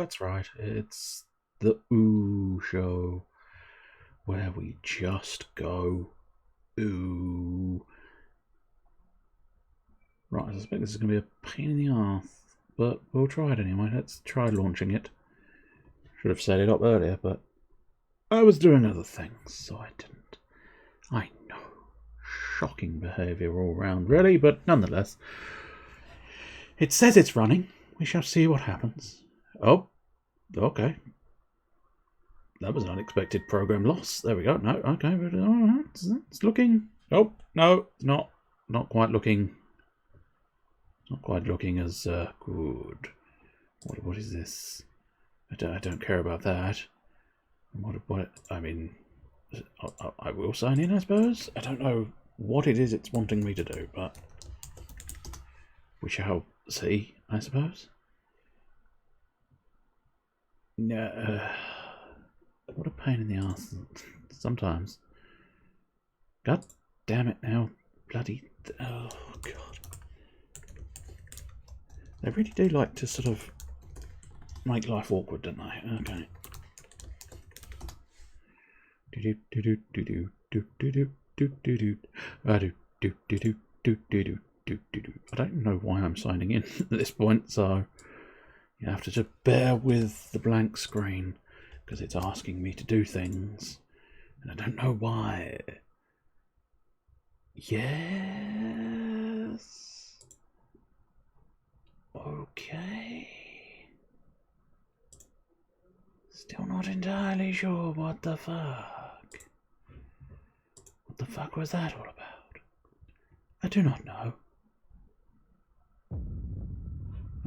that's right. It's the Ooh Show, where we just go ooh. Right, I suspect this is going to be a pain in the arse, but we'll try it anyway. Let's try launching it. Should have set it up earlier, but I was doing other things, so I didn't. I know. Shocking behaviour all round, really, but nonetheless. It says it's running. We shall see what happens. Oh, okay. That was an unexpected program loss. There we go. No, okay. It's looking... Oh, no, it's not. Not quite looking... Not quite looking as good. What is this? I don't care about that. What? I mean, I will sign in, I suppose. I don't know what it is it's wanting me to do, but we shall see, I suppose. No, what a pain in the arse sometimes. God damn it now, bloody! Oh God. They really do like to sort of make life awkward, don't they? Okay. I don't know why I'm signing in at this point, so you have to just bear with the blank screen because it's asking me to do things, and I don't know why. Yes. Okay. Still not entirely sure what the fuck. What the fuck was that all about? I do not know.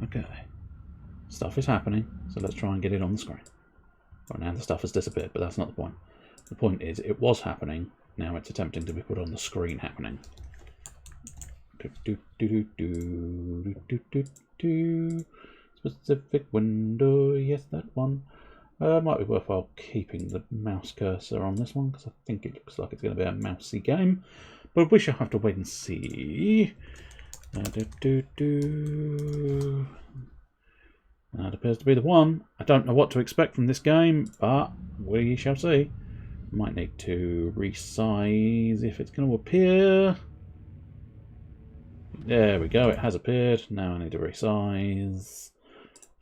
Okay. Stuff is happening, so let's try and get it on the screen. Right now the stuff has disappeared, but that's not the point. The point is it was happening, now it's attempting to be put on the screen happening. Specific window, yes, that one. Might be worthwhile keeping the mouse cursor on this one because I think it looks like it's going to be a mousy game, but we shall have to wait and see. That appears to be the one. I don't know what to expect from this game, but we shall see. Might need to resize if it's going to appear. There we go, it has appeared. Now I need to resize,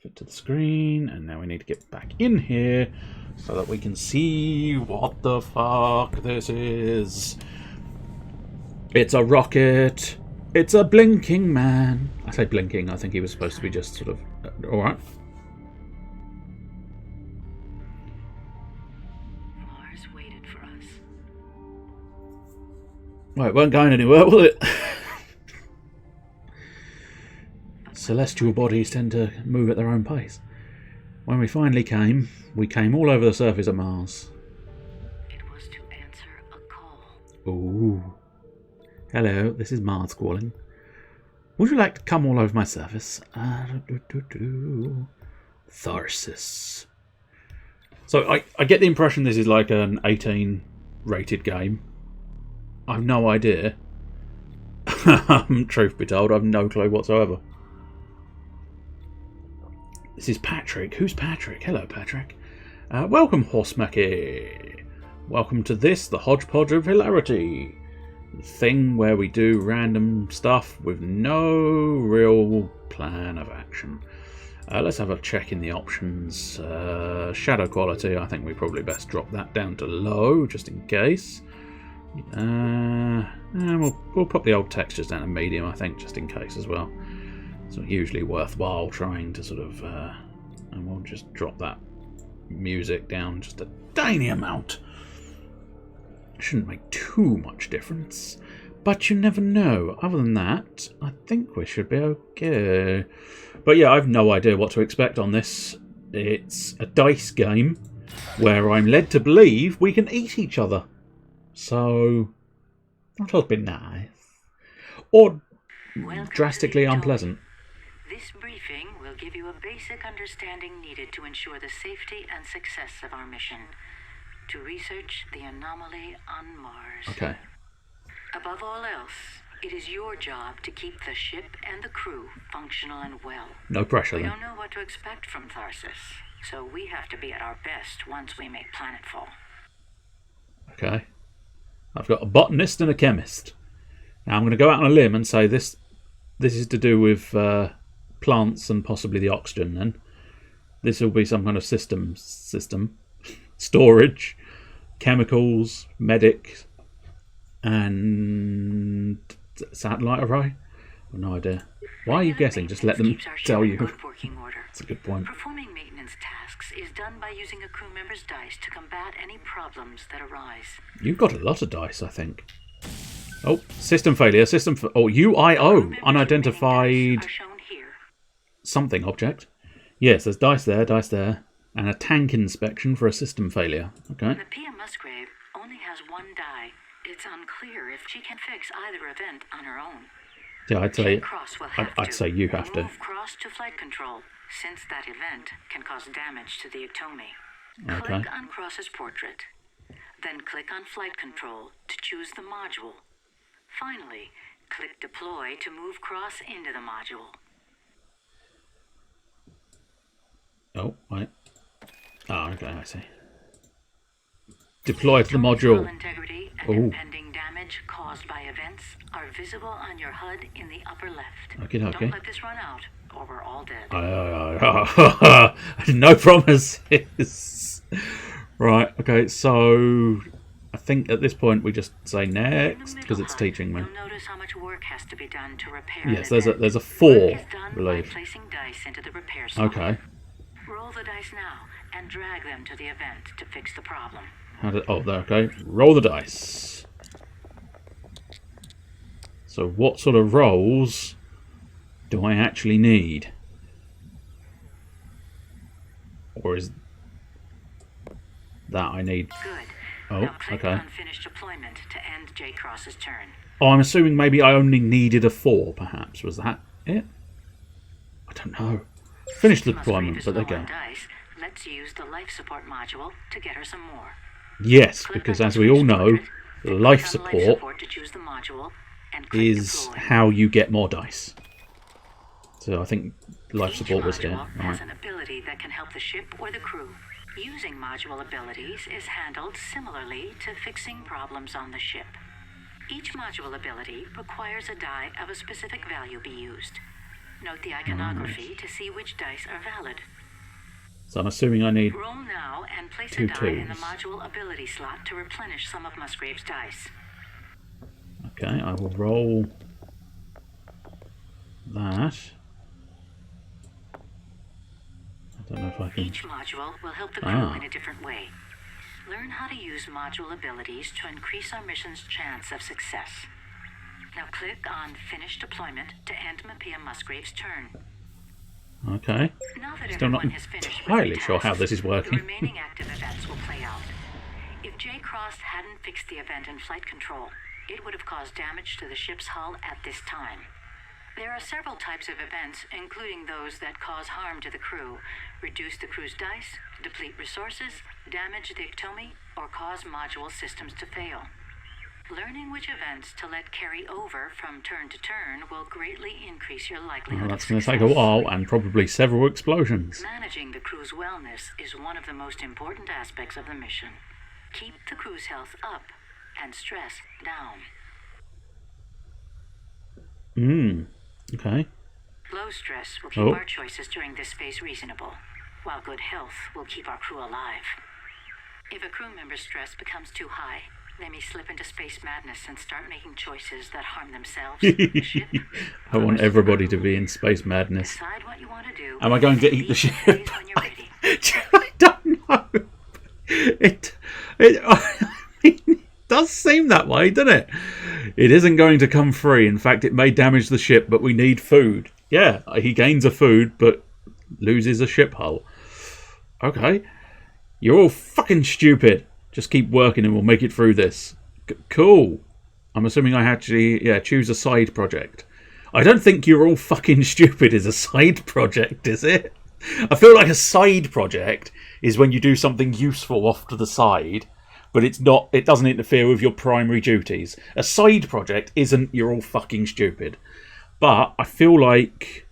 fit to the screen, and now we need to get back in here so that we can see what the fuck this is. It's a rocket. It's a blinking man. I say blinking, I think he was supposed to be just sort of... Alright. Mars waited for us. Well, it weren't going anywhere, will it? Celestial bodies tend to move at their own pace. When we finally came, we came all over the surface of Mars. It was to answer a call. Ooh. Hello, this is Mars calling. Would you like to come all over my surface? Tharsis. So I get the impression this is like an 18 rated game. I've no idea. Truth be told, I've no clue whatsoever. This is Patrick. Who's Patrick? Hello, Patrick. Welcome, Horsemacky. Welcome to this, the Hodgepodge of Hilarity. The thing where we do random stuff with no real plan of action. Let's have a check in the options. Shadow quality, I think we probably best drop that down to low, just in case. And we'll put the old textures down to medium, I think, just in case as well. It's not usually worthwhile trying to sort of... and we'll just drop that music down just a tiny amount. Shouldn't make too much difference. But you never know. Other than that, I think we should be okay. But yeah, I've no idea what to expect on this. It's a dice game where I'm led to believe we can eat each other. So, that'll be nice. Or drastically unpleasant. This briefing will give you a basic understanding needed to ensure the safety and success of our mission. To research the anomaly on Mars. Okay. Above all else, it is your job to keep the ship and the crew functional and well. No pressure We then. don't know what to expect from Tharsis. So we have to be at our best once we make planetfall. Okay. I've got a botanist and a chemist. Now I'm going to go out on a limb and say this is to do with plants and possibly the oxygen. Then this will be some kind of system, storage, chemicals, medic, and satellite array. No idea. Why are you guessing? Just let them tell you. That's a good point. Performing maintenance tasks is done by using a crew member's dice to combat any problems that arise. You've got a lot of dice, I think. Oh, system failure. UIO. Unidentified something object. Yes, there's dice there. And a tank inspection for a system failure. Okay. Mapia Musgrave only has one die. It's unclear if she can fix either event on her own. Yeah, I'd say you have to. Move Cross to flight control, since that event can cause damage to the Ectomy. Okay. Click on Cross's portrait. Then click on flight control to choose the module. Finally, click deploy to move Cross into the module. Oh, wait. Oh, okay, I see. Deploy to the module. Integrity and impending damage caused by events are visible on your HUD in the upper left. Okay. Don't let this run out, or we're all dead. No promises. Right, okay, so I think at this point we just say next because it's teaching me. You'll notice how much work has to be done to repair. Yes, there's a 4, I believe. Placing dice into the repair slot. Okay. Roll the dice now and drag them to the event to fix the problem. Okay. Roll the dice. So what sort of rolls do I actually need? Or is that I need? Good. Oh, now click okay. on finish deployment to end J. Cross's turn. Oh, I'm assuming maybe I only needed a 4, perhaps. Was that it? I don't know. Finish the deployment, but there you go. Dice, let's use the life support module to get her some more. Yes, because as we all know, life support is how you get more dice. So I think life support was here. Right. Has an ability that can help the ship or the crew. Using module abilities is handled similarly to fixing problems on the ship. Each module ability requires a die of a specific value be used. Note the iconography to see which dice are valid. So I'm assuming I need roll now and place 2 a die twos. in the module ability slot to replenish some of Musgrave's dice. Okay, I will roll that. I don't know if I can. Each module will help the crew in a different way. Learn how to use module abilities to increase our mission's chance of success. Now click on Finish Deployment to end Mapia Musgrave's turn. Okay. Now that Still not entirely sure how this is working. The remaining active events will play out. If J. Cross hadn't fixed the event in flight control, it would have caused damage to the ship's hull at this time. There are several types of events, including those that cause harm to the crew, reduce the crew's dice, deplete resources, damage the Ectomy, or cause module systems to fail. Learning which events to let carry over from turn to turn will greatly increase your likelihood that's of going success. to take a while and probably several explosions. Managing the crew's wellness is one of the most important aspects of the mission. Keep the crew's health up and stress down. Okay. Low stress will keep our choices during this phase reasonable, while good health will keep our crew alive. If a crew member's stress becomes too high, they may slip into space madness and start making choices that harm themselves, the ship. I want everybody to be in space madness. Decide what you want to do. Am I going to eat the ship? When you're ready. I don't know. It does seem that way, doesn't it? It isn't going to come free. In fact, it may damage the ship, but we need food. Yeah, he gains a food, but loses a ship hull. Okay. You're all fucking stupid. Just keep working and we'll make it through this. Cool. I'm assuming I actually, choose a side project. I don't think You're All Fucking Stupid is a side project, is it? I feel like a side project is when you do something useful off to the side, but it doesn't interfere with your primary duties. A side project isn't You're All Fucking Stupid. But I feel like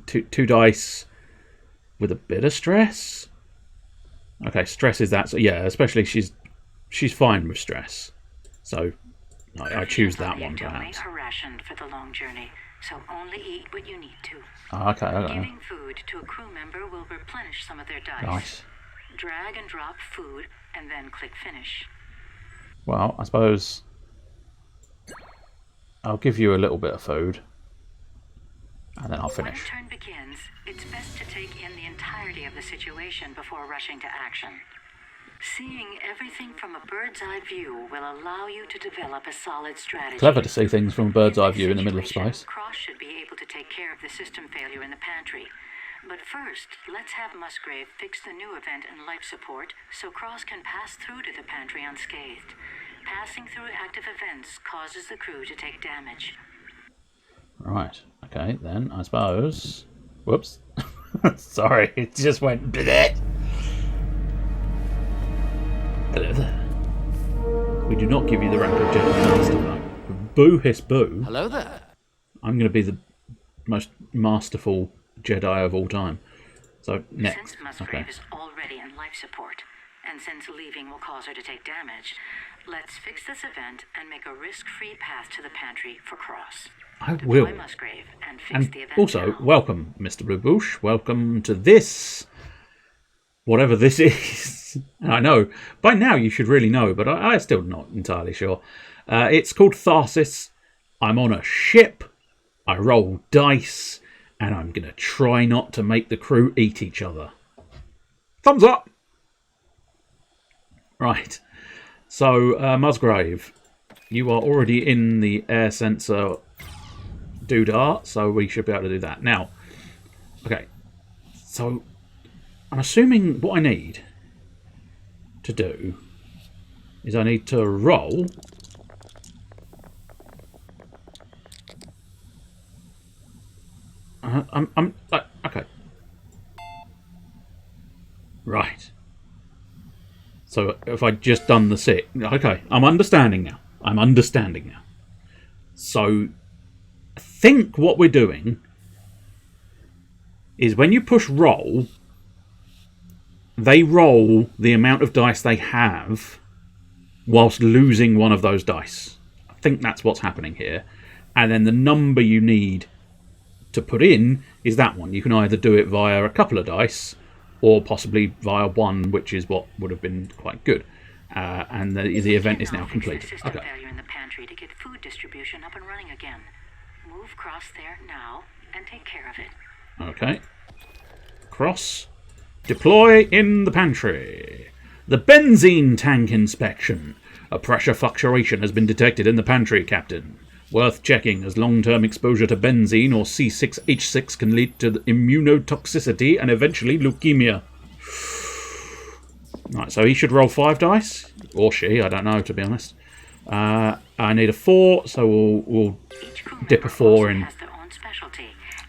two dice with a bit of stress. Okay, stress is that. So yeah, especially she's fine with stress. So I choose that one perhaps. Are rationed for the long journey, so only eat what you need to. Okay. Giving food to a crew member will replenish some of their dice. Nice. Drag and drop food, and then click finish. Well, I suppose I'll give you a little bit of food, and then I'll finish. When a turn begins, it's best to take in the entirety of the situation before rushing to action. Seeing everything from a bird's eye view will allow you to develop a solid strategy. Clever to see things from a bird's eye view in the middle of space. Cross should be able to take care of the system failure in the pantry. But first, let's have Musgrave fix the new event in life support so Cross can pass through to the pantry unscathed. Passing through active events causes the crew to take damage. Right. Okay, then I suppose. Whoops. Sorry, it just went. Bleh. Hello there. We do not give you the rank of Jedi Master. Boo hiss boo. Hello there. I'm going to be the most masterful Jedi of all time. So next. Since Musgrave is already in life support, and since leaving will cause her to take damage, let's fix this event and make a risk-free path to the pantry for Cross. I will. Deploy Musgrave and fix the event also, now. welcome, Mr. Babouche. Welcome to this. Whatever this is. I know. By now you should really know, but I'm still not entirely sure. It's called Tharsis. I'm on a ship. I roll dice. And I'm going to try not to make the crew eat each other. Thumbs up! Right. So, Musgrave, you are already in the air sensor doodah, so we should be able to do that. Now, okay. So, I'm assuming what I need to do is I need to roll. Okay. Right. So if I just done the sit, okay, I'm understanding now. So I think what we're doing is when you push roll, they roll the amount of dice they have whilst losing one of those dice. I think that's what's happening here. And then the number you need to put in is that one. You can either do it via a couple of dice or possibly via one, which is what would have been quite good. And the event is now completed. Okay. Failure in the pantry to get food distribution up and running again. Move Cross there now and take care of it. Okay. Cross. Deploy in the pantry. The benzene tank inspection. A pressure fluctuation has been detected in the pantry, Captain. Worth checking, as long-term exposure to benzene or C6H6 can lead to immunotoxicity and eventually leukemia. Right, so he should roll 5 dice. Or she, I don't know, to be honest. I need a 4, so we'll dip a 4 in.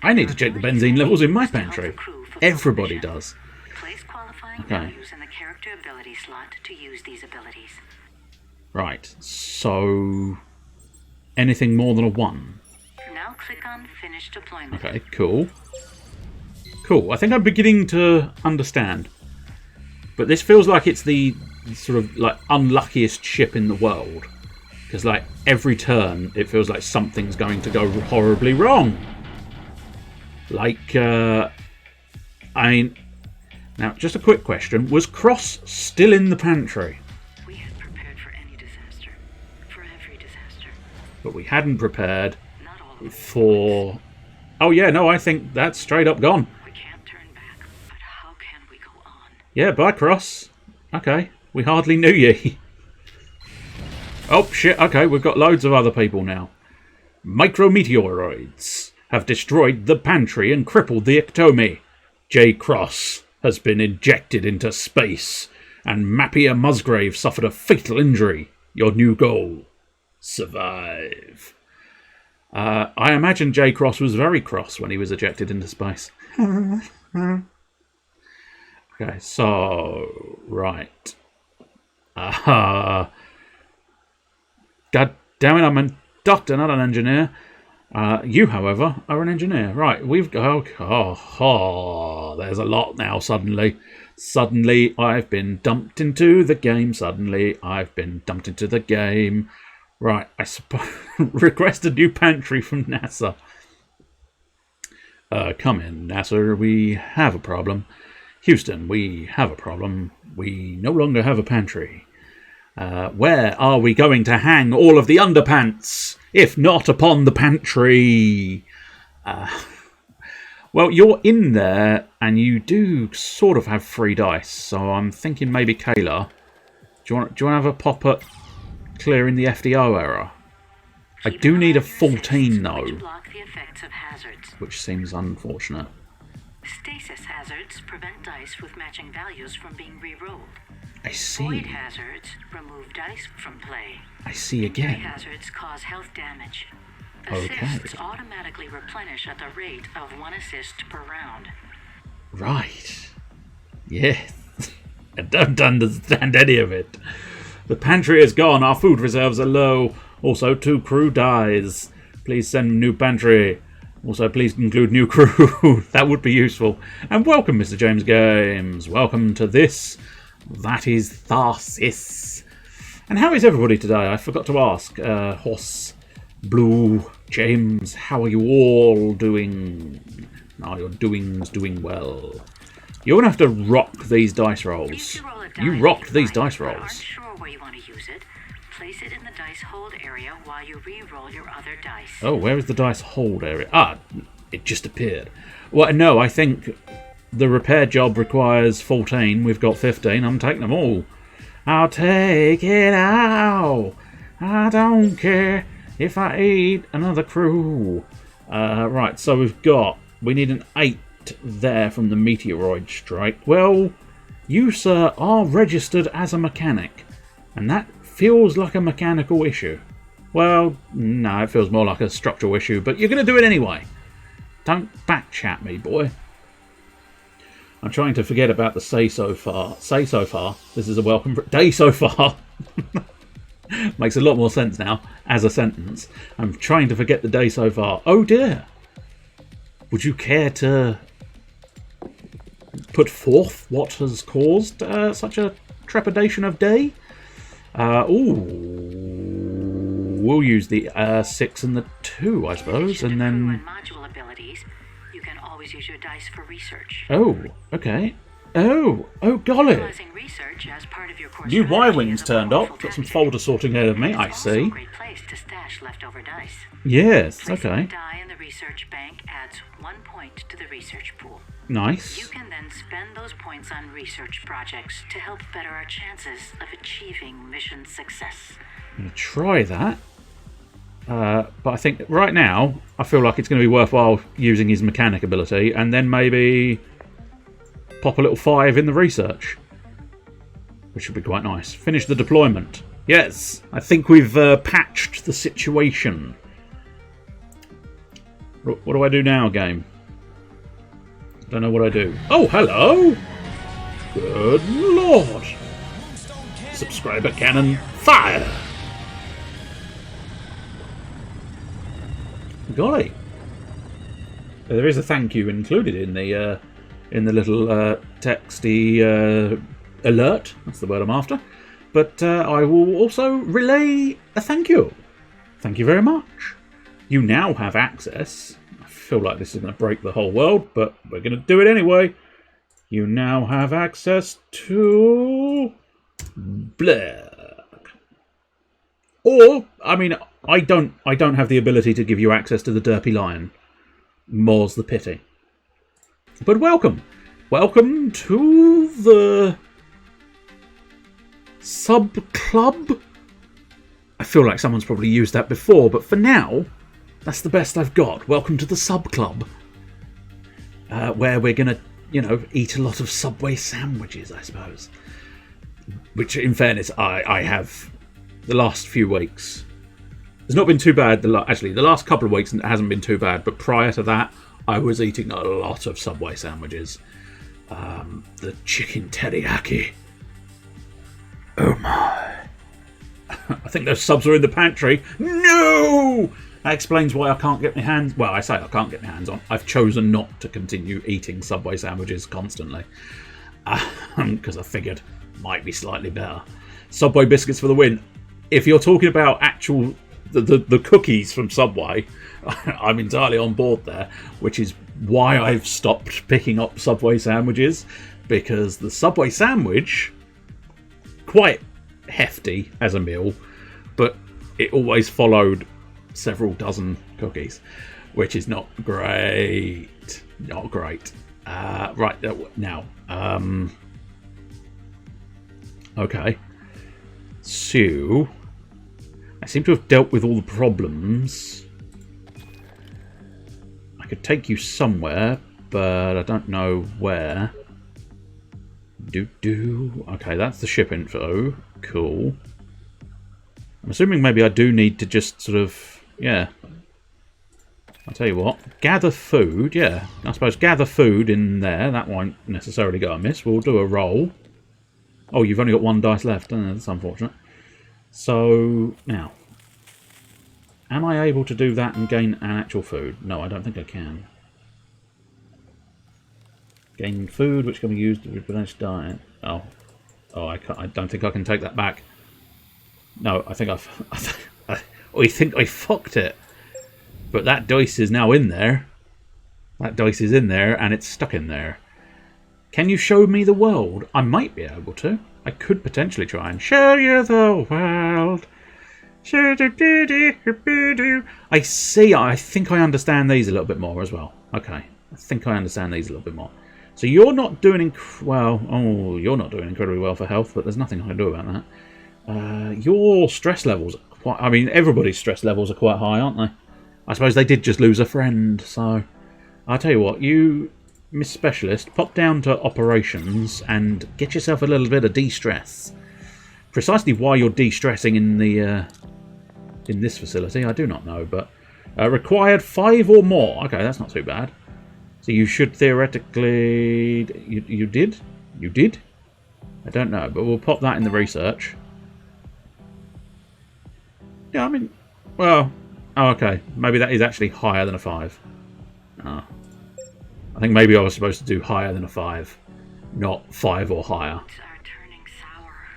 I need to check the benzene levels in my pantry. Everybody does. Place qualifying values in the character ability slot to use these abilities. Right, so anything more than a 1. Now click on Finish Deployment. Okay, cool. Cool, I think I'm beginning to understand. But this feels like it's the sort of like unluckiest ship in the world. Because like every turn it feels like something's going to go horribly wrong. Like, I mean, now just a quick question. Was Cross still in the pantry? We had prepared for any disaster. For every disaster. But we hadn't prepared Not all of for... Oh yeah, no, I think that's straight up gone. We can't turn back, but how can we go on? Yeah, bye Cross. Okay, we hardly knew ye. Oh shit, okay, we've got loads of other people now. Micrometeoroids have destroyed the pantry and crippled the ectomy. J. Cross has been ejected into space, and Mappia Musgrave suffered a fatal injury. Your new goal: survive. I imagine J. Cross was very cross when he was ejected into space. Okay, so, right. God damn it, I'm a doctor, not an engineer. You, however, are an engineer. Right, we've got... Oh, there's a lot now, suddenly. Suddenly, I've been dumped into the game. Suddenly, I've been dumped into the game. Right, I suppose... Request a new pantry from NASA. Come in, NASA. We have a problem. Houston, we have a problem. We no longer have a pantry. Where are we going to hang all of the underpants, if not upon the pantry? Well, you're in there, and you do sort of have 3 dice, so I'm thinking maybe Kayla. Do you want to have a pop at clearing the FDO error? I do need a 14, though, which seems unfortunate. Stasis hazards prevent dice with matching values from being re-rolled. I see. Void hazards remove dice from play. I see again. Injury hazards cause health damage. Okay. Assists automatically replenish at the rate of 1 assist per round. Right. Yes. I don't understand any of it. The pantry is gone. Our food reserves are low. Also, 2 crew dies. Please send new pantry. Also, please include new crew. That would be useful. And welcome, Mr. James Games. Welcome to this. That is Tharsis. And how is everybody today? I forgot to ask. Horse, Blue, James, how are you all doing? Are your doings doing well? You're going to have to rock these dice rolls. You rocked these dice rolls. Aren't sure where you want to use it. Place it in the dice hold area while you re-roll your other dice. Oh, where is the dice hold area? Ah, it just appeared. Well, no, I think the repair job requires 14. We've got 15. I'm taking them all. I'll take it out. I don't care if I eat another crew. Right, so we need an 8 there from the meteoroid strike. Well, you, sir, are registered as a mechanic, and that feels like a mechanical issue. Well, no, it feels more like a structural issue, but you're going to do it anyway. Don't backchat me, boy. I'm trying to forget about the say so far. Say so far. This is a welcome day so far. Makes a lot more sense now as a sentence. I'm trying to forget the day so far. Oh dear. Would you care to put forth what has caused such a trepidation of day? We'll use the 6 and the 2, I suppose, and then... module abilities, you can always use your dice for research. Oh, okay. Oh, golly. Utilizing research as part of your course New strategy Y-wings is a turned powerful up. Got some tactic. folder sorting ahead of me, I It's also see. a great place to stash leftover dice. Yes, Placing okay. a die in the research bank adds 1 point to the research pool. You Nice. can then spend those points on research projects to help better our chances of achieving mission success. I'm going to try that. But I think right now, I feel like it's going to be worthwhile using his mechanic ability, and then maybe pop a little 5 in the research, which would be quite nice. Finish the deployment. Yes, I think we've patched the situation. What do I do now, game? Don't know what I do. Oh, hello! Good lord! Subscriber cannon, fire! Golly! There is a thank you included in the little texty alert. That's the word I'm after. But I will also relay a thank you. Thank you very much. You now have access. I feel like this is going to break the whole world, but we're going to do it anyway. You now have access to Blurg. Or, I mean, I don't have the ability to give you access to the Derpy Lion. More's the pity. But welcome. Welcome to the Sub Club. I feel like someone's probably used that before, but for now, that's the best I've got. Welcome to the Sub Club. Where we're going to, eat a lot of Subway sandwiches, I suppose. Which, in fairness, I have the last few weeks. It's not been too bad. Actually, the last couple of weeks it hasn't been too bad, but prior to that, I was eating a lot of Subway sandwiches. The chicken teriyaki. Oh my. I think those subs are in the pantry. No! That explains why I can't get my hands... Well, I say I can't get my hands on. I've chosen not to continue eating Subway sandwiches constantly. Because I figured might be slightly better. Subway biscuits for the win. If you're talking about actual... The cookies from Subway, I'm entirely on board there, which is why I've stopped picking up Subway sandwiches, because the Subway sandwich, quite hefty as a meal, but it always followed several dozen cookies, which is not great. Not great. Right, now. Okay. So... I seem to have dealt with all the problems. I could take you somewhere, but I don't know where. Okay, that's the ship info. Cool. I'm assuming maybe I do need to just sort of... Yeah. I'll tell you what. Gather food. Yeah, I suppose gather food in there. That won't necessarily go amiss. We'll do a roll. Oh, you've only got one dice left. That's unfortunate. So, now, am I able to do that and gain an actual food? No, I don't think I can. Gain food, which can be used to replenish diet. Oh, I don't think I can take that back. No, I think I think I fucked it. But that dice is now in there. That dice is in there, and it's stuck in there. Can you show me the world? I might be able to. I could potentially try and show you the world. I see. I think I understand these a little bit more as well. Okay. I think I understand these a little bit more. So you're not doing you're not doing incredibly well for health, but there's nothing I can do about that. Your stress levels are quite... I mean, everybody's stress levels are quite high, aren't they? I suppose they did just lose a friend, so... I'll tell you what, you... Miss Specialist, pop down to operations and get yourself a little bit of de-stress. Precisely why you're de-stressing in the in this facility, I do not know, but required 5 or more. Okay, that's not too bad. So you should theoretically... You did? You did? I don't know, but we'll pop that in the research. Yeah, I mean... Well... Oh, okay. Maybe that is actually higher than a 5. Oh. I think maybe I was supposed to do higher than a 5, not 5 or higher. Are turning sour.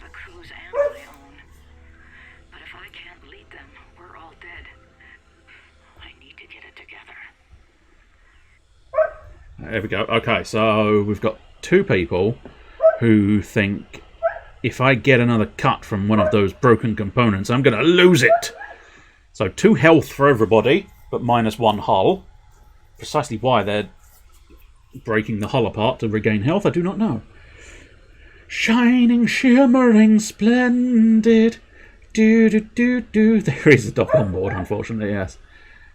The crew's and my own. But if I can't lead them, we're all dead. I need to get it together. There we go. Okay, so we've got 2 people who think if I get another cut from one of those broken components, I'm going to lose it. So 2 health for everybody, but minus 1 hull. Precisely why they're breaking the hull apart to regain health, I do not know. Shining, shimmering, splendid. There is a dog on board, unfortunately, yes.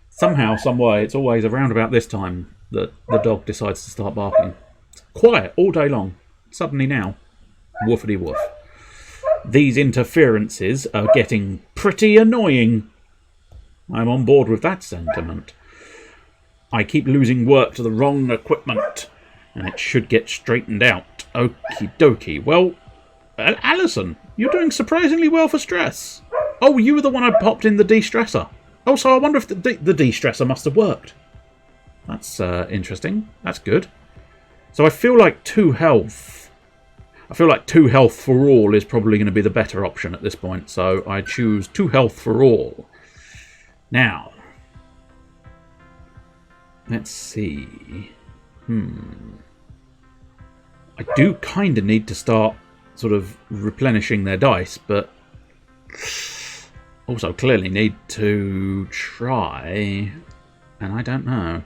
Somehow, some way, it's always around about this time that the dog decides to start barking. It's quiet all day long. Suddenly now, woofity woof. These interferences are getting pretty annoying. I'm on board with that sentiment. I keep losing work to the wrong equipment, and it should get straightened out. Okie dokie. Well, Alison, you're doing surprisingly well for stress. Oh, you were the one I popped in the de-stressor. Oh, so I wonder if the de-stressor must have worked. That's interesting. That's good. So I feel like 2 health. I feel like 2 health for all is probably going to be the better option at this point. So I choose 2 health for all. Now, let's see. I do kind of need to start sort of replenishing their dice, but also clearly need to try, and I don't know,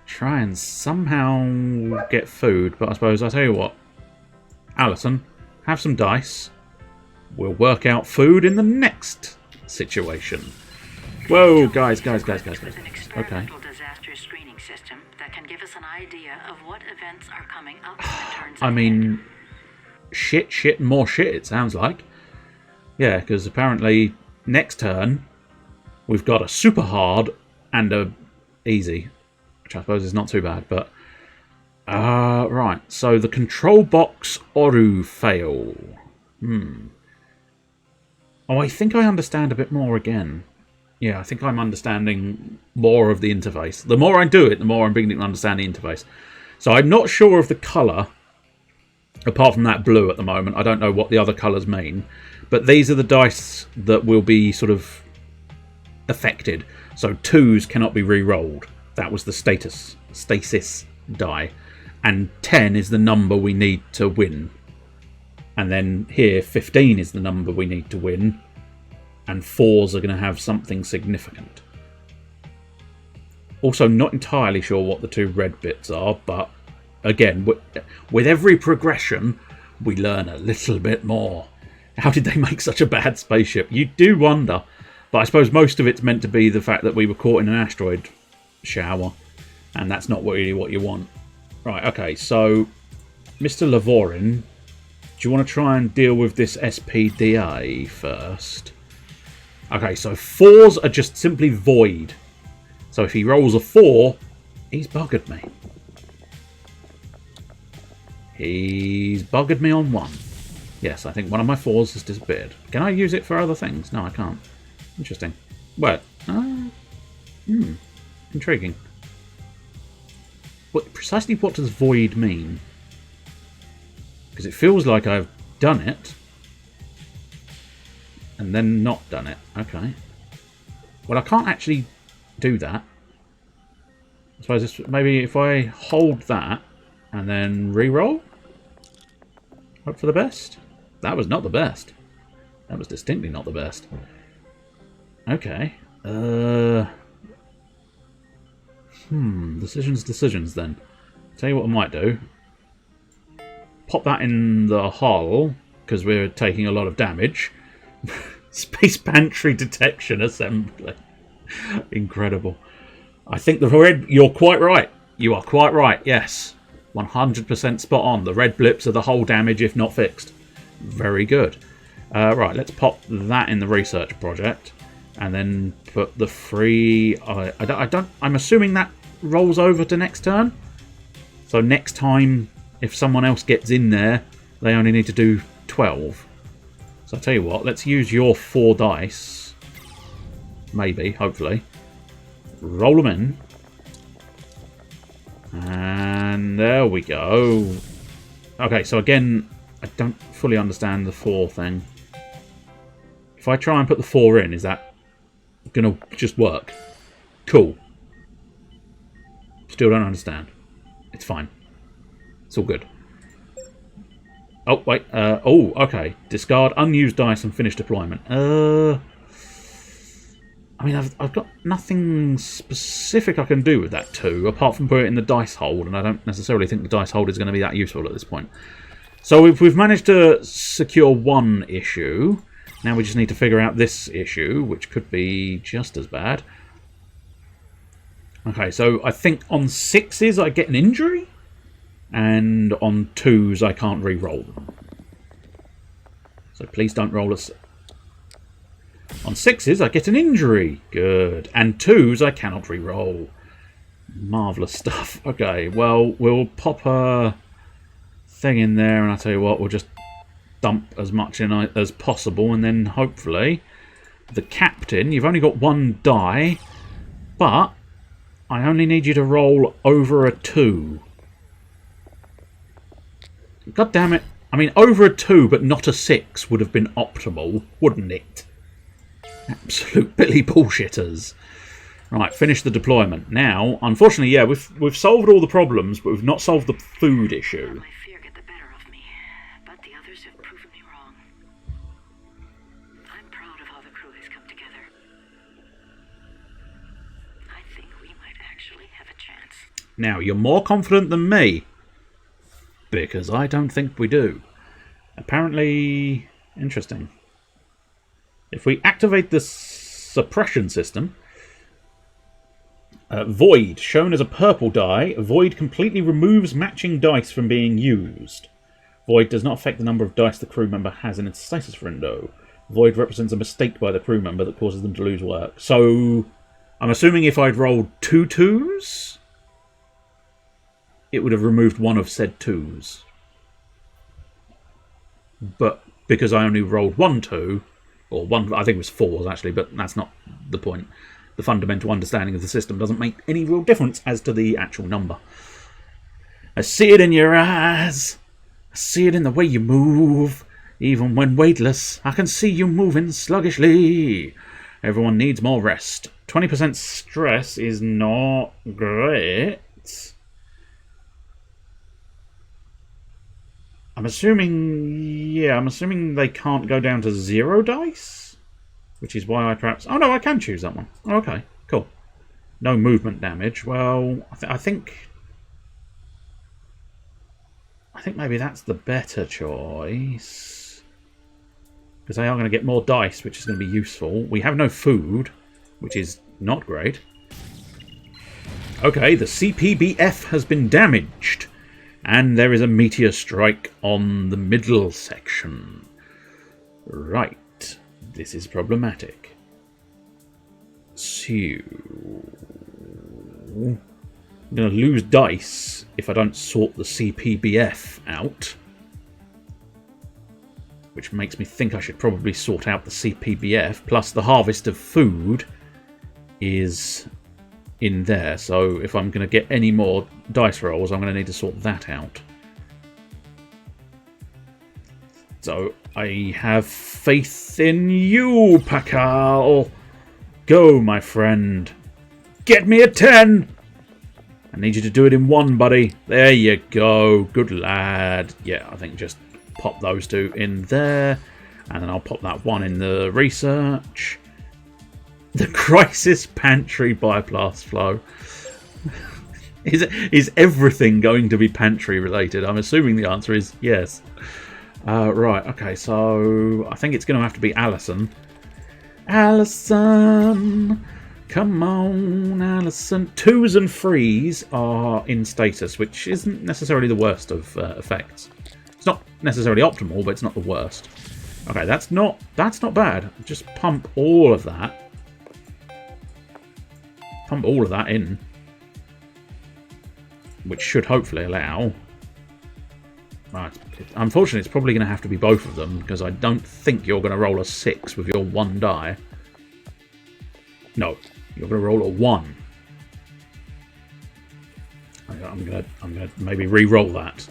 try and somehow get food. But I suppose I'll tell you what, Alison, have some dice. We'll work out food in the next situation. Whoa, guys. Okay. Disaster screening system that can give us an idea of what events are coming up. I mean, shit, and more shit, it sounds like. Yeah, because apparently next turn we've got a super hard and a easy, which I suppose is not too bad, but right. So the control box Oru fail. Oh, I think I understand a bit more again. Yeah, I think I'm understanding more of the interface. The more I do it, the more I'm beginning to understand the interface. So I'm not sure of the colour, apart from that blue at the moment. I don't know what the other colours mean. But these are the dice that will be sort of affected. So 2s cannot be re-rolled. That was the stasis die. And 10 is the number we need to win. And then here, 15 is the number we need to win. And 4s are going to have something significant. Also, not entirely sure what the 2 red bits are, but again, with every progression, we learn a little bit more. How did they make such a bad spaceship? You do wonder. But I suppose most of it's meant to be the fact that we were caught in an asteroid shower. And that's not really what you want. Right, okay, so Mr. Lavorin, do you want to try and deal with this SPDA first? Okay, so 4s are just simply void. So if he rolls a 4, he's buggered me. He's buggered me on 1. Yes, I think one of my 4s has disappeared. Can I use it for other things? No, I can't. Interesting. Well, intriguing. Precisely what does void mean? Because it feels like I've done it and then not done it. Okay. Well, I can't actually do that. I suppose maybe if I hold that and then re-roll? Hope for the best? That was not the best. That was distinctly not the best. Okay. Decisions then. Tell you what I might do. Pop that in the hull, because we're taking a lot of damage. Space pantry detection assembly. Incredible. I think the red... You're quite right. You are quite right, yes. 100% spot on. The red blips are the hull damage if not fixed. Very good. Right, let's pop that in the research project. And then put the free... I'm assuming that rolls over to next turn. So next time, if someone else gets in there, they only need to do 12. So I'll tell you what, let's use your 4 dice. Maybe, hopefully. Roll them in. And there we go. Okay, so again, I don't fully understand the 4 thing. If I try and put the 4 in, is that going to just work? Cool. Still don't understand. It's fine. It's all good. Oh, wait. Oh, okay. Discard unused dice and finish deployment. I mean, I've got nothing specific I can do with that 2, apart from put it in the dice hold, and I don't necessarily think the dice hold is going to be that useful at this point. So we've managed to secure 1 issue. Now we just need to figure out this issue, which could be just as bad. Okay, so I think on 6s I get an injury, and on 2s I can't re-roll them. So please don't roll us. On 6s I get an injury. Good. And 2s I cannot re-roll. Marvellous stuff. Okay, well, we'll pop a thing in there, and I'll tell you what, we'll just dump as much in as possible, and then hopefully the captain, you've only got 1 die, but I only need you to roll over a 2. God damn it. I mean, over a 2 but not a 6 would have been optimal, wouldn't it? Absolute Billy bullshitters. Right, finish the deployment. Now, unfortunately, yeah, we've solved all the problems, but we've not solved the food issue. My fear get the better of me, but the others have proven me wrong. I'm proud of how the crew has come together. I think we might actually have a chance. Now, you're more confident than me, because I don't think we do. Apparently, interesting. If we activate the suppression system, Void, shown as a purple die, Void completely removes matching dice from being used. Void does not affect the number of dice the crew member has in its status window. Void represents a mistake by the crew member that causes them to lose work. So, I'm assuming if I'd rolled 2 2s, it would have removed one of said 2s. But because I only rolled 1 2, or one, I think it was 4s actually, but that's not the point. The fundamental understanding of the system doesn't make any real difference as to the actual number. I see it in your eyes. I see it in the way you move. Even when weightless, I can see you moving sluggishly. Everyone needs more rest. 20% stress is not great. I'm assuming they can't go down to 0 dice? Which is why I perhaps... Oh, no, I can choose that one. Oh, okay, cool. No movement damage. Well, I think maybe that's the better choice. Because they are going to get more dice, which is going to be useful. We have no food, which is not great. Okay, the CPBF has been damaged. And there is a meteor strike on the middle section. Right. This is problematic. So... I'm going to lose dice if I don't sort the CPBF out. Which makes me think I should probably sort out the CPBF. Plus the harvest of food is in there. So if I'm going to get any more dice rolls, I'm going to need to sort that out. So I have faith in you, Pakal. Go, my friend. Get me a 10. I need you to do it in 1, buddy. There you go. Good lad. Yeah, I think just pop those 2 in there. And then I'll pop that 1 in the research. The Crisis Pantry bypass flow. Is everything going to be pantry related? I'm assuming the answer is yes. Right, okay, so I think it's going to have to be Alison. Alison! Come on, Alison. 2s and 3s are in status, which isn't necessarily the worst of effects. It's not necessarily optimal, but it's not the worst. Okay, that's not bad. Just pump all of that. Pump all of that in. Which should hopefully allow... Right. Unfortunately, it's probably going to have to be both of them, because I don't think you're going to roll a 6 with your 1 die. No, you're going to roll a 1. I'm gonna maybe re-roll that.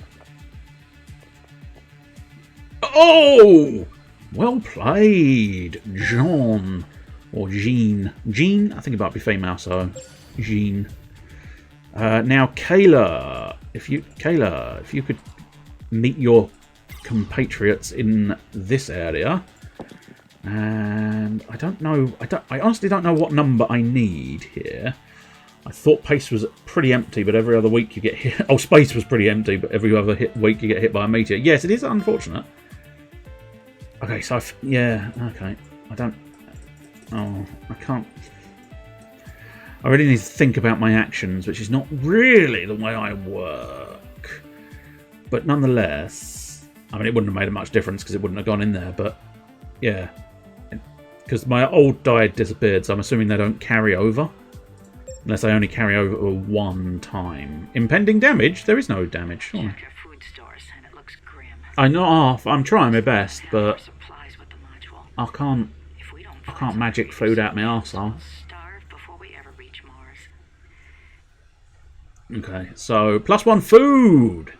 Oh! Well played, Jean. Or Jean. Jean? I think it might be female, so Jean. Now, Kayla, if you could meet your compatriots in this area, and I honestly don't know what number I need here. I thought pace was pretty empty, but every other week you get hit. Oh, space was pretty empty, but every other week you get hit by a meteor. Yes, it is unfortunate. Okay, so yeah, okay. I can't. I really need to think about my actions, which is not really the way I work. But nonetheless, I mean, it wouldn't have made a much difference because it wouldn't have gone in there, but yeah. Because my old die disappeared, so I'm assuming they don't carry over. Unless they only carry over 1 time. Impending damage? There is no damage. Check your food stores, and it looks grim. I know, I'm trying my best, but I can't magic food out my arsehole. Starve before we ever reach Mars. Okay, so +1 food.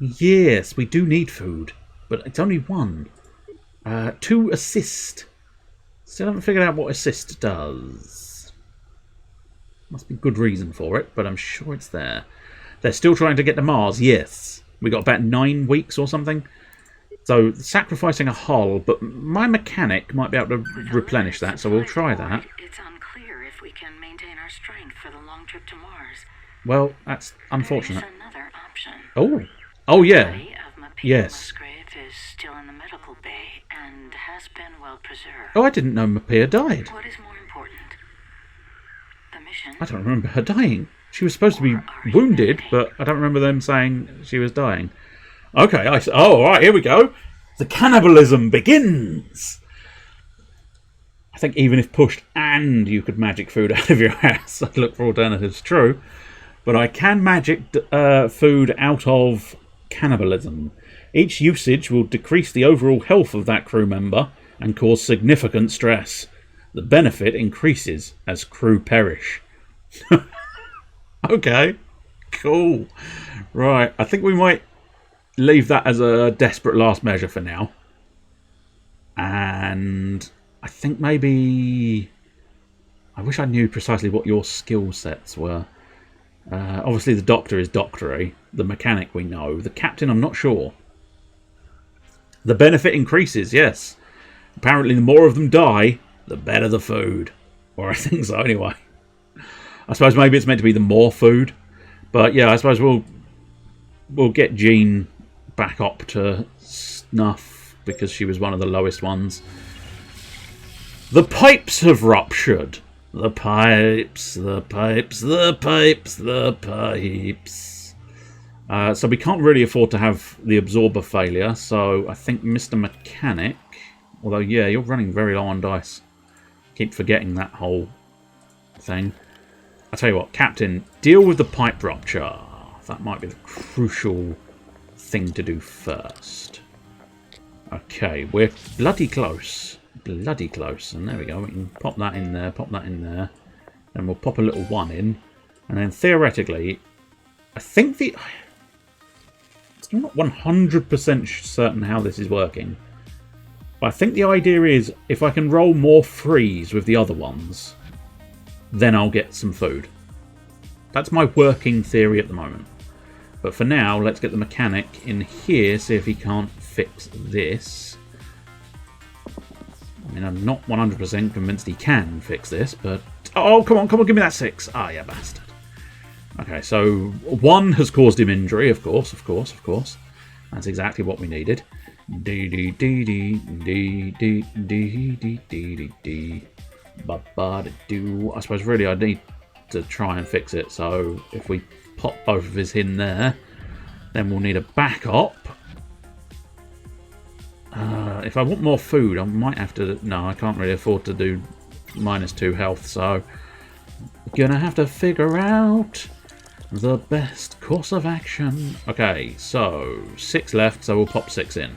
Yes, we do need food, but it's only 1. 2 assist. Still haven't figured out what assist does. Must be good reason for it, but I'm sure it's there. They're still trying to get to Mars, yes. We got about 9 weeks or something. So sacrificing a hull, but my mechanic might be able to replenish that, so we'll try that. It's unclear if we can maintain our strength for the long trip to Mars. Well, that's unfortunate. There's another option. Oh yeah. The body of Mapia Yes. Musgrave is still in the medical bay and has been well preserved. Oh, I didn't know Mapia died. What is more important? The mission. I don't remember her dying. She was supposed to be wounded, but I don't remember them saying she was dying. Okay, all right, here we go. The cannibalism begins. I think even if pushed and you could magic food out of your ass, I'd look for alternatives. True, but I can magic food out of cannibalism. Each usage will decrease the overall health of that crew member and cause significant stress. The benefit increases as crew perish. Okay, cool. Right, I think we might leave that as a desperate last measure for now. And I think maybe... I wish I knew precisely what your skill sets were. Obviously the doctor is doctory. The mechanic we know. The captain I'm not sure. The benefit increases, yes. Apparently the more of them die, the better the food. Or I think so anyway. I suppose maybe it's meant to be the more food. But yeah, I suppose we'll get Jean back up to snuff because she was one of the lowest ones. The pipes have ruptured. The pipes, the pipes, the pipes, the pipes. So we can't really afford to have the absorber failure. So I think Mr. Mechanic... Although, yeah, you're running very low on dice. Keep forgetting that whole thing. I'll tell you what, Captain, deal with the pipe rupture. That might be the crucial thing to do first. Okay, we're bloody close. Bloody close. And there we go. We can pop that in there, pop that in there. Then we'll pop a little one in. And then theoretically, I think the... I'm not 100% certain how this is working. But I think the idea is if I can roll more threes with the other ones, then I'll get some food. That's my working theory at the moment. But for now, let's get the mechanic in here, see if he can't fix this. I mean, I'm not 100% convinced he can fix this, but... Oh, come on, give me that 6. Ah, yeah, bastard. Okay, so 1 has caused him injury, of course. That's exactly what we needed. I suppose really I need to try and fix it, so if we pop both of his in there, then we'll need a backup. If I want more food, I might have to... No, I can't really afford to do -2 health, so gonna have to figure out the best course of action. Okay, so 6 left, so we'll pop 6 in.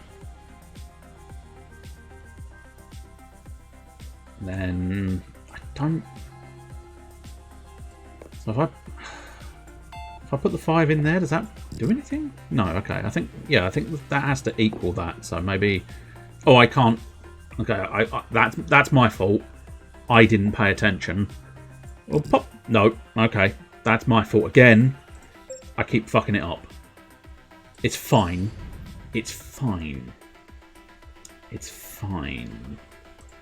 Then I don't... So if I put the 5 in there, does that do anything? No, okay. I think that has to equal that. So maybe... Oh, I can't... Okay, that's my fault. I didn't pay attention. Well, pop... No, okay. That's my fault again. I keep fucking it up. It's fine. It's fine. It's fine.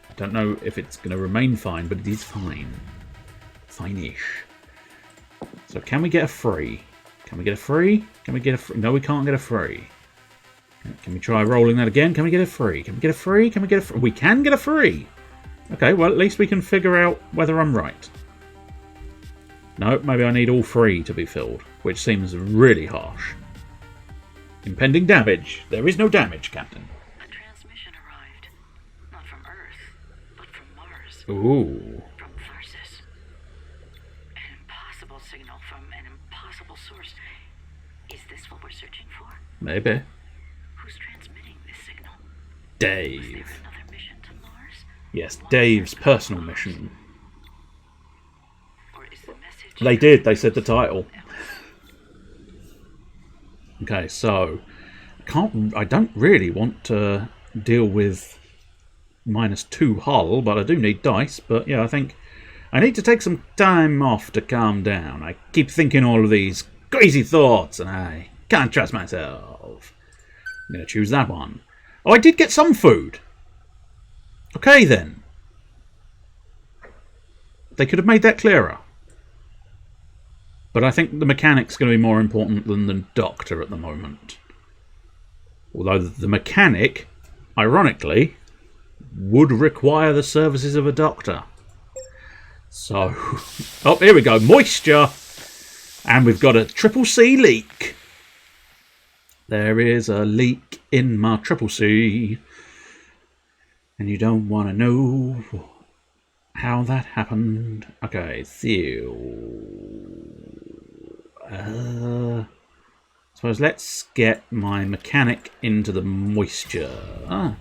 I don't know if it's going to remain fine, but it is fine. Fine-ish. So can we get a free? Can we get a free? Can we get a free? No, we can't get a free. Can we try rolling that again? Can we get a free? Can we get a free? Can we get a free? We can get a free! Okay, well, at least we can figure out whether I'm right. No, maybe I need all 3 to be filled, which seems really harsh. Impending damage. There is no damage, Captain. A transmission arrived. Not from Earth, but from Mars. Ooh. From Tharsis. An impossible signal from an impossible source. Is this what we're searching for? Maybe. Who's transmitting this signal? Dave. Was there another mission to Mars? Yes, Dave's personal mission. Or is the message... They did. They said the title. Okay, so I don't really want to deal with -2 hull, but I do need dice. But yeah, I think I need to take some time off to calm down. I keep thinking all of these crazy thoughts, and I can't trust myself. I'm going to choose that one. Oh, I did get some food. Okay, then. They could have made that clearer. But I think the mechanic's going to be more important than the doctor at the moment. Although the mechanic, ironically, would require the services of a doctor. So, oh, here we go. Moisture. And we've got a C leak. There is a leak in my C. And you don't want to know how that happened. Okay, so... suppose let's get my mechanic into the moisture.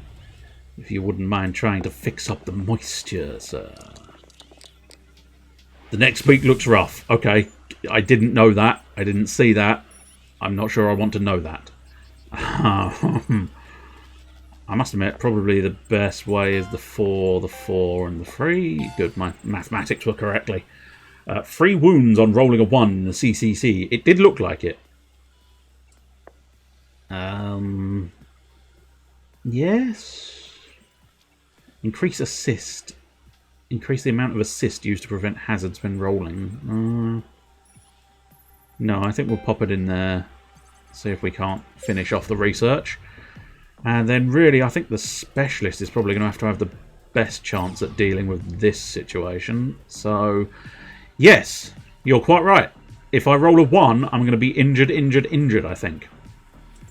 If you wouldn't mind trying to fix up the moisture, sir. The next week looks rough. Okay, I didn't know that. I didn't see that. I'm not sure I want to know that. I must admit, probably the best way is the 4, and the 3. Good, my mathematics were correctly. 3 wounds on rolling a 1 in the CCC. It did look like it. Yes. Increase assist. Increase the amount of assist used to prevent hazards when rolling. No, I think we'll pop it in there. See if we can't finish off the research. And then really, I think the specialist is probably going to have the best chance at dealing with this situation. So, yes, you're quite right. If I roll a 1, I'm going to be injured, I think.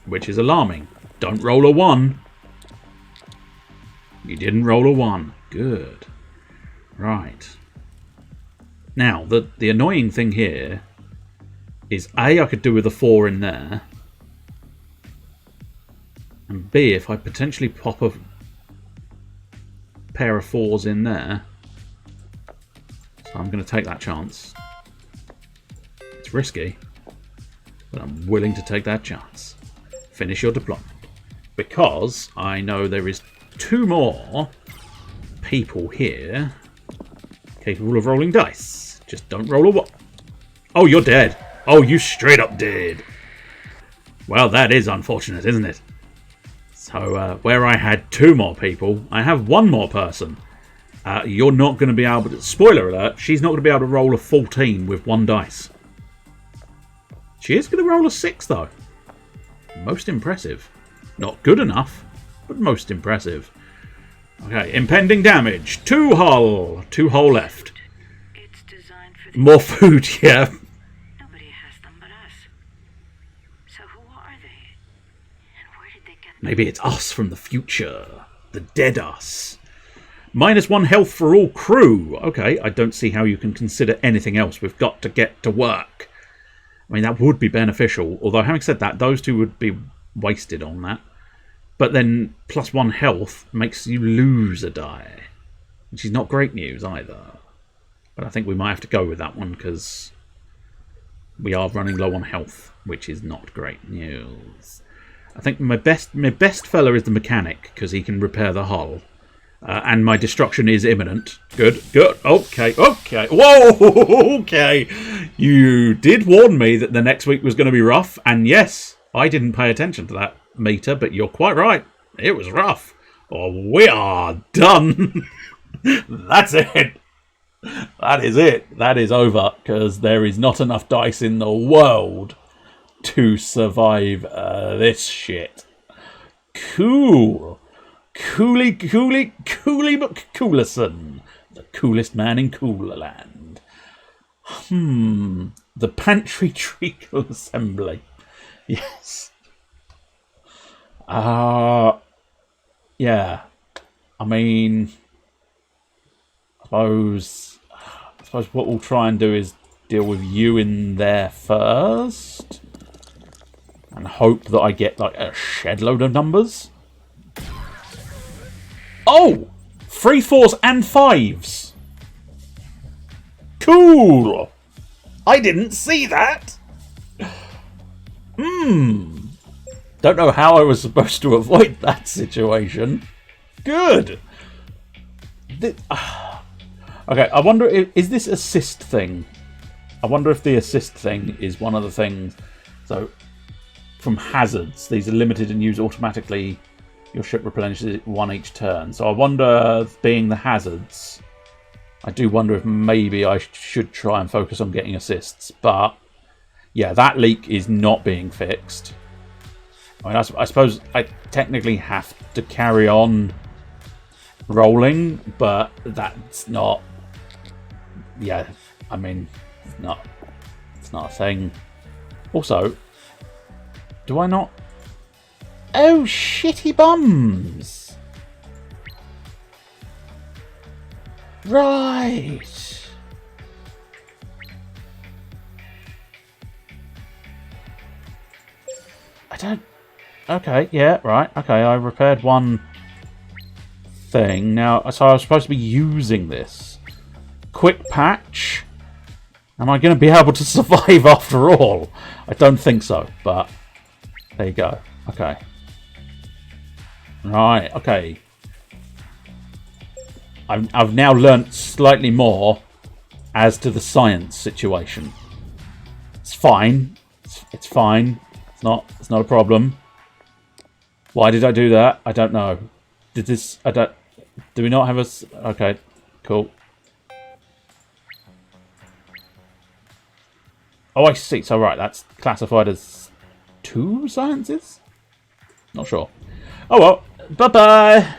Which is alarming. Don't roll a 1. You didn't roll a 1. Good. Right. Now, the annoying thing here is A, I could do with a 4 in there. And B, if I potentially pop a pair of 4s in there. So I'm going to take that chance. It's risky, but I'm willing to take that chance. Finish your deployment. Because I know there is 2 more people here capable of rolling dice. Just don't roll a 1. Oh, you're dead. Oh, you straight up dead. Well, that is unfortunate, isn't it? So, where I had 2 more people, I have 1 more person. You're not going to be able to... Spoiler alert, she's not going to be able to roll a 14 with 1 dice. She is going to roll a 6, though. Most impressive. Not good enough, but most impressive. Okay, impending damage. 2 hull. 2 hull left. It's designed for the... More food, yeah. Nobody has them but us. So who are they? And where did they get them? Maybe it's us from the future. The dead us. -1 health for all crew. Okay, I don't see how you can consider anything else. We've got to get to work. I mean, that would be beneficial. Although, having said that, those 2 would be wasted on that. But then, +1 health makes you lose a die. Which is not great news either. But I think we might have to go with that one, because we are running low on health, which is not great news. I think my best fella is the mechanic, because he can repair the hull. And my destruction is imminent. Good, good. Okay, okay. Whoa, okay. You did warn me that the next week was going to be rough. And yes, I didn't pay attention to that meter, but you're quite right. It was rough. Oh, we are done. That's it. That is it. That is over, because there is not enough dice in the world to survive this shit. Cool. Cooley McCoolerson. The coolest man in Coolerland. The Pantry Treacle Assembly. Yes. Yeah. I mean, I suppose what we'll try and do is deal with you in there first. And hope that I get like a shed load of numbers. Oh! 3 4s and 5s. Cool! I didn't see that. Don't know how I was supposed to avoid that situation. Good. Okay, I wonder if... Is this assist thing? I wonder if the assist thing is one of the things... So, from hazards, these are limited and used automatically. Your ship replenishes 1 each turn. So I wonder, being the hazards, I do wonder if maybe I should try and focus on getting assists. But, yeah, that leak is not being fixed. I mean, I suppose I technically have to carry on rolling, but that's not... Yeah, I mean, it's not a thing. Also, do I not... Oh, shitty bums! Right! I don't... Okay, yeah, right. Okay, I repaired 1 thing. Now, so I was supposed to be using this. Quick patch. Am I going to be able to survive after all? I don't think so, but there you go. Okay. Right, okay. I've now learnt slightly more as to the science situation. It's fine. It's fine. It's not a problem. Why did I do that? I don't know. Do we not have a... Okay, cool. Oh, I see. So, right, that's classified as 2 sciences? Not sure. Oh, well. Bye-bye.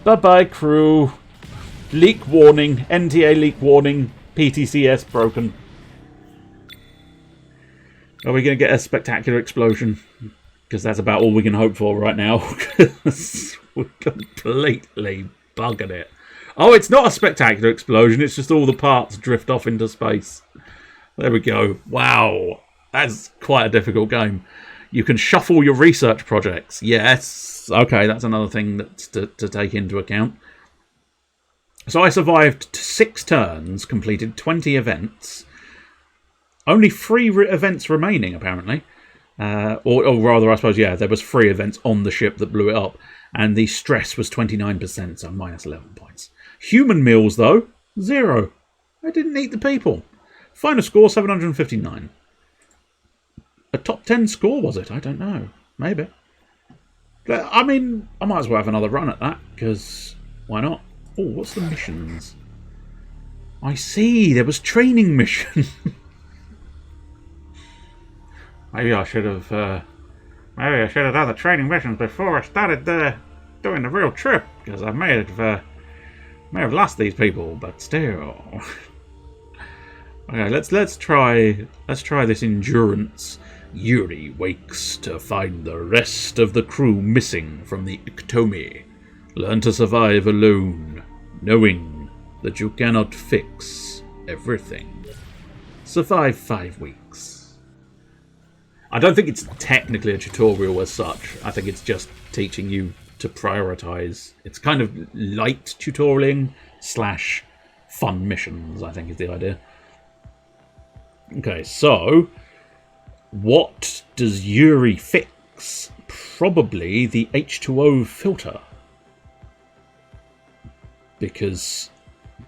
Bye-bye, crew. Leak warning. NTA leak warning. PTCS broken. Are we going to get a spectacular explosion? Because that's about all we can hope for right now. Because we're completely bugging it. Oh, it's not a spectacular explosion. It's just all the parts drift off into space. There we go. Wow. That's quite a difficult game. You can shuffle your research projects. Yes. Okay, that's another thing that's to take into account. So I survived 6 turns, completed 20 events. Only 3 events remaining, apparently. Or rather, I suppose, yeah, there was 3 events on the ship that blew it up. And the stress was 29%, so minus 11 points. Human meals, though, 0. I didn't eat the people. Final score, 759. A top 10 score, was it? I don't know. Maybe. But, I mean, I might as well have another run at that, because why not? Oh, what's the missions? I see, there was training mission. Maybe I should have done the training missions before I started doing the real trip, because I may have lost these people, but still. Okay, let's try this endurance. Yuri wakes to find the rest of the crew missing from the Iktomi. Learn to survive alone, knowing that you cannot fix everything. Survive 5 weeks. I don't think it's technically a tutorial as such. I think it's just teaching you to prioritize. It's kind of light tutorialing / fun missions, I think is the idea. Okay, so what does Yuri fix? Probably the H2O filter. Because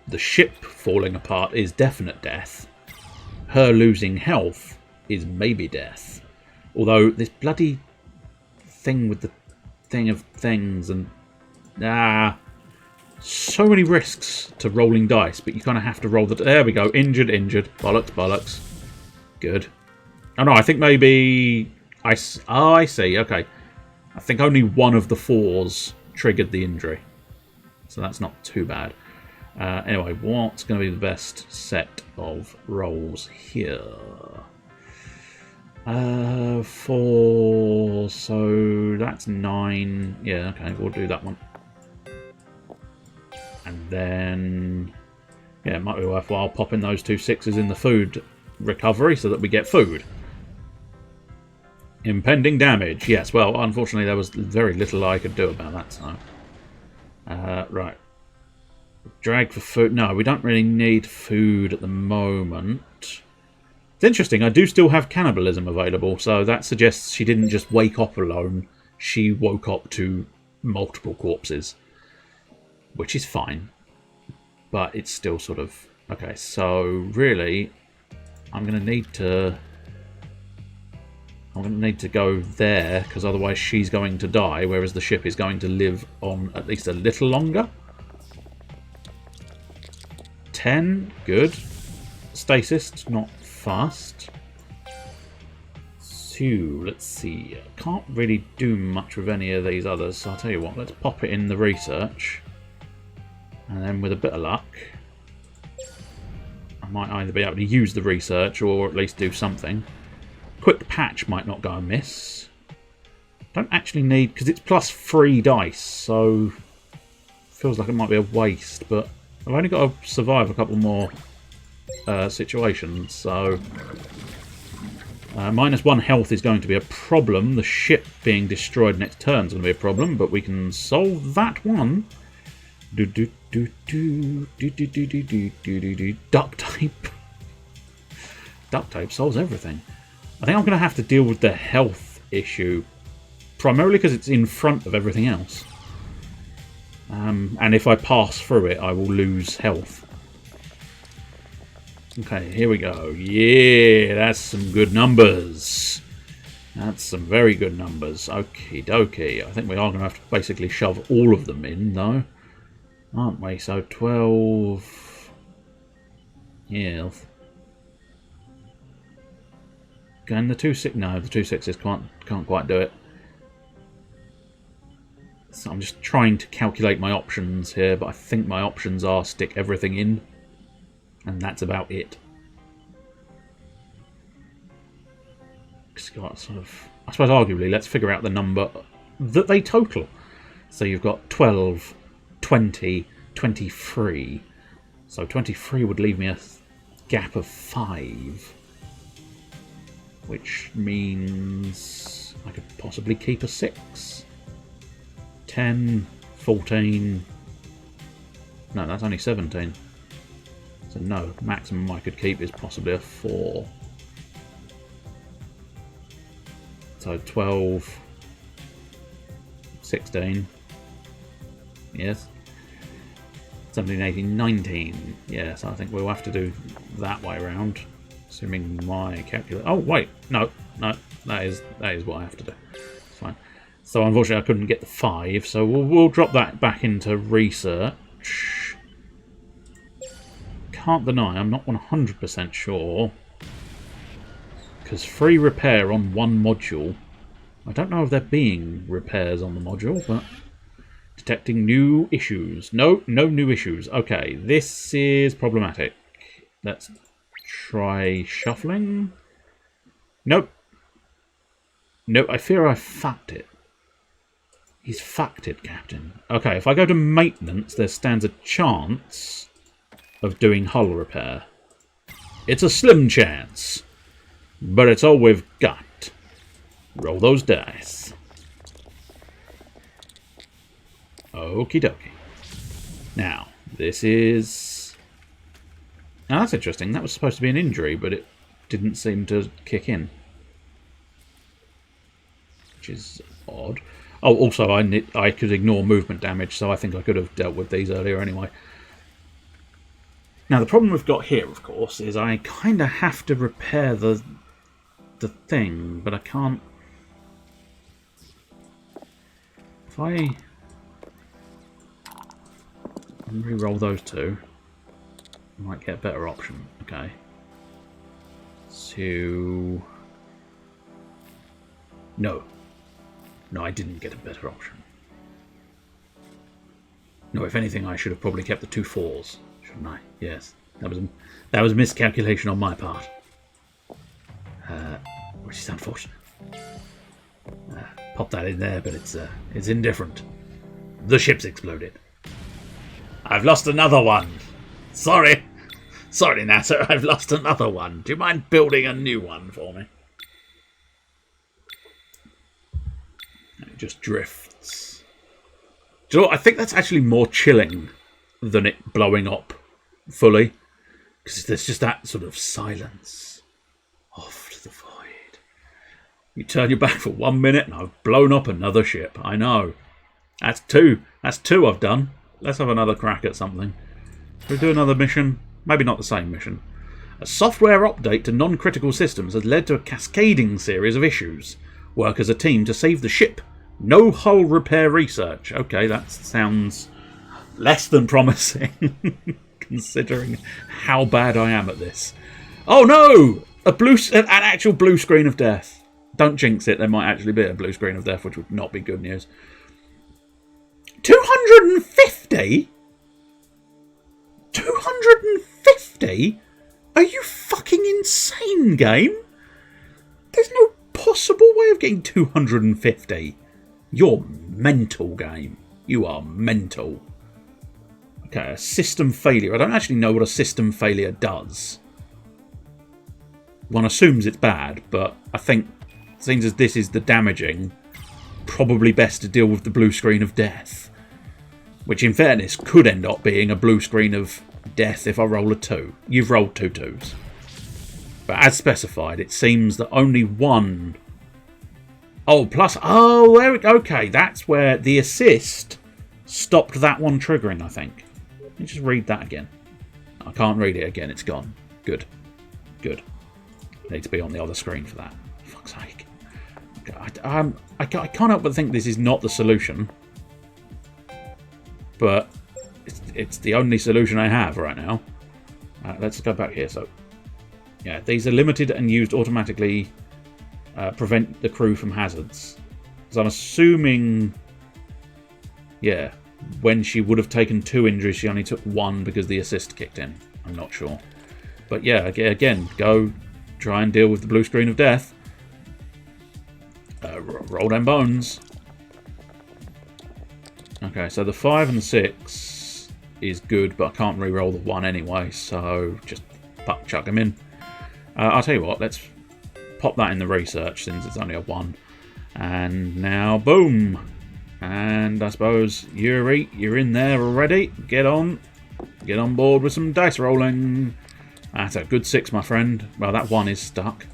the ship falling apart is definite death. Her losing health is maybe death. Although this bloody thing with the thing of things and... so many risks to rolling dice, but you kind of have to roll the... There we go. Injured. Bollocks. Good. Oh no, I think maybe... Oh, I see. Okay. I think only one of the 4s triggered the injury. So that's not too bad. Anyway, what's going to be the best set of rolls here? 4, so that's 9. Yeah, okay, we'll do that one. And then, yeah, it might be worthwhile popping those 2 6s in the food recovery so that we get food. Impending damage. Yes, well, unfortunately there was very little I could do about that, so... right. Drag for food. No, we don't really need food at the moment. It's interesting, I do still have cannibalism available, so that suggests she didn't just wake up alone. She woke up to multiple corpses. Which is fine. But it's still sort of... Okay, so really, I'm going to need to go there, because otherwise she's going to die, whereas the ship is going to live on at least a little longer. 10, good. Stasis, not fast. So, let's see. Can't really do much with any of these others, so I'll tell you what, let's pop it in the research. And then with a bit of luck, I might either be able to use the research or at least do something. Quick patch might not go amiss. Don't actually need, because it's plus 3 dice, so feels like it might be a waste, but I've only got to survive a couple more situations, so -1 health is going to be a problem. The ship being destroyed next turn is going to be a problem, but we can solve that one. Duct tape. Duct tape solves everything. I think I'm going to have to deal with the health issue, primarily because it's in front of everything else. And if I pass through it, I will lose health. Okay, here we go. Yeah, that's some good numbers. That's some very good numbers. Okie dokie. I think we are going to have to basically shove all of them in, though. Aren't we? So 12... Yeah. Again, the 2-6... No, the 2-6s can't quite do it. So I'm just trying to calculate my options here, but I think my options are stick everything in. And that's about it. Got sort of, I suppose arguably, let's figure out the number that they total. So you've got 12, 20, 23. So 23 would leave me a gap of 5. Which means I could possibly keep a 6. 10, 14... No, that's only 17. So no, maximum I could keep is possibly a 4. So 12, 16, yes, 17, 18, 19, yes, I think we'll have to do that way around, assuming my calculator... Oh, wait, no, that is what I have to do. It's fine. So unfortunately I couldn't get the 5, so we'll drop that back into research. Can't deny, I'm not 100% sure. Because free repair on one module. I don't know if there being repairs on the module, but detecting new issues. No new issues. Okay, this is problematic. Let's try shuffling. Nope. Nope, I fear I fucked it. He's fucked it, Captain. Okay, if I go to maintenance, there stands a chance of doing hull repair. It's a slim chance. But it's all we've got. Roll those dice. Okie dokie. Now, this is... Now, that's interesting. That was supposed to be an injury, but it didn't seem to kick in. Which is odd. Oh, also, I could ignore movement damage, so I think I could have dealt with these earlier anyway. Now, the problem we've got here, of course, is I kind of have to repair the thing, but I can't. If I re-roll those two, I might get a better option. Okay. So no, I didn't get a better option. No, if anything, I should have probably kept the 2 4s, shouldn't I? Yes, that was a miscalculation on my part. Which is unfortunate. Pop that in there, but it's indifferent. The ship's exploded. I've lost another one. Sorry, NASA, I've lost another one. Do you mind building a new one for me? It just drifts. Do you know what? I think that's actually more chilling than it blowing up fully, because there's just that sort of silence. Off to the void. You turn your back for 1 minute and I've blown up another ship. I know. That's 2. That's 2 I've done. Let's have another crack at something. Shall we do another mission? Maybe not the same mission. A software update to non-critical systems has led to a cascading series of issues. Work as a team to save the ship. No hull repair research. Okay, that sounds less than promising, considering how bad I am at this. Oh no! An actual blue screen of death. Don't jinx it, there might actually be a blue screen of death, which would not be good news. 250? 250? Are you fucking insane, game? There's no possible way of getting 250. You're mental, game. You are mental. Okay, a system failure. I don't actually know what a system failure does. one assumes it's bad, but I think, seeing as this is the damaging, probably best to deal with the blue screen of death. Which, in fairness, could end up being a blue screen of death if I roll a 2. You've rolled 2 2s. But as specified, it seems that only one... Oh, plus... Oh, okay, that's where the assist stopped that one triggering, I think. Let me just read that again. I can't read it again, it's gone. Good. Good. I need to be on the other screen for that. For fuck's sake. I can't help but think this is not the solution. But it's the only solution I have right now. Let's go back here. So, yeah, these are limited and used automatically. Prevent the crew from hazards. So I'm assuming, yeah, when she would have taken 2 injuries, she only took 1 because the assist kicked in. I'm not sure. But yeah, again, go try and deal with the blue screen of death. Roll them bones. Okay, so the 5 and the 6 is good, but I can't re-roll the 1 anyway, so just chuck them in. I'll tell you what, let's pop that in the research since it's only a 1. And now, boom! And I suppose, Yuri, you're in there already. Get on board with some dice rolling. That's a good 6, my friend. Well, that 1 is stuck.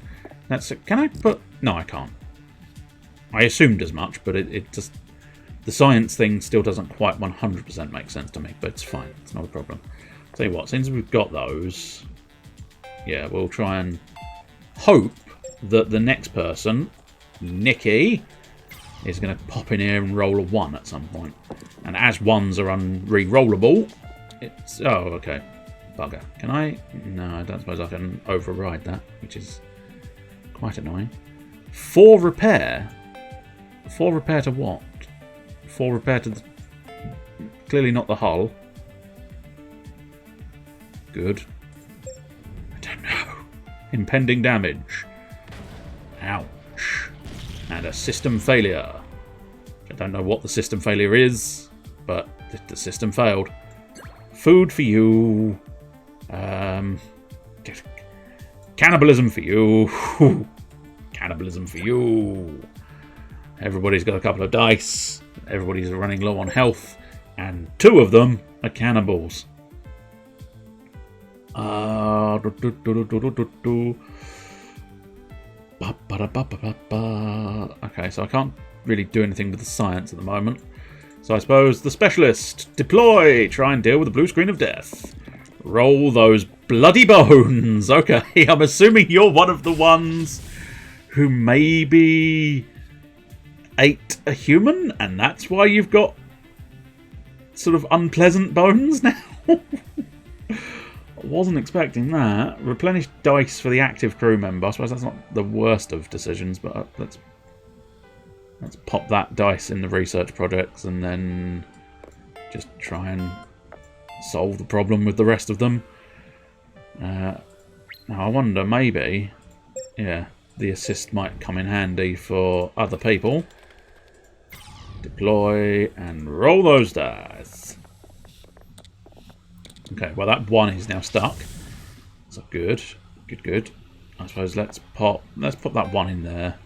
Can I put... No, I can't. I assumed as much, but it just... The science thing still doesn't quite 100% make sense to me, but it's fine. It's not a problem. Tell you what, since we've got those... Yeah, we'll try and hope that the next person, Nikki, is going to pop in here and roll a 1 at some point. And as 1s are unre-rollable, it's... Oh, okay. Bugger. Can I... No, I don't suppose I can override that, which is quite annoying. 4 repair? 4 repair to what? 4 repair to the... Clearly not the hull. Good. I don't know. Impending damage. Ouch. And a system failure. I don't know what the system failure is, but the system failed. Food for you. Cannibalism for you. Cannibalism for you. Everybody's got a couple of dice. Everybody's running low on health. And 2 of them are cannibals. Okay, so I can't really do anything with the science at the moment. So I suppose the specialist. Deploy. Try and deal with the blue screen of death. Roll those bloody bones. Okay, I'm assuming you're one of the ones who maybe ate a human, and that's why you've got sort of unpleasant bones now. I wasn't expecting that. Replenish dice for the active crew member. I suppose that's not the worst of decisions, but let's pop that dice in the research projects and then just try and solve the problem with the rest of them. Now I wonder, maybe, yeah, the assist might come in handy for other people. Deploy and roll those dice. Okay, well that 1 is now stuck. So good. Good. I suppose let's pop that 1 in there.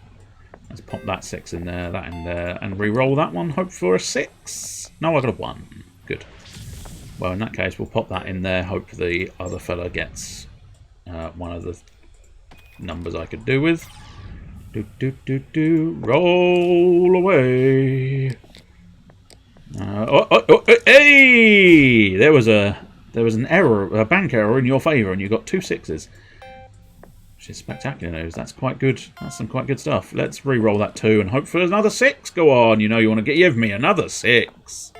Let's pop that 6 in there, that in there, and re-roll that one. Hope for a 6. No, I got a 1. Good. Well, in that case, we'll pop that in there. Hope the other fella gets one of the numbers I could do with. Roll away. Hey! There was an error, a bank error in your favour, and you got 2 6s. Which is spectacular news. That's quite good. That's some quite good stuff. Let's re-roll that 2 and hope for another 6. Go on, you know you want to give me another 6.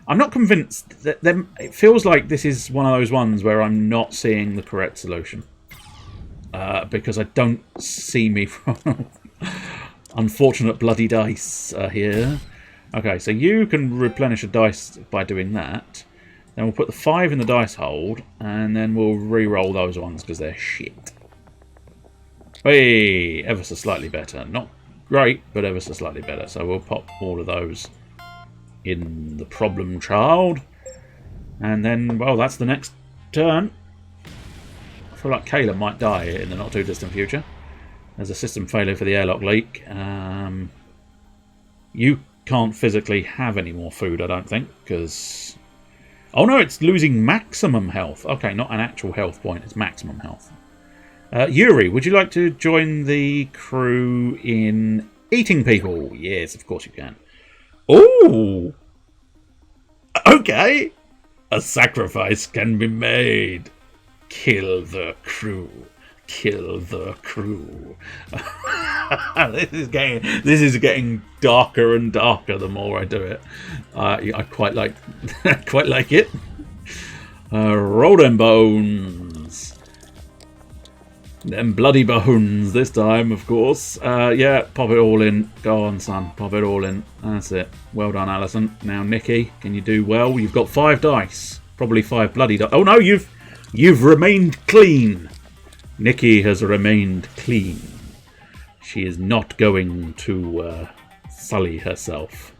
I'm not convinced that it feels like this is one of those ones where I'm not seeing the correct solution. Because I don't see me from unfortunate bloody dice here. Okay, so you can replenish a dice by doing that. Then we'll put the 5 in the dice hold, and then we'll re-roll those ones because they're shit. Hey, ever so slightly better. Not great, but ever so slightly better. So we'll pop all of those in the problem child. And then, well, that's the next turn. feel like Kayla might die in the not too distant future. There's a system failure for the airlock leak. You can't physically have any more food, I don't think, because... Oh no, it's losing maximum health. Okay, not an actual health point, it's maximum health. Yuri, would you like to join the crew in eating people? Yes, of course you can. Oh! Okay! A sacrifice can be made. Kill the crew. Kill the crew. This is getting darker and darker the more I do it. I quite like it. Roll them bones. Them bloody bones this time, of course. Yeah, pop it all in. Go on, son. Pop it all in. That's it. Well done, Alison. Now, Nikki, can you do well? You've got 5 dice. Probably 5 bloody dice. Oh no, you've remained clean. Nikki has remained clean. She is not going to sully herself.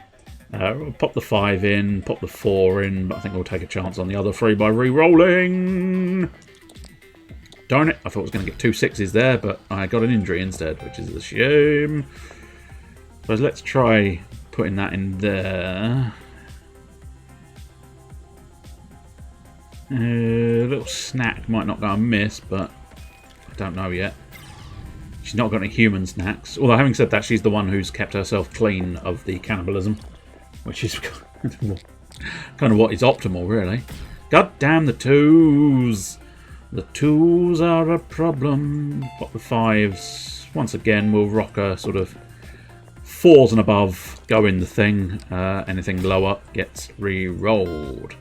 Pop the 5 in, pop the 4 in, but I think we'll take a chance on the other 3 by re-rolling. Darn it, I thought I was going to get 2 6s there, but I got an injury instead, which is a shame. So let's try putting that in there. A little snack might not go amiss, but I don't know yet. She's not got any human snacks. Although, having said that, she's the one who's kept herself clean of the cannibalism, which is kind of what is optimal, really. God damn the 2s! The 2s are a problem. Pop the 5s. Once again, we'll rock a sort of 4s and above. Go in the thing. Anything lower gets re-rolled.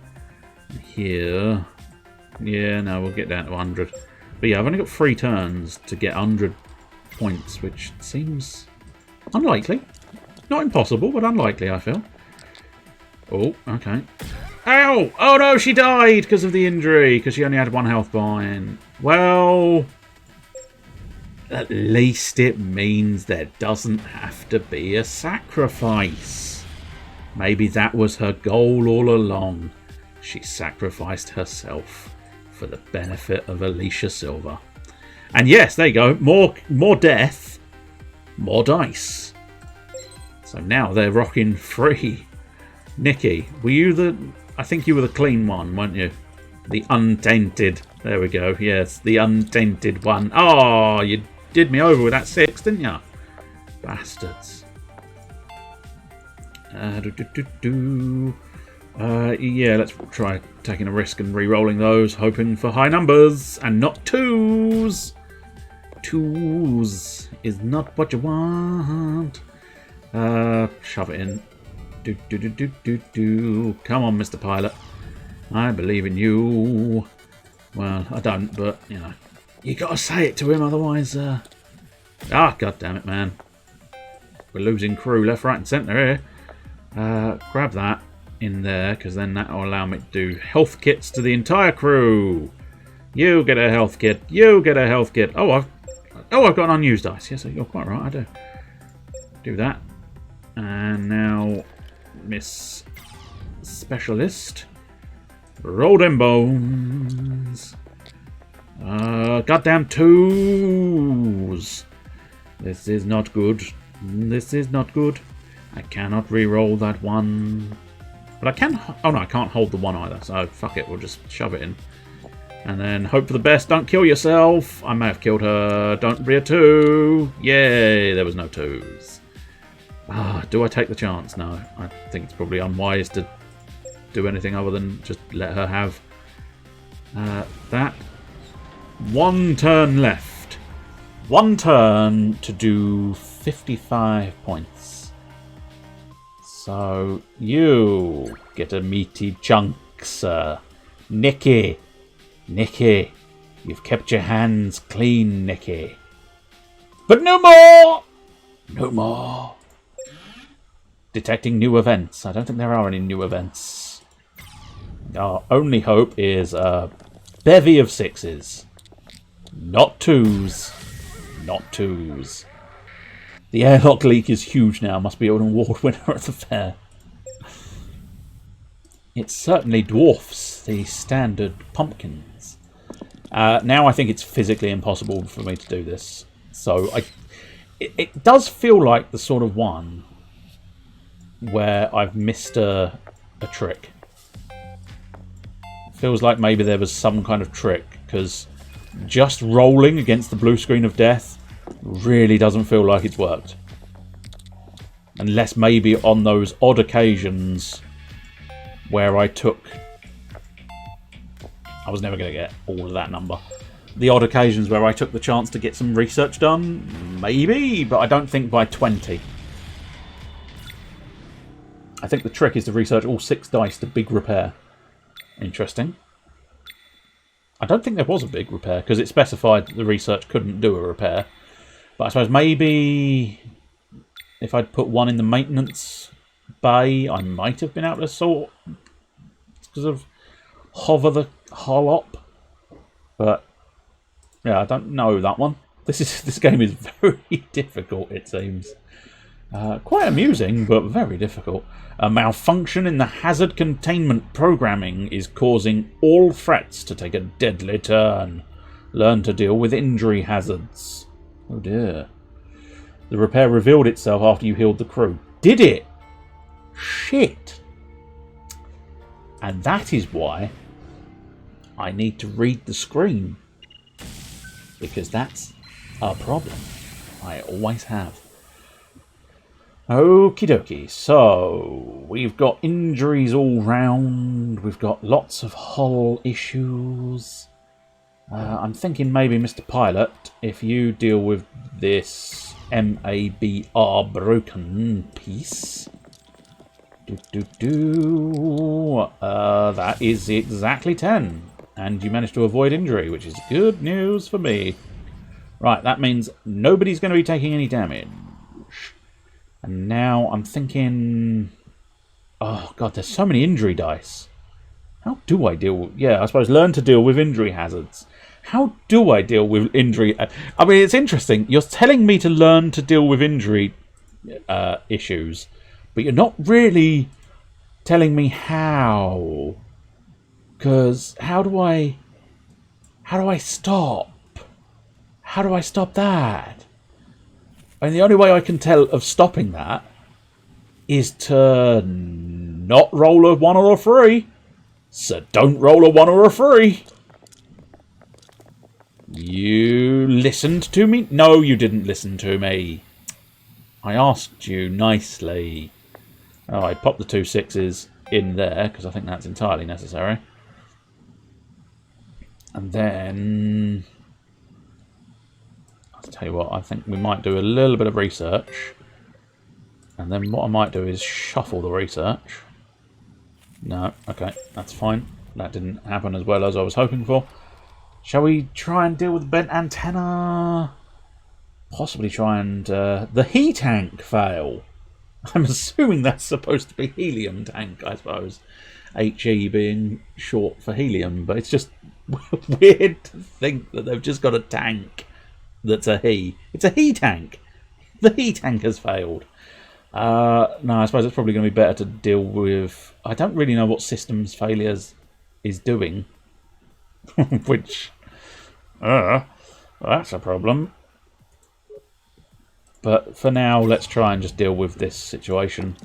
Here. Yeah, no, we'll get down to 100. But yeah, I've only got 3 turns to get 100 points, which seems unlikely. Not impossible, but unlikely, I feel. Oh, okay. Ow! Oh no, she died because of the injury, because she only had 1 health point. Well, at least it means there doesn't have to be a sacrifice. Maybe that was her goal all along. She sacrificed herself for the benefit of Alicia Silver. And yes, there you go. More death, more dice. So now they're rocking 3. Nikki, were you the... I think you were the clean one, weren't you? The untainted. There we go. Yes, the untainted one. Oh, you did me over with that 6, didn't you? Bastards. Yeah, let's try taking a risk and re-rolling those, hoping for high numbers and not 2s. 2s is not what you want. Shove it in. Come on, Mr. Pilot. I believe in you. Well, I don't, but, you know. You gotta say it to him, otherwise... God damn it, man. We're losing crew left, right and centre here. Grab that in there, because then that will allow me to do health kits to the entire crew. You get a health kit. You get a health kit. Oh, I've got an unused dice. Yes, you're quite right, I do. Do that. And now... Miss Specialist. Roll them bones. Goddamn 2s. This is not good. This is not good. I cannot re-roll that 1. But I can... Oh no, I can't hold the 1 either. So fuck it, we'll just shove it in. And then hope for the best. Don't kill yourself. I may have killed her. Don't be a 2. Yay, there was no 2s. Do I take the chance? No. I think it's probably unwise to do anything other than just let her have that. 1 turn left. 1 turn to do 55 points. So you get a meaty chunk, sir. Nikki. Nikki. You've kept your hands clean, Nikki. But no more! No more. Detecting new events. I don't think there are any new events. Our only hope is a bevy of 6s. Not 2s. Not 2s. The airlock leak is huge now. Must be an award winner at the fair. It certainly dwarfs the standard pumpkins. Now I think it's physically impossible for me to do this. So it does feel like the sort of one where I've missed a trick. Feels like maybe there was some kind of trick, because just rolling against the blue screen of death really doesn't feel like it's worked. Unless maybe on those odd occasions where I was never going to get all of that number. The odd occasions where I took the chance to get some research done, maybe, but I don't think by 20. I think the trick is to research all 6 dice to big repair. Interesting. I don't think there was a big repair, because it specified that the research couldn't do a repair. But I suppose maybe if I'd put one in the maintenance bay, I might have been able to sort of hover the hull up. But yeah, I don't know that one. This game is very difficult, it seems. Quite amusing, but very difficult. A malfunction in the hazard containment programming is causing all threats to take a deadly turn. Learn to deal with injury hazards. Oh dear. The repair revealed itself after you healed the crew. Did it? Shit. And that is why I need to read the screen. Because that's a problem. I always have. Okie dokie, so we've got injuries all round, we've got lots of hull issues. I'm thinking maybe, Mr. Pilot, if you deal with this MABR broken piece. That is exactly 10, and you managed to avoid injury, which is good news for me. Right, that means nobody's going to be taking any damage. And now I'm thinking... Oh, God, there's so many injury dice. How do I deal with... Yeah, I suppose learn to deal with injury hazards. How do I deal with injury... I mean, it's interesting. You're telling me to learn to deal with injury issues, but you're not really telling me how. Because how do I stop? How do I stop that? I mean, the only way I can tell of stopping that is to not roll a 1 or a 3. So don't roll a 1 or a 3. You listened to me? No, you didn't listen to me. I asked you nicely. Oh, I popped the 2 6s in there because I think that's entirely necessary. And then... I'll tell you what, I think we might do a little bit of research. And then what I might do is shuffle the research. No, okay, that's fine. That didn't happen as well as I was hoping for. Shall we try and deal with the bent antenna? Possibly try and... the heat tank fail. I'm assuming that's supposed to be helium tank, I suppose. HE being short for helium. But it's just weird to think that they've just got a tank that's a he. It's a he tank. The he tank has failed. No, I suppose it's probably going to be better to deal with... I don't really know what systems failures is doing. Which... that's a problem. But for now, let's try and just deal with this situation.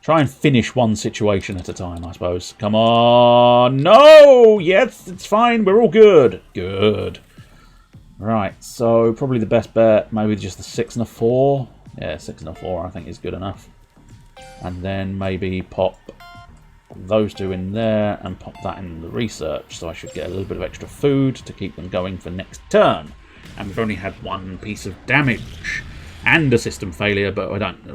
Try and finish one situation at a time, I suppose. Come on! No! Yes, it's fine. We're all good. Good. Right, so probably the best bet, maybe just the 6 and a 4. Yeah, 6 and a 4 I think is good enough. And then maybe pop those 2 in there and pop that in the research. So I should get a little bit of extra food to keep them going for next turn. And we've only had 1 piece of damage and a system failure, but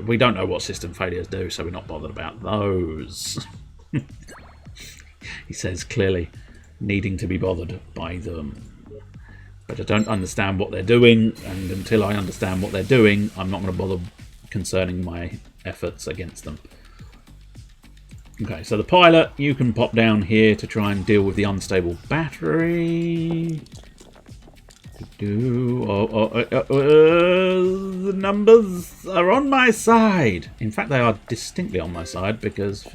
we don't know what system failures do, so we're not bothered about those. He says clearly needing to be bothered by them. But I don't understand what they're doing, and until I understand what they're doing, I'm not going to bother concerning my efforts against them. Okay, so the pilot, you can pop down here to try and deal with the unstable battery. The numbers are on my side. In fact, they are distinctly on my side because...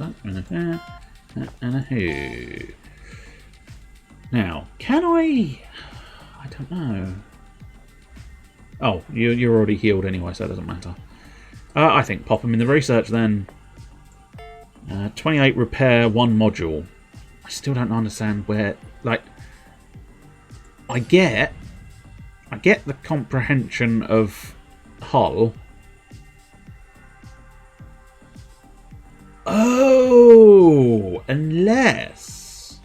Now, can I... I don't know. Oh, you're already healed anyway, so it doesn't matter. I think pop them in the research then. 28 repair, 1 module. I still don't understand where... Like, I get the comprehension of hull. Oh, unless...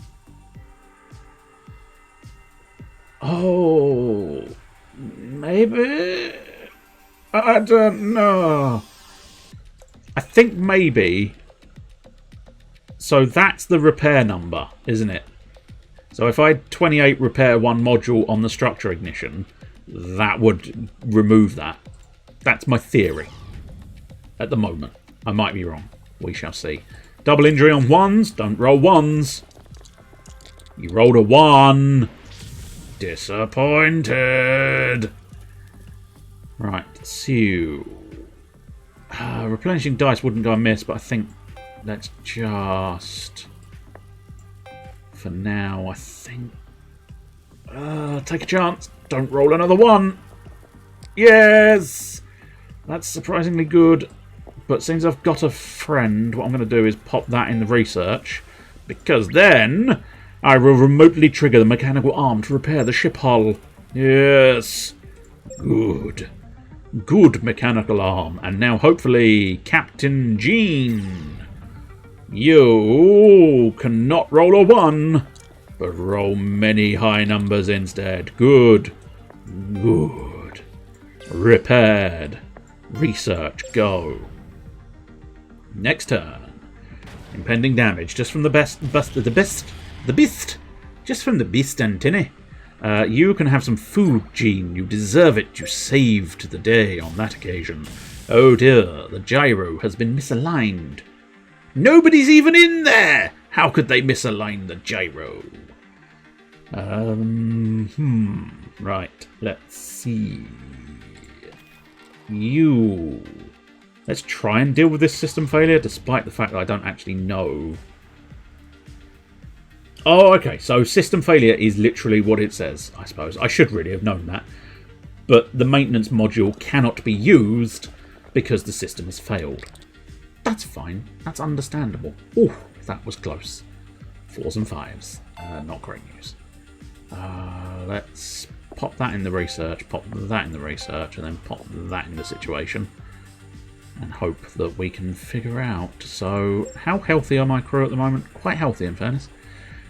Oh, maybe... I don't know. I think maybe... So that's the repair number, isn't it? So if I had 28 repair 1 module on the structure ignition, that would remove that. That's my theory. At the moment. I might be wrong. We shall see. Double injury on 1s. Don't roll 1s. You rolled a 1. Disappointed. Right, so... replenishing dice wouldn't go amiss, but I think let's just... For now, I think... take a chance. Don't roll another 1. Yes! That's surprisingly good. But since I've got a friend, what I'm going to do is pop that in the research. Because then I will remotely trigger the mechanical arm to repair the ship hull. Yes. Good. Good mechanical arm. And now hopefully Captain Jean. You cannot roll a 1, but roll many high numbers instead. Good. Good. Repaired. Research. Go. Next turn. Impending damage just from the beast, just from the beast antennae. You can have some food, Jean. You deserve it. You saved the day on that occasion. Oh dear, the gyro has been misaligned. Nobody's even in there! How could they misalign the gyro? Right, let's see. You... Let's try and deal with this system failure, despite the fact that I don't actually know. Oh, okay, so system failure is literally what it says, I suppose. I should really have known that. But the maintenance module cannot be used because the system has failed. That's fine. That's understandable. Ooh, that was close. 4s and 5s. Not great news. Let's pop that in the research, pop that in the research, and then pop that in the situation. And hope that we can figure out. So, how healthy are my crew at the moment? Quite healthy, in fairness.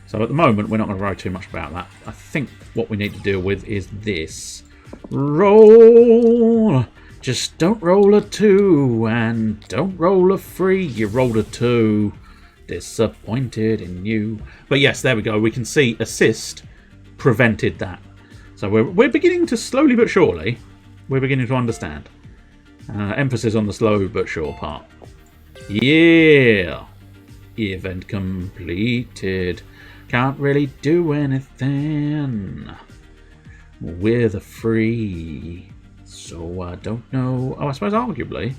So at the moment, we're not going to worry too much about that. I think what we need to deal with is this. Roll! Just don't roll a 2, and don't roll a 3. You rolled a 2. Disappointed in you. But yes, there we go. We can see assist prevented that. So we're beginning to slowly but surely, we're beginning to understand. Emphasis on the slow but sure part. Yeah! Event completed. Can't really do anything with a 3. So I don't know. Oh, I suppose arguably.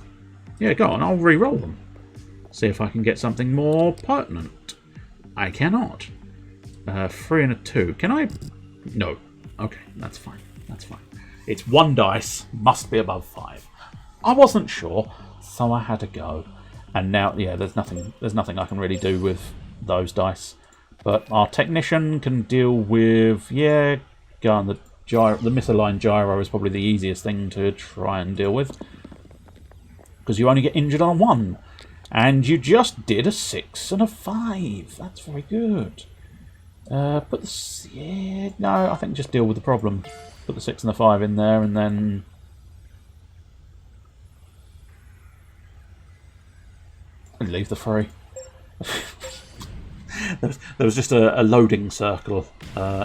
Yeah, go on. I'll re-roll them. See if I can get something more pertinent. I cannot. 3 and a 2. Can I? No. Okay, that's fine. That's fine. It's 1 dice. Must be above 5. I wasn't sure, so I had to go. And now, yeah, there's nothing I can really do with those dice. But our technician can deal with, yeah, go on, the misaligned gyro is probably the easiest thing to try and deal with. Because you only get injured on a 1. And you just did a 6 and a 5. That's very good. Put the... Yeah, no, I think just deal with the problem. Put the 6 and the 5 in there and then... And leave the 3. There was just a loading circle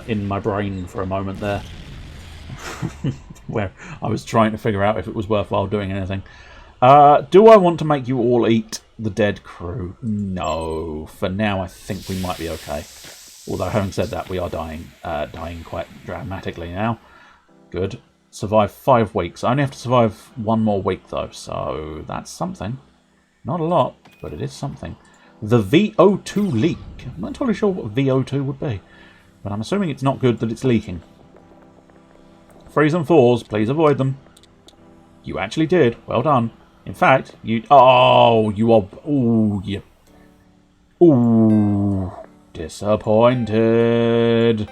in my brain for a moment there. Where I was trying to figure out if it was worthwhile doing anything. Do I want to make you all eat the dead crew? No. For now, I think we might be okay. Although, having said that, we are dying. Dying quite dramatically now. Good. Survive 5 weeks. I only have to survive 1 more week, though. So, that's something. Not a lot, but it is something. The VO2 leak. I'm not entirely sure what VO2 would be. But I'm assuming it's not good that it's leaking. 3s and 4s, please avoid them. You actually did. Well done. In fact, you... Oh, you are... Ooh, you... Ooh. Disappointed.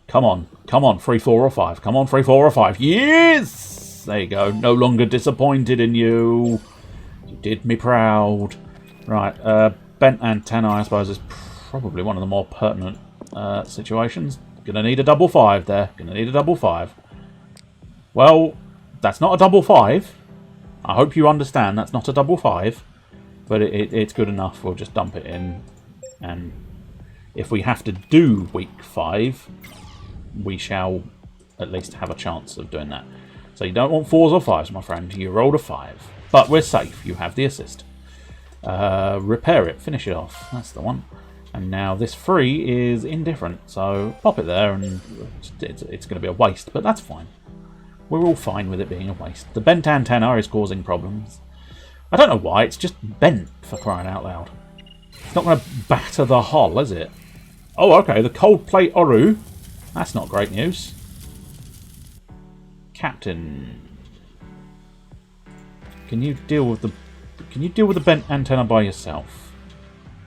Come on. Come on, 3, 4 or 5. Come on, 3, 4 or 5. Yes! There you go. No longer disappointed in you. You did me proud. Right, bent antennae, I suppose, is probably one of the more pertinent situations. Gonna need a double 5 there. Gonna need a double 5. Well, that's not a double 5. I hope you understand that's not a double 5. But it's good enough. We'll just dump it in. And if we have to do week 5, we shall at least have a chance of doing that. So you don't want 4s or 5s, my friend. You rolled a 5. But we're safe. You have the assist. Repair it. Finish it off. That's the one. And now this 3 is indifferent. So pop it there and it's going to be a waste. But that's fine. We're all fine with it being a waste. The bent antenna is causing problems. I don't know why. It's just bent, for crying out loud. It's not going to batter the hull, is it? Oh, okay. The cold plate Oru. That's not great news. Captain. Can you deal with the bent antenna by yourself?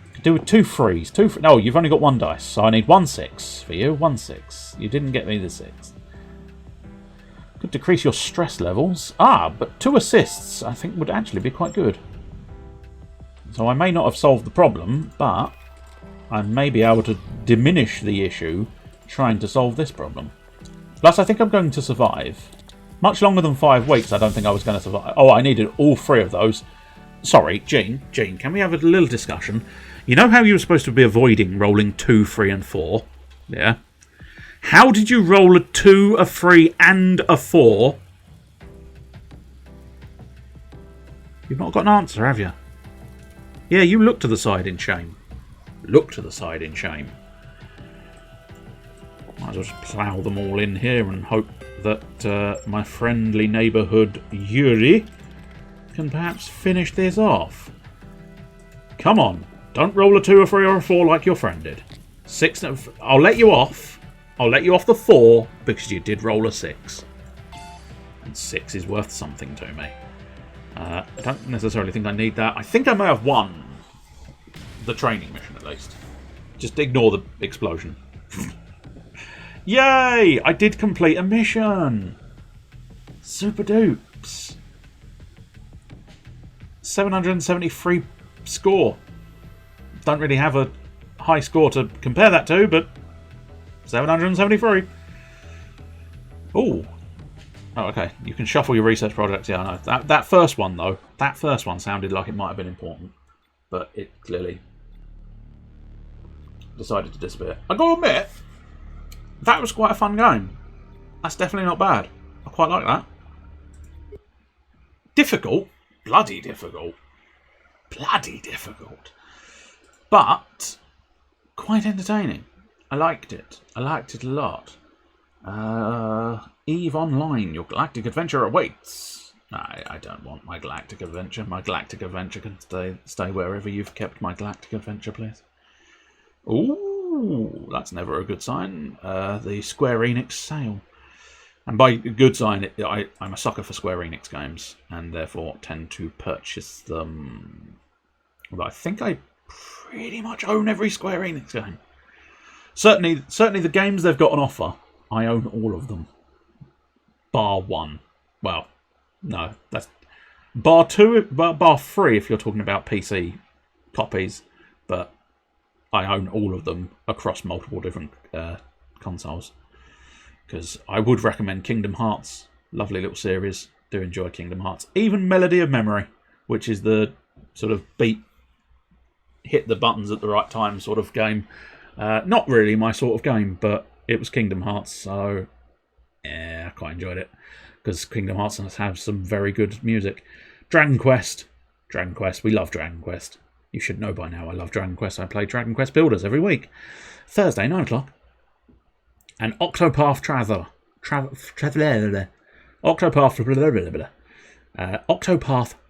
You could do with 2 3s. No, you've only got 1 dice, so I need 1 6 for you. 1 6. You didn't get me the 6. Could decrease your stress levels. Ah, but 2 assists I think would actually be quite good. So I may not have solved the problem, but I may be able to diminish the issue trying to solve this problem. Plus, I think I'm going to survive. Much longer than 5 weeks, I don't think I was going to survive. Oh, I needed all 3 of those. Sorry, Jean, can we have a little discussion? You know how you were supposed to be avoiding rolling 2, 3 and 4? Yeah? How did you roll a 2, a 3 and a 4? You've not got an answer, have you? Yeah, you look to the side in shame. Look to the side in shame. Might as well just plough them all in here and hope that my friendly neighbourhood Yuri can perhaps finish this off. Come on, don't roll a 2, a 3 or a 4 like your friend did. 6. I'll let you off. I'll let you off the 4 because you did roll a 6. And 6 is worth something to me. I don't necessarily think I need that. I think I may have won the training mission at least. Just ignore the explosion. Yay! I did complete a mission! Super dupes. 773 score. Don't really have a high score to compare that to, but 773. Ooh. Oh, okay. You can shuffle your research projects. Yeah, I know. That first one, though. That first one sounded like it might have been important. But it clearly decided to disappear. I gotta admit, that was quite a fun game. That's definitely not bad. I quite like that. Difficult. Bloody difficult. Bloody difficult. But quite entertaining. I liked it. I liked it a lot. EVE Online, your galactic adventure awaits. I don't want my galactic adventure. My galactic adventure can stay wherever you've kept my galactic adventure, please. Ooh, that's never a good sign. The Square Enix sale. And by good sign, I'm a sucker for Square Enix games, and therefore tend to purchase them. Although I think I pretty much own every Square Enix game. Certainly the games they've got on offer, I own all of them. Bar 1. Well, no, that's bar 2, bar 3 if you're talking about PC copies, but I own all of them across multiple different consoles. Because I would recommend Kingdom Hearts. Lovely little series. Do enjoy Kingdom Hearts. Even Melody of Memory, which is the sort of hit the buttons at the right time sort of game. Not really my sort of game, but it was Kingdom Hearts, so yeah, I quite enjoyed it. Because Kingdom Hearts has some very good music. Dragon Quest. We love Dragon Quest. You should know by now I love Dragon Quest. I play Dragon Quest Builders every week. Thursday, 9 o'clock. And Octopath Traveler. Octopath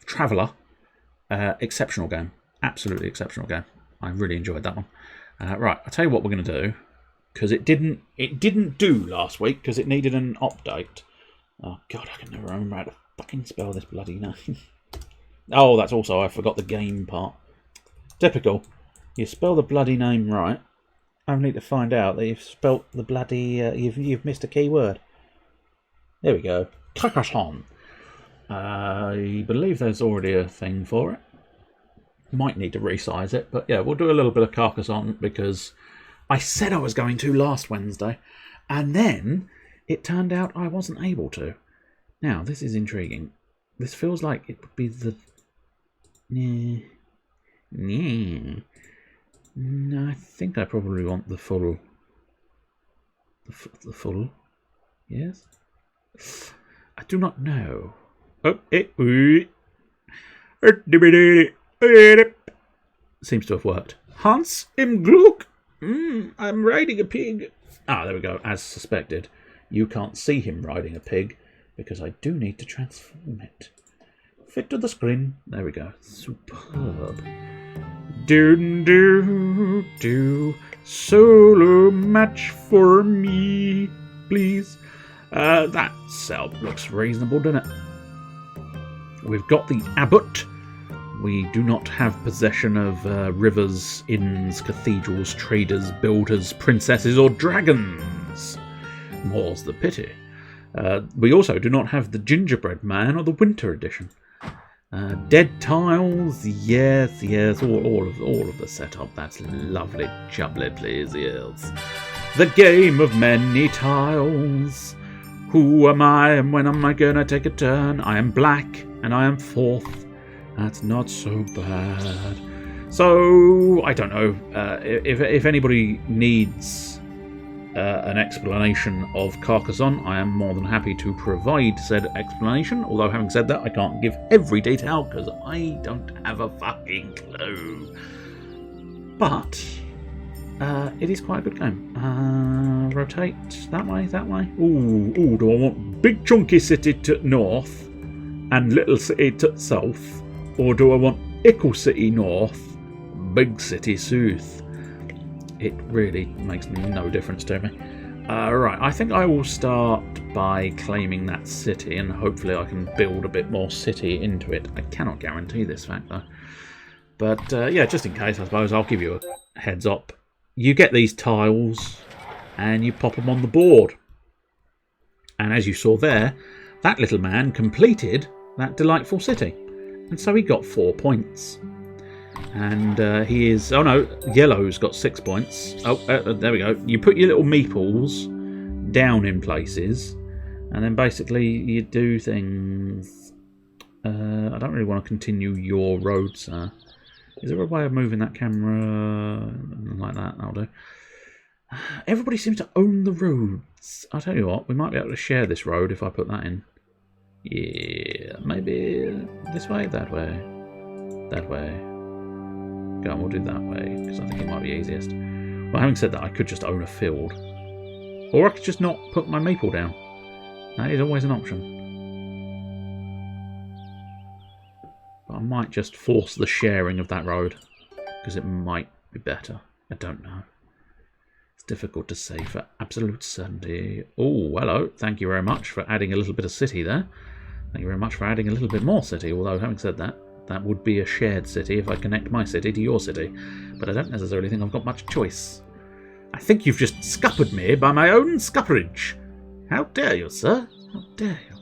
Traveler. Exceptional game. Absolutely exceptional game. I really enjoyed that one. Right, I'll tell you what we're going to do. because it didn't do last week because it needed an update. Oh God, I can never remember how to fucking spell this bloody name. Oh, that's also, I forgot the game part. Typical. You spell the bloody name right, only to find out that you've spelt the bloody you've missed a key word. There we go. Carcossonne. I believe there's already a thing for it. Might need to resize it, but yeah, we'll do a little bit of Carcossonne because I said I was going to last Wednesday, and then it turned out I wasn't able to. Now, this is intriguing. This feels like it would be the... No, I think I probably want the full... The full... Yes? I do not know. Oh, seems to have worked. Hans im Glück. I'm riding a pig. Ah, there we go. As suspected. You can't see him riding a pig because I do need to transform it. Fit to the screen. There we go. Superb. Do. Solo match for me, please. That cell looks reasonable, doesn't it? We've got the abbot. We do not have possession of rivers, inns, cathedrals, traders, builders, princesses, or dragons. More's the pity. We also do not have the gingerbread man or the winter edition. Dead tiles, yes, all of the setup. That's lovely, jubbly, please, yes. The game of many tiles. Who am I and when am I gonna take a turn? I am black and I am fourth. That's not so bad. So, I don't know. If anybody needs an explanation of Carcossonne, I am more than happy to provide said explanation. Although, having said that, I can't give every detail because I don't have a fucking clue. But it is quite a good game. Rotate that way. Ooh, do I want big chunky city to north and little city to south? Or do I want Ickle City north, big city south? It really makes no difference to me. Right, I think I will start by claiming that city, and hopefully I can build a bit more city into it. I cannot guarantee this fact, though. But, yeah, just in case, I suppose, I'll give you a heads up. You get these tiles, and you pop them on the board. And as you saw there, that little man completed that delightful city. And so he got 4 points. And he is... Oh no, yellow's got 6 points. Oh, there we go. You put your little meeples down in places. And then basically you do things... I don't really want to continue your road, sir. Is there a way of moving that camera like that? That'll do. Everybody seems to own the roads. I'll tell you what, we might be able to share this road if I put that in. Yeah, maybe this way, that way. That way. Go on, we'll do that way, because I think it might be easiest. Well, having said that, I could just own a field. Or I could just not put my maple down. That is always an option. But I might just force the sharing of that road, because it might be better. I don't know. It's difficult to say for absolute certainty. Oh, hello. Thank you very much for adding a little bit of city there. Thank you very much for adding a little bit more city, although having said that, that would be a shared city if I connect my city to your city. But I don't necessarily think I've got much choice. I think you've just scuppered me by my own scupperage. How dare you, sir? How dare you?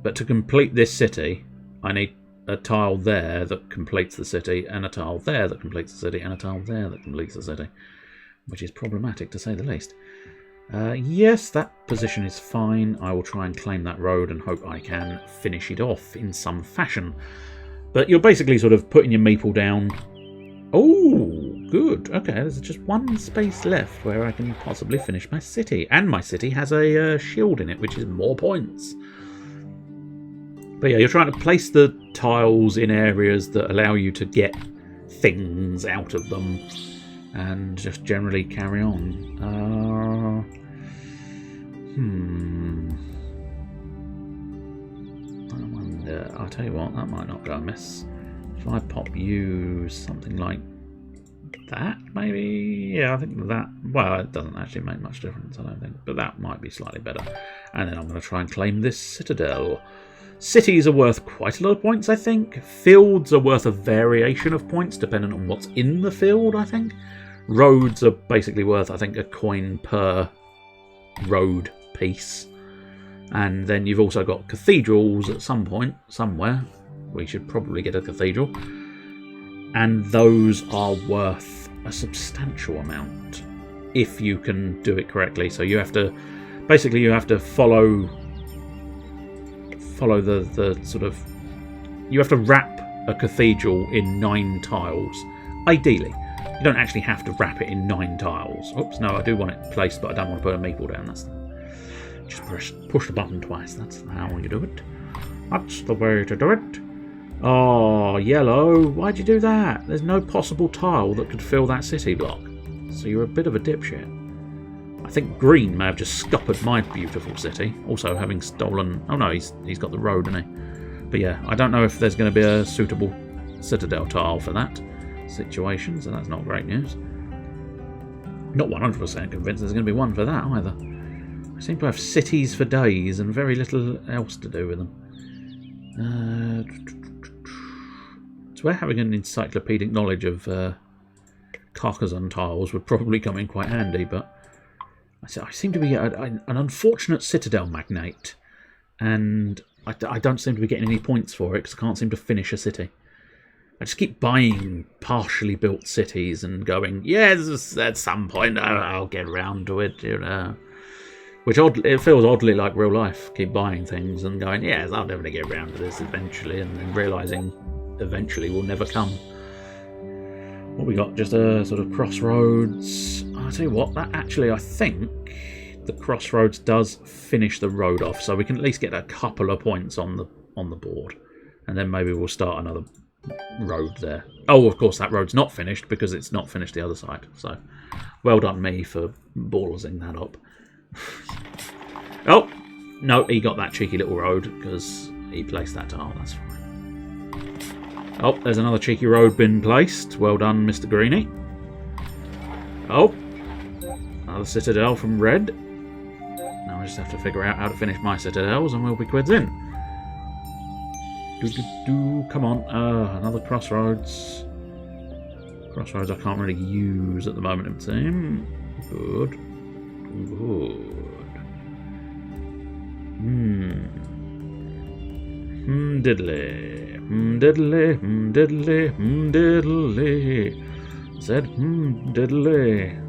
But to complete this city, I need a tile there that completes the city, and a tile there that completes the city, and a tile there that completes the city. Which is problematic, to say the least. Yes, that position is fine. I will try and claim that road and hope I can finish it off in some fashion. But you're basically sort of putting your meeple down. Oh, good. Okay, there's just one space left where I can possibly finish my city. And my city has a shield in it, which is more points. But yeah, you're trying to place the tiles in areas that allow you to get things out of them. And just generally carry on. I wonder. I'll tell you what, that might not go amiss. If I pop you something like that, maybe? Yeah, I think that... Well, it doesn't actually make much difference, I don't think. But that might be slightly better. And then I'm going to try and claim this citadel. Cities are worth quite a lot of points, I think. Fields are worth a variation of points, depending on what's in the field, I think. Roads are basically worth, I think, a coin per road piece. And then you've also got cathedrals at some point, somewhere. We should probably get a cathedral. And those are worth a substantial amount if you can do it correctly. So you have to... Basically, you have to follow the sort of... You have to wrap a cathedral in 9 tiles. Ideally. You don't actually have to wrap it in 9 tiles. Oops, no, I do want it placed, but I don't want to put a meeple down. That's just push the button twice. That's how you do it. That's the way to do it. Oh, yellow. Why'd you do that? There's no possible tile that could fill that city block. So you're a bit of a dipshit. I think green may have just scuppered my beautiful city. Also having stolen... Oh no, he's got the road, hasn't he? But yeah, I don't know if there's going to be a suitable citadel tile for that situation, so that's not great news. Not 100% convinced there's going to be one for that either. I seem to have cities for days and very little else to do with them. So we're having an encyclopedic knowledge of Carcossonne tiles would probably come in quite handy, but I seem to be an unfortunate citadel magnate, and I don't seem to be getting any points for it because I can't seem to finish a city. I just keep buying partially built cities and going, yes, at some point I'll get around to it, you know. Which it feels oddly like real life. Keep buying things and going, yes, I'll definitely get around to this eventually, and then realising eventually will never come. What we got? Just a sort of crossroads. I'll tell you what, that actually, I think the crossroads does finish the road off, so we can at least get a couple of points on the board, and then maybe we'll start another road there. Oh, of course, that road's not finished because it's not finished the other side. So, well done me for ballsing that up. Oh, no, he got that cheeky little road because he placed that tile. That's fine. Oh, there's another cheeky road been placed. Well done, Mr. Greenie. Oh, another citadel from red. Now I just have to figure out how to finish my citadels and we'll be quids in. Come on, another crossroads. Crossroads I can't really use at the moment, it would seem. Good. Diddly. Diddly. Diddly. Diddly. Said diddly.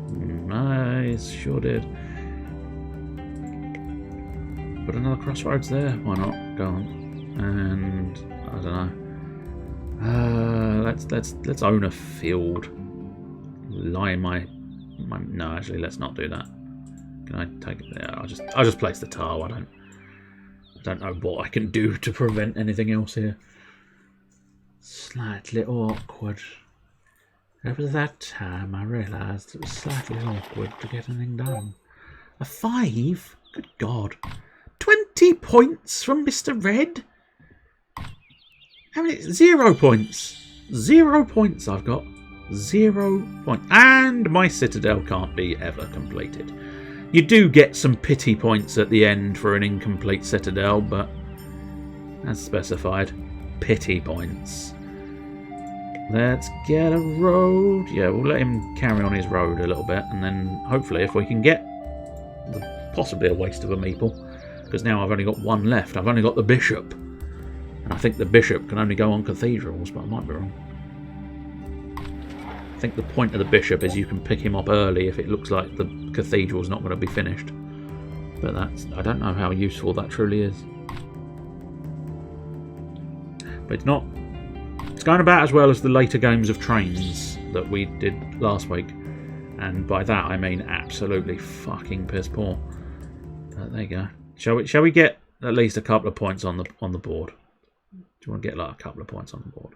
I sure did. Put another crossroads there. Why not? Go on. And I don't know. Let's own a field. Lie my no, actually, let's not do that. Can I take it there? I'll just place the tile. I don't know what I can do to prevent anything else here. Slightly awkward. Over that time, I realised it was slightly awkward to get anything done. A 5? Good God. 20 points from Mr. Red? How many? 0 points. 0 points I've got. 0 points. And my citadel can't be ever completed. You do get some pity points at the end for an incomplete citadel, but as specified, pity points. Let's get a road. Yeah, we'll let him carry on his road a little bit, and then hopefully if we can get possibly a waste of a meeple, because now I've only got one left. I've only got the bishop. And I think the bishop can only go on cathedrals, but I might be wrong. I think the point of the bishop is you can pick him up early if it looks like the cathedral's not going to be finished. But I don't know how useful that truly is. But it's not. It's going about as well as the later games of trains that we did last week. And by that I mean absolutely fucking piss poor. But there you go. Shall we get at least a couple of points on the board? Do you want to get like a couple of points on the board?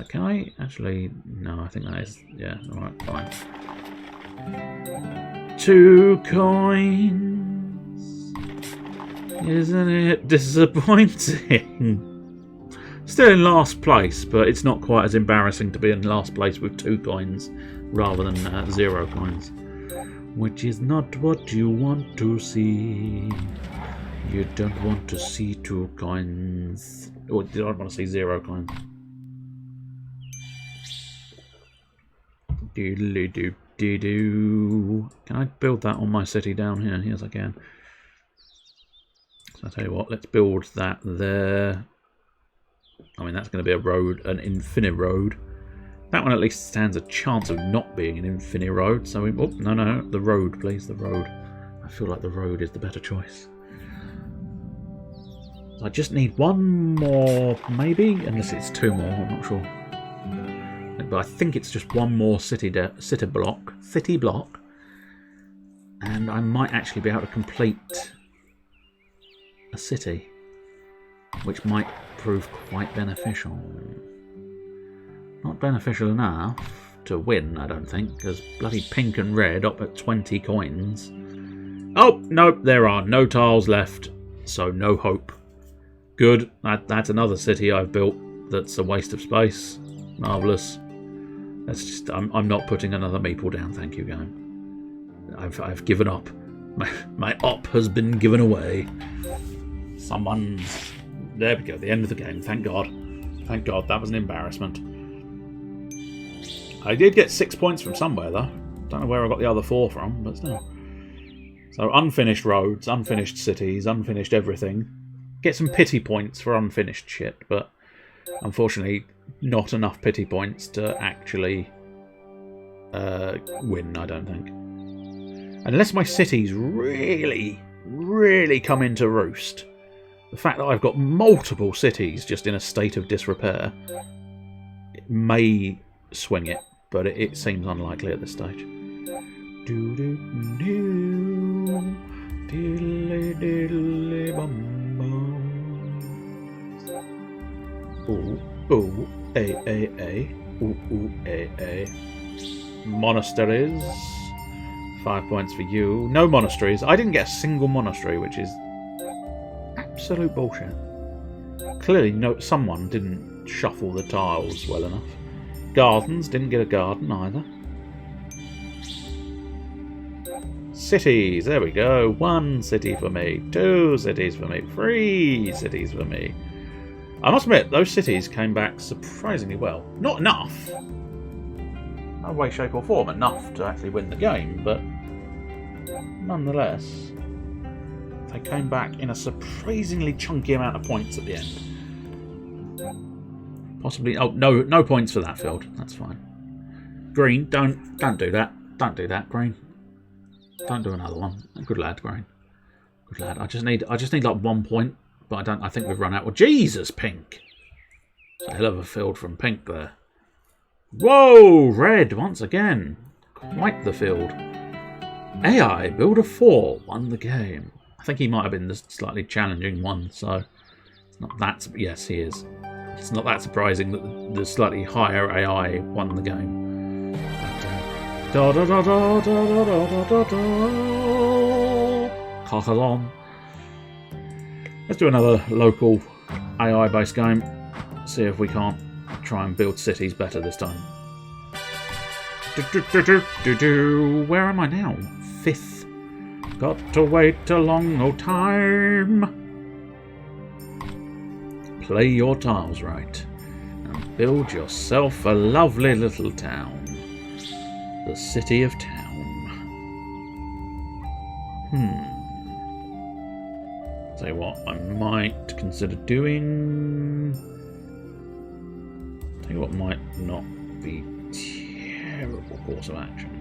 Can I actually? No, I think that is. Yeah, alright, fine. 2 coins. Isn't it disappointing? Still in last place, but it's not quite as embarrassing to be in last place with 2 coins rather than 0 coins. Which is not what you want to see. You don't want to see 2 coins. Or you don't want to see 0 coins. Doodly-doo-doo-doo. Can I build that on my city down here? Yes, I can. So I'll tell you what, let's build that there. I mean, that's going to be a road, an infinite road. That one at least stands a chance of not being an infinite road. So we, oh, no, the road, please, the road. I feel like the road is the better choice. I just need 1 more, maybe, unless it's 2 more. I'm not sure. But I think it's just 1 more city block, and I might actually be able to complete a city, which might prove quite beneficial. Not beneficial enough to win, I don't think, because bloody pink and red up at 20 coins. Oh, no, there are no tiles left, so no hope. Good, that's another city I've built that's a waste of space. Marvellous. That's just, I'm not putting another meeple down, thank you, game. I've given up. My op has been given away. Someone's... There we go, the end of the game, thank God. Thank God, that was an embarrassment. I did get 6 points from somewhere, though. Don't know where I got the other 4 from, but still. So, unfinished roads, unfinished cities, unfinished everything. Get some pity points for unfinished shit, but unfortunately, not enough pity points to actually win, I don't think. Unless my cities really, really come into roost. The fact that I've got multiple cities just in a state of disrepair, it may swing it, but it seems unlikely at this stage. Ooh, a. Monasteries. 5 points for you. No monasteries. I didn't get a single monastery, which is absolute bullshit. Clearly, someone didn't shuffle the tiles well enough. Gardens, didn't get a garden either. Cities, there we go. 1 city for me. 2 cities for me. 3 cities for me. I must admit, those cities came back surprisingly well. Not enough. No way, shape or form enough to actually win the game, but nonetheless, they came back in a surprisingly chunky amount of points at the end. Possibly... Oh, no points for that field. That's fine. Green, don't do that. Don't do that, Green. Don't do another one. Good lad, Green. Good lad. I just need like 1 point, but I think we've run out. Well, Jesus, Pink. It's a hell of a field from Pink there. Whoa, Red once again. Quite the field. AI Builder 4 won the game. I think he might have been the slightly challenging one, so it's not that... Yes, he is. It's not that surprising that the slightly higher AI won the game. Carcossonne. Let's do another local AI-based game. See if we can't try and build cities better this time. Where am I now? 5th. Got to wait a long old time. Play your tiles right and build yourself a lovely little town. The city of town. Tell you what, I might consider doing... Tell you what might not be terrible course of action.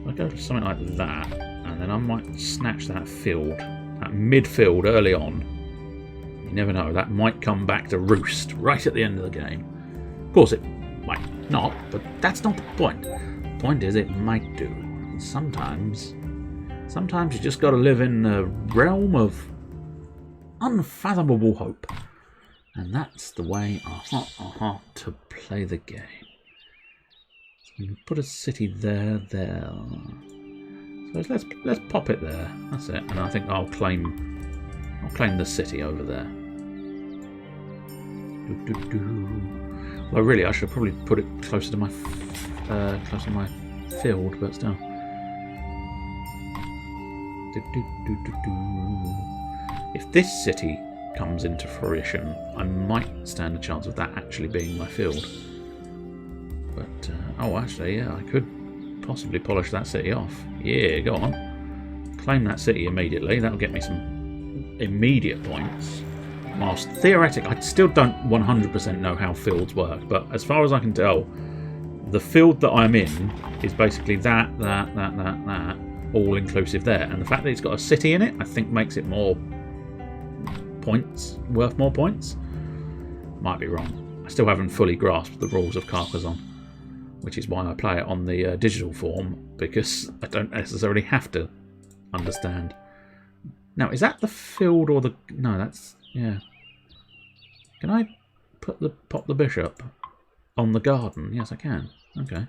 I'll go to something like that, and then I might snatch that field, that midfield early on. You never know, that might come back to roost right at the end of the game. Of course it might not, but that's not the point. The point is it might do. And sometimes you just got to live in a realm of unfathomable hope. And that's the way to play the game. So put a city there. So let's pop it there. That's it. And I think I'll claim the city over there. Well, really, I should probably put it closer to my field, but still. If this city comes into fruition, I might stand a chance of that actually being my field. But, oh, actually, yeah, I could possibly polish that city off. Yeah, go on. Claim that city immediately. That'll get me some immediate points. Whilst theoretically, I still don't 100% know how fields work, but as far as I can tell, the field that I'm in is basically that, all inclusive there. And the fact that it's got a city in it, I think makes it more points, worth more points. Might be wrong. I still haven't fully grasped the rules of Carcossonne, which is why I play it on the digital form, because I don't necessarily have to understand. Now, is that the field or the... No, that's... Yeah. Can I pop the bishop on the garden? Yes, I can. Okay.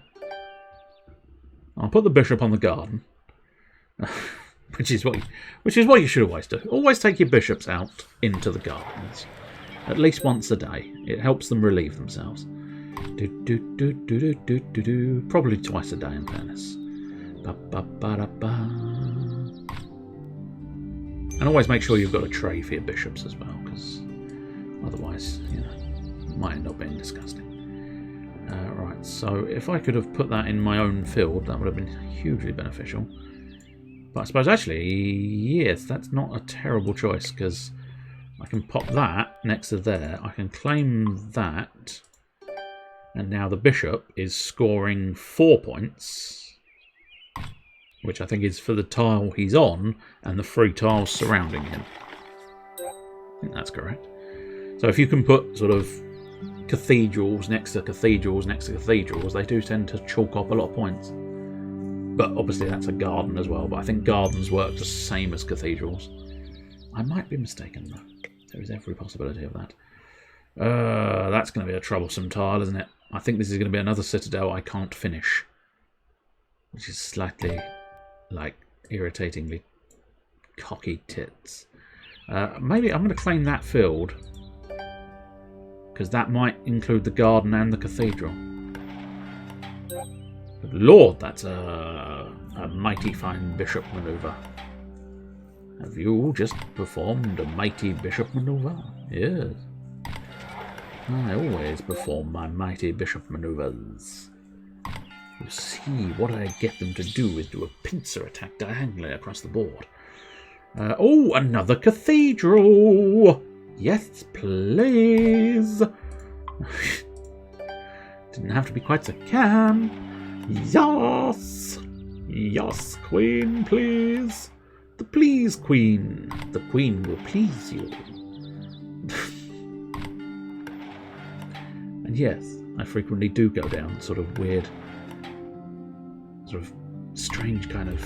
I'll put the bishop on the garden. which is what you should always do. Always take your bishops out into the gardens. At least once a day. It helps them relieve themselves. Probably twice a day, in fairness. And always make sure you've got a tray for your bishops as well, because otherwise, you know, it might end up being disgusting. Right, so if I could have put that in my own field, that would have been hugely beneficial. But I suppose actually, yes, that's not a terrible choice, because I can pop that next to there. I can claim that. And now the bishop is scoring 4 points, which I think is for the tile he's on and the 3 tiles surrounding him. I think that's correct. So if you can put sort of cathedrals next to cathedrals next to cathedrals, they do tend to chalk up a lot of points. But obviously that's a garden as well, but I think gardens work the same as cathedrals. I might be mistaken though. There is every possibility of that. That's going to be a troublesome tile, isn't it? I think this is going to be another citadel I can't finish, which is slightly, like, irritatingly cocky tits. Maybe I'm going to claim that field, because that might include the garden and the cathedral. Good Lord, that's a mighty fine bishop manoeuvre. Have you just performed a mighty bishop manoeuvre? Yes. I always perform my mighty bishop manoeuvres. You see, what I get them to do is do a pincer attack diagonally across the board. Oh, another cathedral! Yes, please! Didn't have to be quite so calm. Yes! Yes, queen, please! The please queen. The queen will please you. And yes, I frequently do go down sort of weird, sort of strange kind of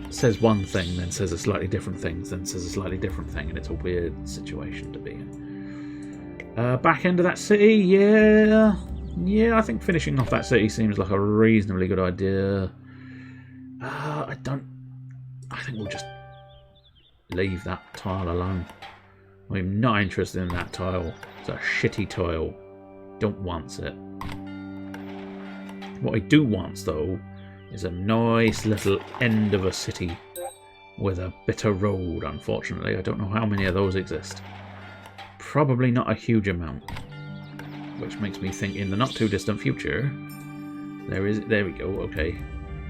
says one thing, then says a slightly different thing, then says a slightly different thing, and it's a weird situation to be in. Back end of that city, yeah. Yeah, I think finishing off that city seems like a reasonably good idea. I think we'll just leave that tile alone. I'm not interested in that tile. It's a shitty tile. Don't want it. What I do want, though, is a nice little end of a city with a bitter road, unfortunately. I don't know how many of those exist. Probably not a huge amount. Which makes me think in the not too distant future, there we go, okay.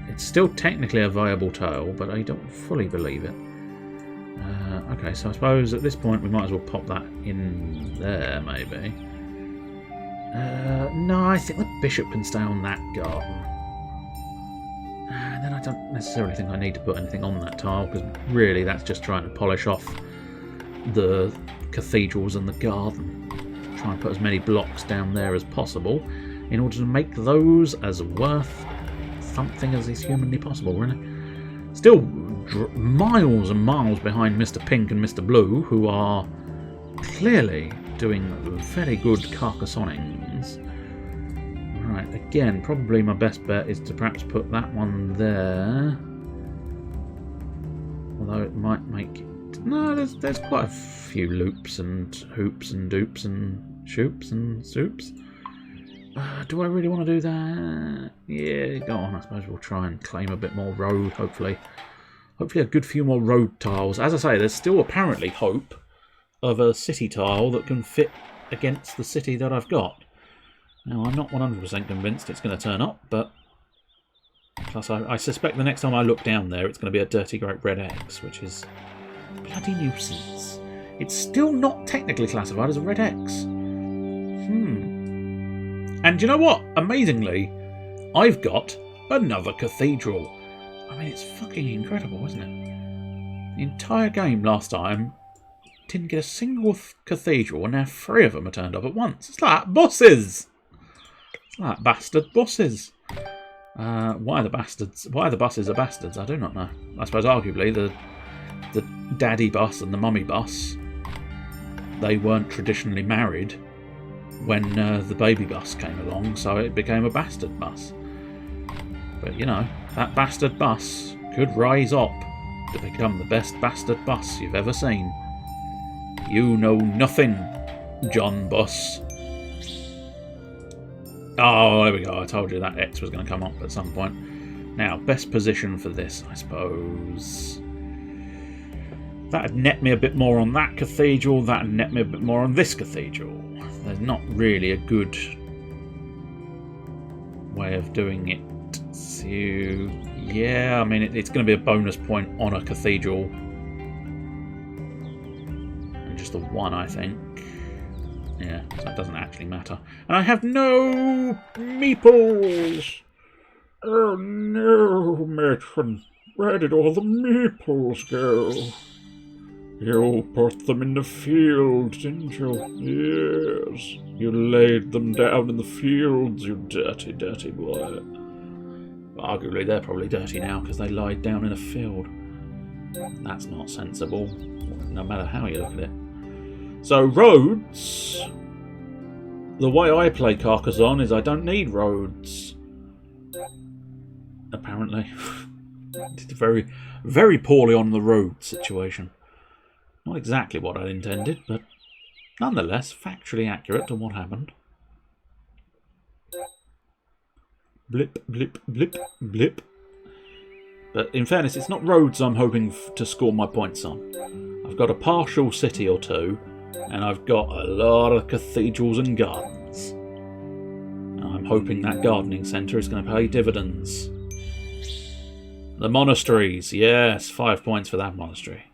It's still technically a viable tile, but I don't fully believe it. Okay, so I suppose at this point we might as well pop that in there, maybe. No, I think the bishop can stay on that garden. Then I don't necessarily think I need to put anything on that tile, because really that's just trying to polish off the cathedrals and the garden. Try and put as many blocks down there as possible in order to make those as worth something as is humanly possible, really. Still miles and miles behind Mr. Pink and Mr. Blue, who are clearly doing very good Carcossonnings. Right, again, probably my best bet is to perhaps put that one there. Although it might make... No, there's quite a few loops and hoops and dupes and Shoops and soups. Do I really want to do that? Yeah, go on. I suppose we'll try and claim a bit more road, hopefully. Hopefully a good few more road tiles. As I say, there's still apparently hope of a city tile that can fit against the city that I've got. Now, I'm not 100% convinced it's going to turn up, but... Plus, I suspect the next time I look down there, it's going to be a dirty great red X, which is a bloody nuisance. It's still not technically classified as a red X. And you know what? Amazingly, I've got another cathedral. I mean, it's fucking incredible, isn't it? The entire game last time didn't get a single cathedral, and now 3 of them are turned up at once. It's like buses! It's like bastard buses. Why the buses are bastards, I do not know. I suppose arguably the daddy bus and the mummy bus, they weren't traditionally married when the baby bus came along, so it became a bastard bus. But you know, that bastard bus could rise up to become the best bastard bus you've ever seen. You know nothing, John Bus. Oh, there we go. I told you that X was going to come up at some point. Now, best position for this, I suppose. That'd net me a bit more on that cathedral. That'd net me a bit more on this cathedral. There's not really a good way of doing it. So, yeah, I mean, it's going to be a bonus point on a cathedral. And just the one, I think. Yeah, so that doesn't actually matter. And I have no meeples! Oh no, matron. Where did all the meeples go? You put them in the field, didn't you? Yes. You laid them down in the fields, you dirty, dirty boy. Arguably, they're probably dirty now because they lied down in a field. That's not sensible, no matter how you look at it. So, roads. The way I play Carcossonne is I don't need roads. Apparently. Did very, very poorly on the road situation. Not exactly what I intended, but nonetheless factually accurate to what happened. Blip, blip, blip, blip. But in fairness, it's not roads I'm hoping to score my points on. I've got a partial city or two, and I've got a lot of cathedrals and gardens. And I'm hoping that gardening centre is going to pay dividends. The monasteries, yes, 5 points for that monastery.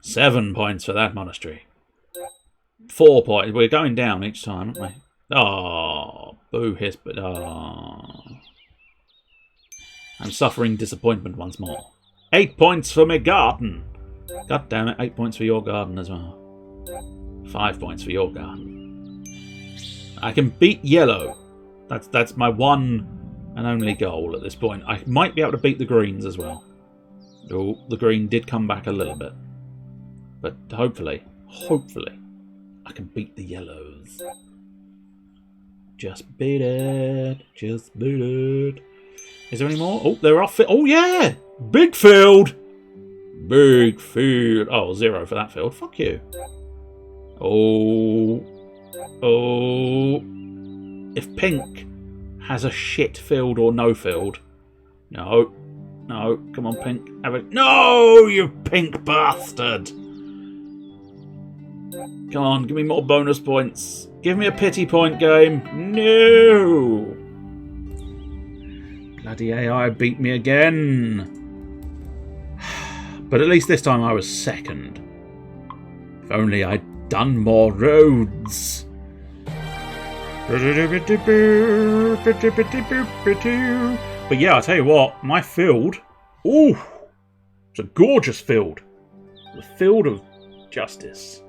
7 points for that monastery. 4 points. We're going down each time, aren't we? Oh, boo hiss, but I'm suffering disappointment once more. 8 points for my garden. God damn it, 8 points for your garden as well. 5 points for your garden. I can beat yellow. That's my one and only goal at this point. I might be able to beat the greens as well. Oh, the green did come back a little bit. But hopefully, I can beat the yellows. Just beat it. Just beat it. Is there any more? Oh, there are. Oh, yeah! Big field! Big field. Oh, 0 for that field. Fuck you. Oh. Oh. If pink has a shit field or no field. No. No. Come on, pink. Have it. No, you pink bastard! Come on, give me more bonus points. Give me a pity point game. No! Bloody AI beat me again. But at least this time I was second. If only I'd done more roads. But yeah, I'll tell you what, my field... Ooh! It's a gorgeous field. The field of justice.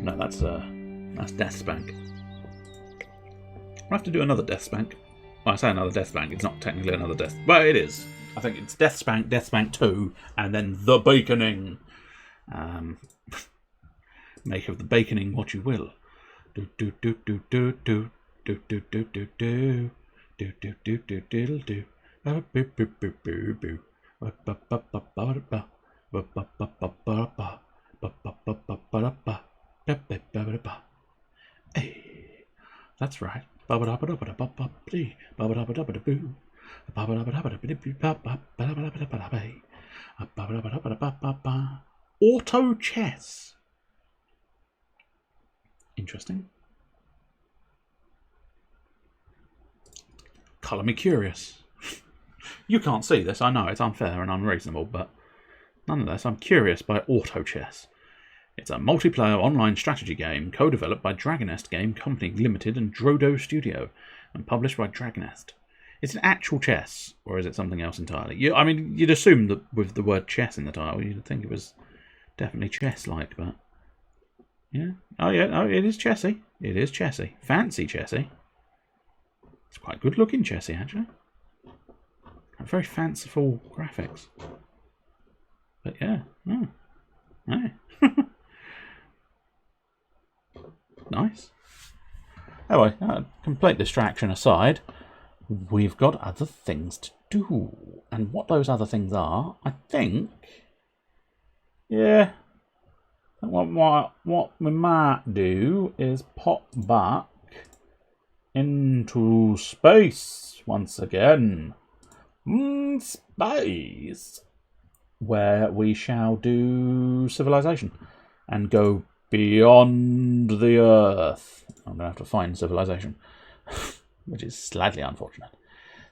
No, that's Death Spank. I'll have to do another Death Spank. Well, I say another Death Spank, it's not technically another Death... Well, it is. I think it's Death Spank 2, and then The Baconing. Make of the baconing what you will. Do do do do do do do do do do do do do do do diddle do. Hey, that's right. Auto chess. Interesting. Colour me curious. You can't see this, I know, it's unfair and unreasonable, but nonetheless, I'm curious by Auto Chess. It's a multiplayer online strategy game co-developed by Dragonest Game Company Limited and Drodo Studio, and published by Dragonest. It's an actual chess, or is it something else entirely? I mean, you'd assume that with the word chess in the title, you'd think it was definitely chess-like, but... Yeah. Oh, it is chessy. It is chessy. Fancy chessy. It's quite good-looking chessy, actually. Very fanciful graphics. But yeah. Oh. Hey. Nice. Anyway, complete distraction aside, we've got other things to do. And what those other things are, I think... Yeah. What we might do is pop back into space once again. Space. Where we shall do civilization and go beyond the Earth. I'm going to have to find civilization, which is slightly unfortunate,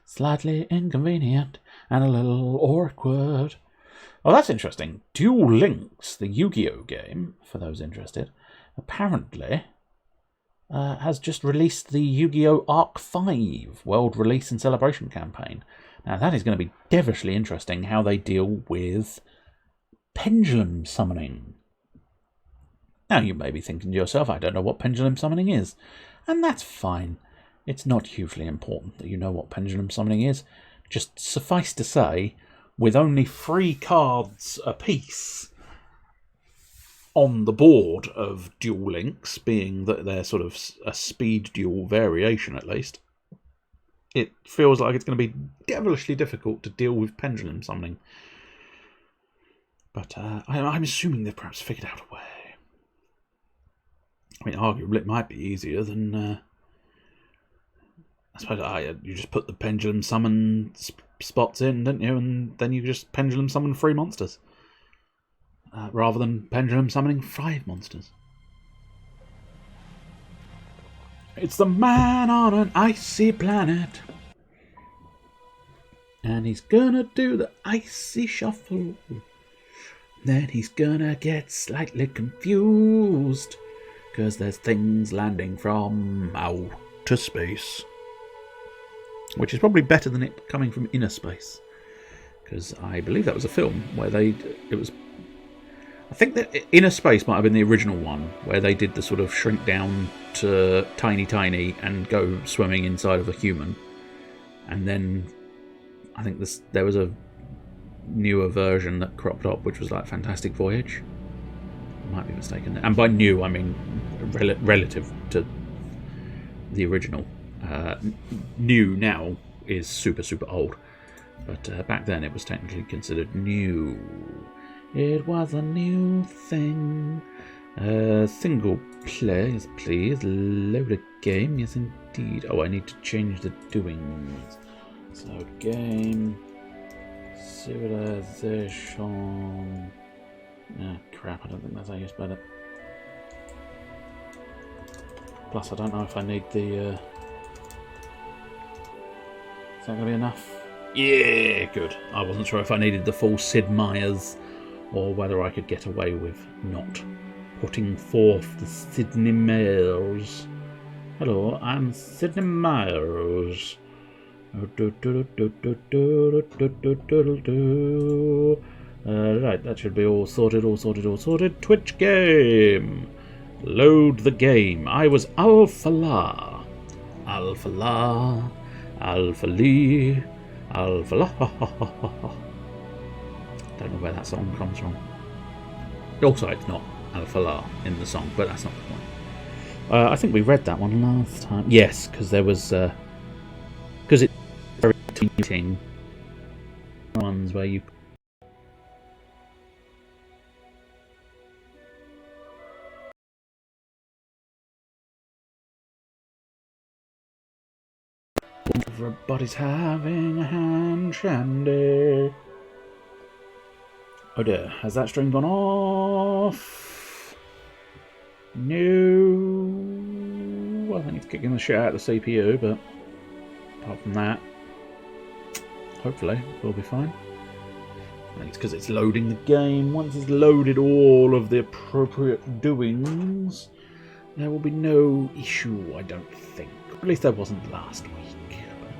slightly inconvenient, and a little awkward. Oh, that's interesting. Duel Links, the Yu-Gi-Oh game, for those interested, apparently has just released the Yu-Gi-Oh! Arc 5 World Release and Celebration campaign. Now, that is going to be devilishly interesting, how they deal with pendulum summoning. Now, you may be thinking to yourself, I don't know what pendulum summoning is. And that's fine. It's not hugely important that you know what pendulum summoning is. Just suffice to say, with only 3 cards apiece on the board of Duel Links, being that they're sort of a speed duel variation at least, it feels like it's going to be devilishly difficult to deal with pendulum summoning. But I'm assuming they've perhaps figured out a way. I mean, arguably it might be easier than... I suppose you just put the pendulum summon spots in, don't you? And then you just pendulum summon 3 monsters. Rather than pendulum summoning 5 monsters. It's the man on an icy planet. And he's gonna do the icy shuffle. Then he's gonna get slightly confused. 'Cause there's things landing from outer space. Which is probably better than it coming from inner space. Because I believe that was a film where I think that Inner Space might have been the original one, where they did the sort of shrink down to tiny and go swimming inside of a human. And then I think there was a newer version that cropped up, which was like Fantastic Voyage. I might be mistaken. And by new, I mean relative to the original. New now is super old. But back then it was technically considered new. It was a new thing. Single player, yes please. Load a game, yes indeed. Oh, I need to change the doings. So game, civilization. Ah, crap, I don't think that's how you spell it. Plus, I don't know if I need the... Is that going to be enough? Yeah, good. I wasn't sure if I needed the full Sid Meier's or whether I could get away with not putting forth the Sydney Myers. Hello, I'm Sydney Myers. Right, that should be all sorted. Twitch game. Load the game. I was Alpha La. Alpha La. Alpha Lee. Alpha La. Don't know where that song comes from. Also, it's not Alpha La in the song, but that's not the point. I think we read that one last time. Yes, because there was... Because it's very teaching ones where you Everybody's having a hand shandy. Oh dear, has that stream gone off? No. I think it's kicking the shit out of the CPU, but apart from that, hopefully we'll be fine. I think it's because it's loading the game. Once it's loaded all of the appropriate doings, there will be no issue, I don't think. At least there wasn't last week. But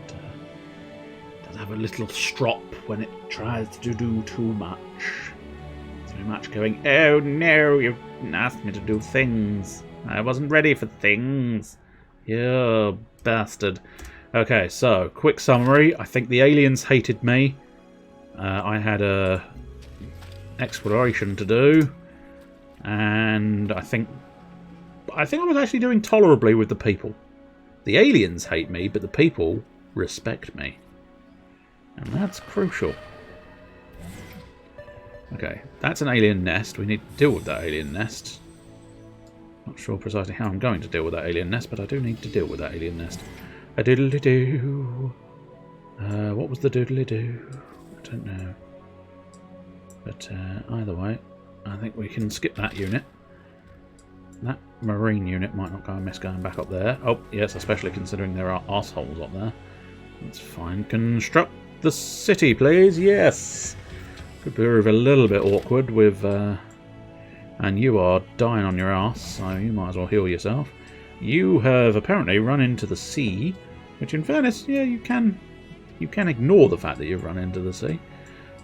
it does have a little strop when it tries to do too much. Too much going, oh no, you've asked me to do things. I wasn't ready for things. You bastard. Okay, so, quick summary. I think the aliens hated me. I had a exploration to do. And I think I was actually doing tolerably with the people. The aliens hate me, but the people respect me. And that's crucial. Okay, that's an alien nest. We need to deal with that alien nest. Not sure precisely how I'm going to deal with that alien nest, but I do need to deal with that alien nest. A doodly-doo. What was the doodly-doo? I don't know. But either way, I think we can skip that unit. That marine unit might not go amiss going back up there. Oh, yes, especially considering there are arseholes up there. That's fine. Construct the city, please. Yes! Could prove a little bit awkward with... and you are dying on your ass, so you might as well heal yourself. You have apparently run into the sea, which in fairness, yeah, you can ignore the fact that you've run into the sea.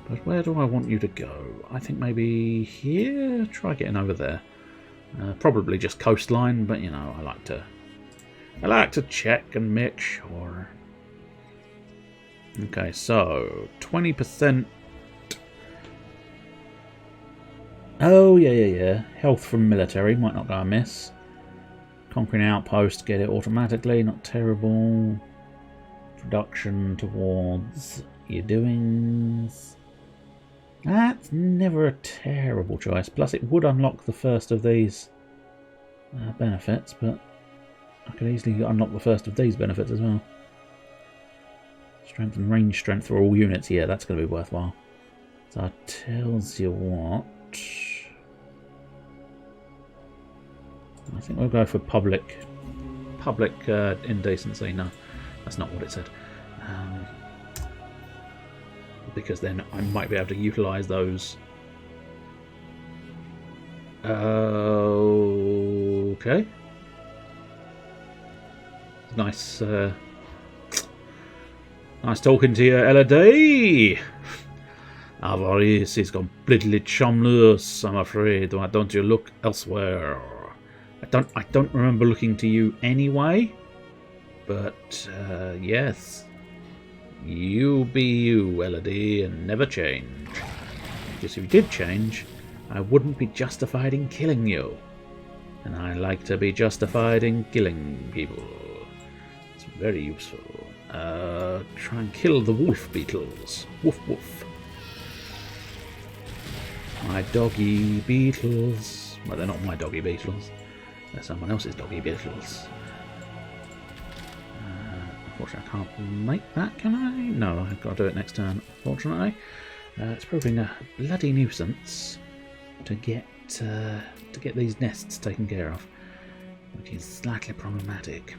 But where do I want you to go? I think maybe here? Try getting over there. Probably just coastline, but you know, I like to check and make sure. Okay, so 20%. Oh yeah. Health from military might not go amiss. Conquering outpost, get it automatically, not terrible. Production towards your doings. That's never a terrible choice. Plus it would unlock the first of these benefits, but I could easily unlock the first of these benefits as well. Strength and range strength for all units. Yeah, that's going to be worthwhile. So I tells you what. I think we'll go for public indecency. No, that's not what it said. Because then I might be able to utilise those. Okay. Nice. Nice talking to you, Elodie. Avarice is completely chumless, I'm afraid. Why don't you look elsewhere? I don't remember looking to you anyway. But yes. You be you, Elodie, and never change. Because if you did change, I wouldn't be justified in killing you. And I like to be justified in killing people. It's very useful. Try and kill the wolf beetles. Woof woof. My doggy beetles. Well, they're not my doggy beetles. They're someone else's doggy beetles. Unfortunately, I can't make that, can I? No, I've got to do it next turn, unfortunately. It's proving a bloody nuisance to get these nests taken care of, which is slightly problematic.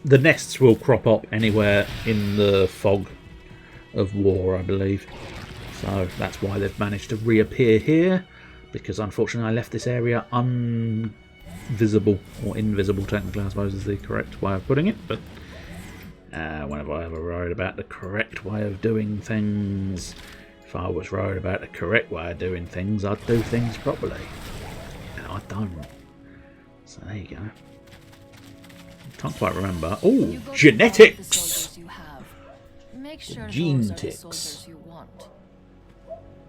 The nests will crop up anywhere in the fog of war, I believe. So that's why they've managed to reappear here, because unfortunately I left this area unvisible, or invisible technically I suppose is the correct way of putting it, but whenever I ever worried about the correct way of doing things, if I was worried about the correct way of doing things, I'd do things properly. And I don't. So there you go. Can't quite remember. Oh, genetics! Gene ticks.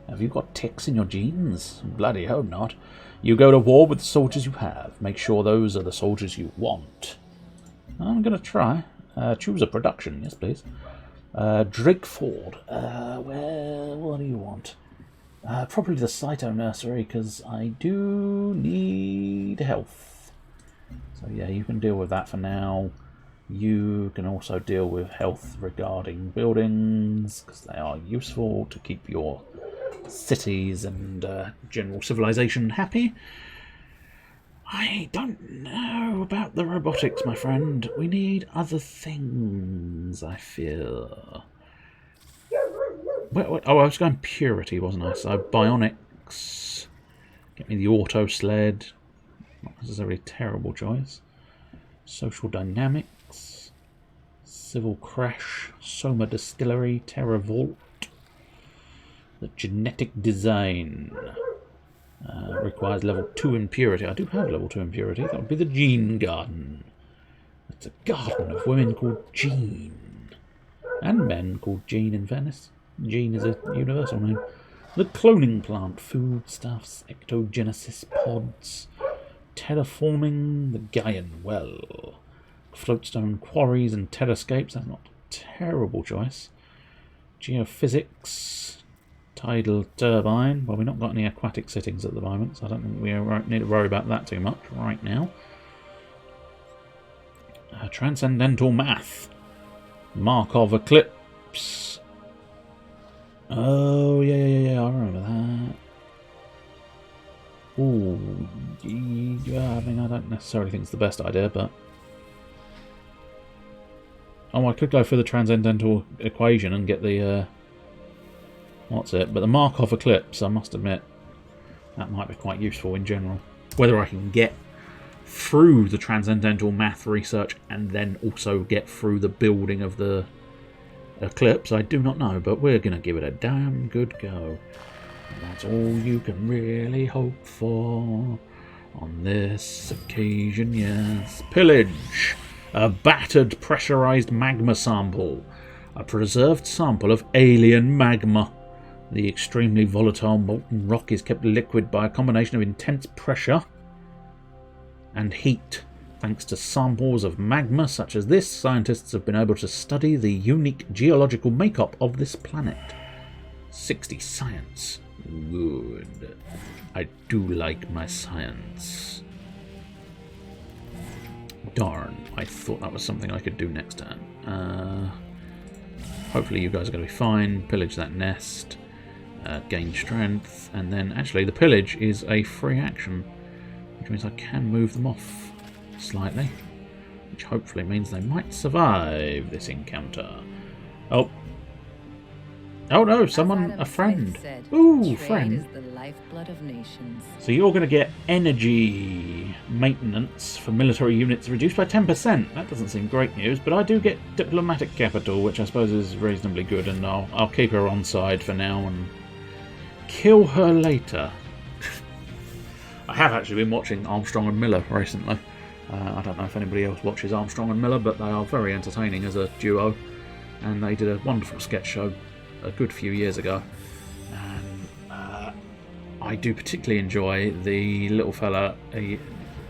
Have you got ticks in your genes? Bloody hope not. You go to war with the soldiers you have. Make sure those are the soldiers you want. I'm going to try. Choose a production, yes please. Drake Ford. Well, what do you want? Probably the Cyto Nursery, because I do need health. So yeah, you can deal with that for now. You can also deal with health regarding buildings, because they are useful to keep your cities and general civilization happy. I don't know about the robotics, my friend. We need other things, I fear. Wait, oh, I was going purity, wasn't I? So bionics. Get me the auto sled. Not necessarily a terrible choice. Social dynamics. Civil crash. Soma distillery. Terra vault. The genetic design. Requires level 2 in purity. I do have level 2 in purity. That would be the Gene Garden. It's a garden of women called Jean. And men called Jean in fairness. Jean is a universal name. The cloning plant. Foodstuffs. Ectogenesis pods. Terraforming the Gaian well. Floatstone quarries and terrascapes. That's not a terrible choice. Geophysics. Tidal turbine. Well, we've not got any aquatic sittings at the moment, so I don't think we need to worry about that too much right now. Transcendental math. Markov eclipse. Oh, yeah, I remember that. Ooh, yeah, I mean, I don't necessarily think it's the best idea, but... Oh, I could go for the transcendental equation and get the... What's it? But the Markov eclipse, I must admit, that might be quite useful in general. Whether I can get through the transcendental math research and then also get through the building of the eclipse, I do not know. But we're going to give it a damn good go. And that's all you can really hope for on this occasion, yes. Pillage. A battered pressurized magma sample. A preserved sample of alien magma. The extremely volatile molten rock is kept liquid by a combination of intense pressure and heat. Thanks to samples of magma such as this, scientists have been able to study the unique geological makeup of this planet. 60 science. Good. I do like my science. Darn, I thought that was something I could do next turn. Hopefully you guys are going to be fine. Pillage that nest. Gain strength, and then actually the pillage is a free action, which means I can move them off slightly, which hopefully means they might survive this encounter. Oh no, someone, a friend. Ooh, friend. Is the lifeblood of nations. So you're going to get energy maintenance for military units reduced by 10%. That doesn't seem great news, but I do get diplomatic capital, which I suppose is reasonably good, and I'll keep her on side for now and kill her later. I have actually been watching Armstrong and Miller recently. I don't know if anybody else watches Armstrong and Miller, but they are very entertaining as a duo, and they did a wonderful sketch show a good few years ago, and I do particularly enjoy the little fella.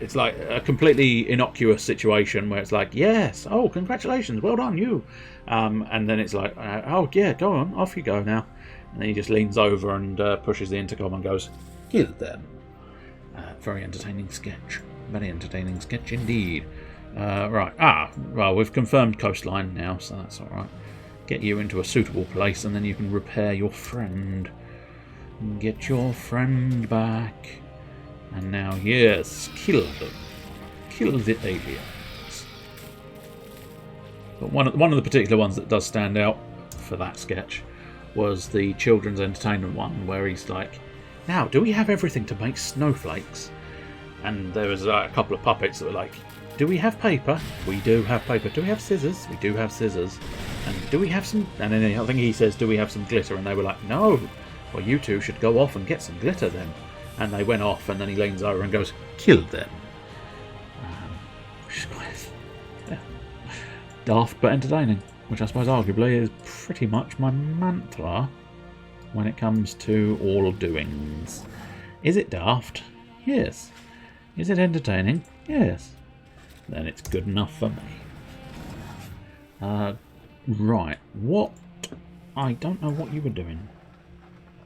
It's like a completely innocuous situation where it's like, yes, oh, congratulations, well done, you, and then it's like, oh yeah, go on, off you go now. And then he just leans over and pushes the intercom and goes, kill them. Very entertaining sketch. Very entertaining sketch indeed. Right. Well, we've confirmed coastline now, so that's alright. Get you into a suitable place and then you can repair your friend. Get your friend back. And now, yes, kill them. Kill the aliens. But one of the particular ones that does stand out for that sketch was the children's entertainment one, where he's like, now, do we have everything to make snowflakes? And there was a couple of puppets that were like, do we have paper? We do have paper. Do we have scissors? We do have scissors. And do we have some... And then I think he says, do we have some glitter? And they were like, no. Well, you two should go off and get some glitter then. And they went off, and then he leans over and goes, kill them. Which is quite daft but entertaining. Which I suppose arguably is pretty much my mantra when it comes to all doings. Is it daft? Yes. Is it entertaining? Yes. Then it's good enough for me. Right. What? I don't know what you were doing.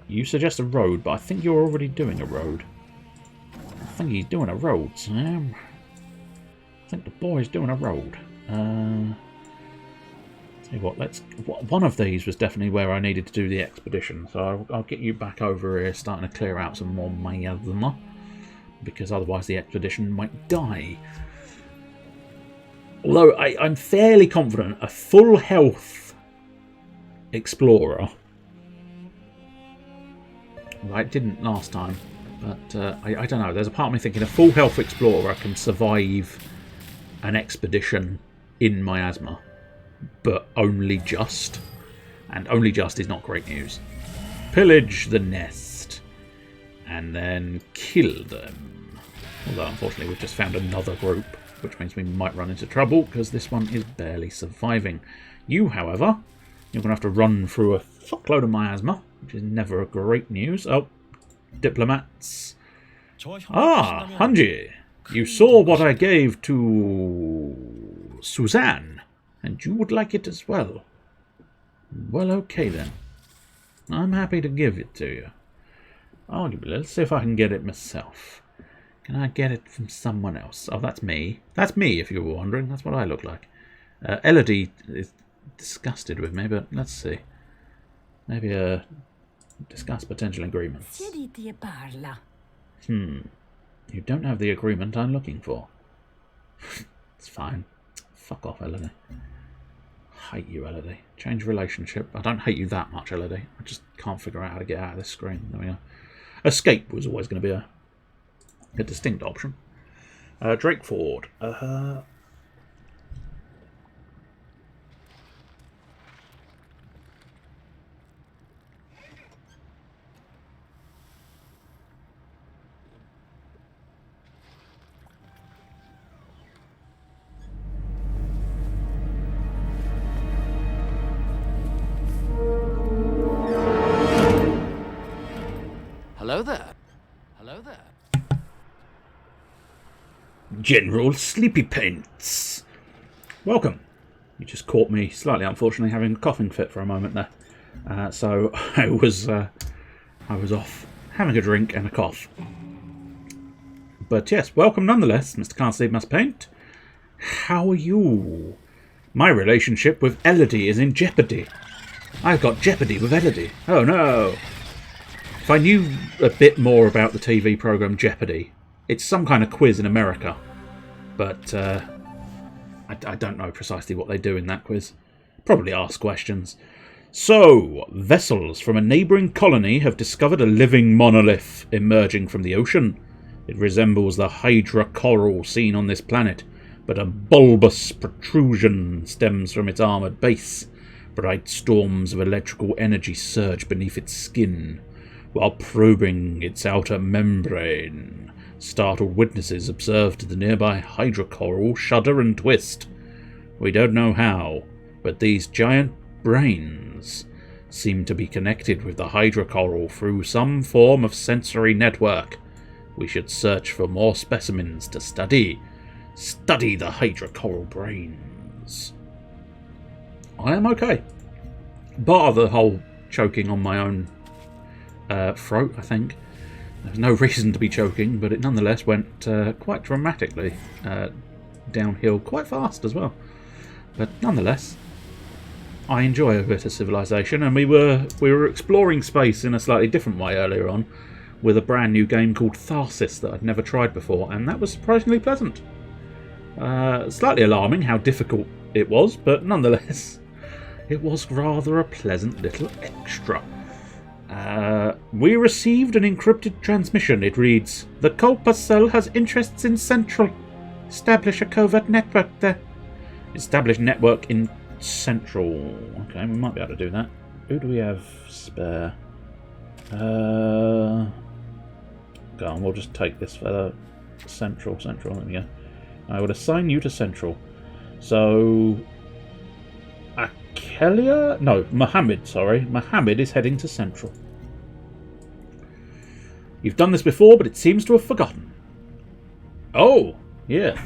You suggest a road, but I think you're already doing a road. I think he's doing a road, Sam. I think the boy's doing a road. Tell you what, one of these was definitely where I needed to do the expedition, so I'll get you back over here, starting to clear out some more miasma, because otherwise the expedition might die. Although I'm fairly confident a full health explorer, well, it didn't last time, but I don't know, there's a part of me thinking a full health explorer can survive an expedition in miasma. But only just. And only just is not great news. Pillage the nest. And then kill them. Although, unfortunately, we've just found another group, which means we might run into trouble, because this one is barely surviving. You, however, you're going to have to run through a fuckload of miasma, which is never a great news. Oh, diplomats. Ah, Hanji. You saw what I gave to Suzanne. And you would like it as well. Well, okay then. I'm happy to give it to you. Arguably, let's see if I can get it myself. Can I get it from someone else? Oh, that's me. That's me, if you were wondering. That's what I look like. Elodie is disgusted with me, but let's see. Maybe discuss potential agreements. You don't have the agreement I'm looking for. It's fine. Fuck off, Elodie. Hate you, Elodie. Change relationship. I don't hate you that much, Elodie. I just can't figure out how to get out of this screen. There we go. Escape was always going to be a distinct option. Drakeford. Hello there. Hello there. General Sleepy Pants. Welcome. You just caught me, slightly unfortunately, having a coughing fit for a moment there. So I was off having a drink and a cough. But yes, welcome nonetheless, Mr. Can't Sleep Must Paint. How are you? My relationship with Elodie is in jeopardy. I've got jeopardy with Elodie. Oh no. If I knew a bit more about the TV programme Jeopardy, it's some kind of quiz in America, but I don't know precisely what they do in that quiz. Probably ask questions. So, vessels from a neighbouring colony have discovered a living monolith emerging from the ocean. It resembles the Hydra coral seen on this planet, but a bulbous protrusion stems from its armoured base. Bright storms of electrical energy surge beneath its skin, while probing its outer membrane. Startled witnesses observed the nearby Hydra coral shudder and twist. We don't know how, but these giant brains seem to be connected with the Hydra coral through some form of sensory network. We should search for more specimens to study. Study the Hydra coral brains. I am okay. Bar the whole choking on my own throat, I think. There's no reason to be choking, but it nonetheless went quite dramatically downhill, quite fast as well. But nonetheless, I enjoy a bit of civilization, and we were exploring space in a slightly different way earlier on, with a brand new game called Tharsis that I'd never tried before, and that was surprisingly pleasant. Slightly alarming how difficult it was, but nonetheless, it was rather a pleasant little extra. We received an encrypted transmission. It reads, "The Culpa cell has interests in Central. Establish a covert network there." Establish network in Central. Okay, we might be able to do that. Who do we have spare? Go on, we'll just take this fella. Central, there we go. I would assign you to Central. So, Akelia? No, Mohammed, sorry. Mohammed is heading to Central. You've done this before, but it seems to have forgotten. Oh, yes.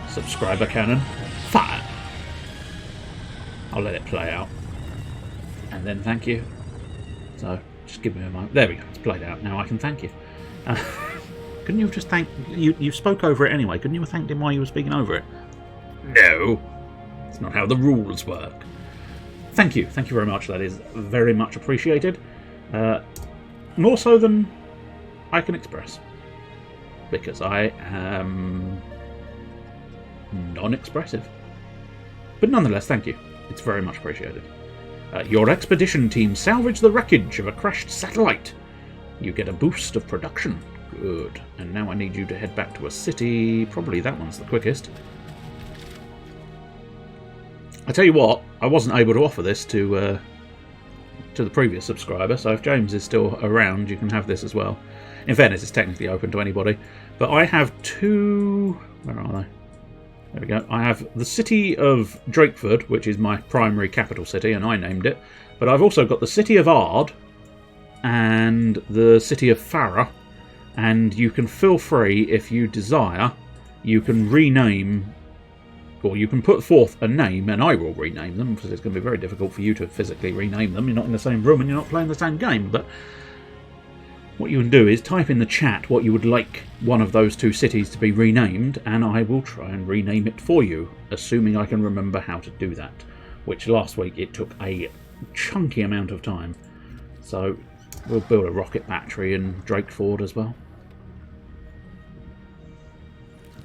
Subscriber cannon. Fire. I'll let it play out. And then thank you. So, just give me a moment. There we go. It's played out. Now I can thank you. Couldn't you have just thanked... You spoke over it anyway. Couldn't you have thanked him while you were speaking over it? No. That's not how the rules work. Thank you. Thank you very much. That is very much appreciated. More so than I can express. Because I am non-expressive. But nonetheless, thank you. It's very much appreciated. Your expedition team salvaged the wreckage of a crashed satellite. You get a boost of production. Good. And now I need you to head back to a city. Probably that one's the quickest. I tell you what, I wasn't able to offer this to the previous subscriber, so if James is still around, you can have this as well. In fairness, it's technically open to anybody. But I have two... Where are they? There we go. I have the city of Drakeford, which is my primary capital city, and I named it. But I've also got the city of Ard and the city of Farah. And you can feel free, if you desire, you can rename, or you can put forth a name, and I will rename them, because it's going to be very difficult for you to physically rename them. You're not in the same room and you're not playing the same game. But what you can do is type in the chat what you would like one of those two cities to be renamed, and I will try and rename it for you, assuming I can remember how to do that, which last week it took a chunky amount of time. So we'll build a rocket battery in Drakeford as well.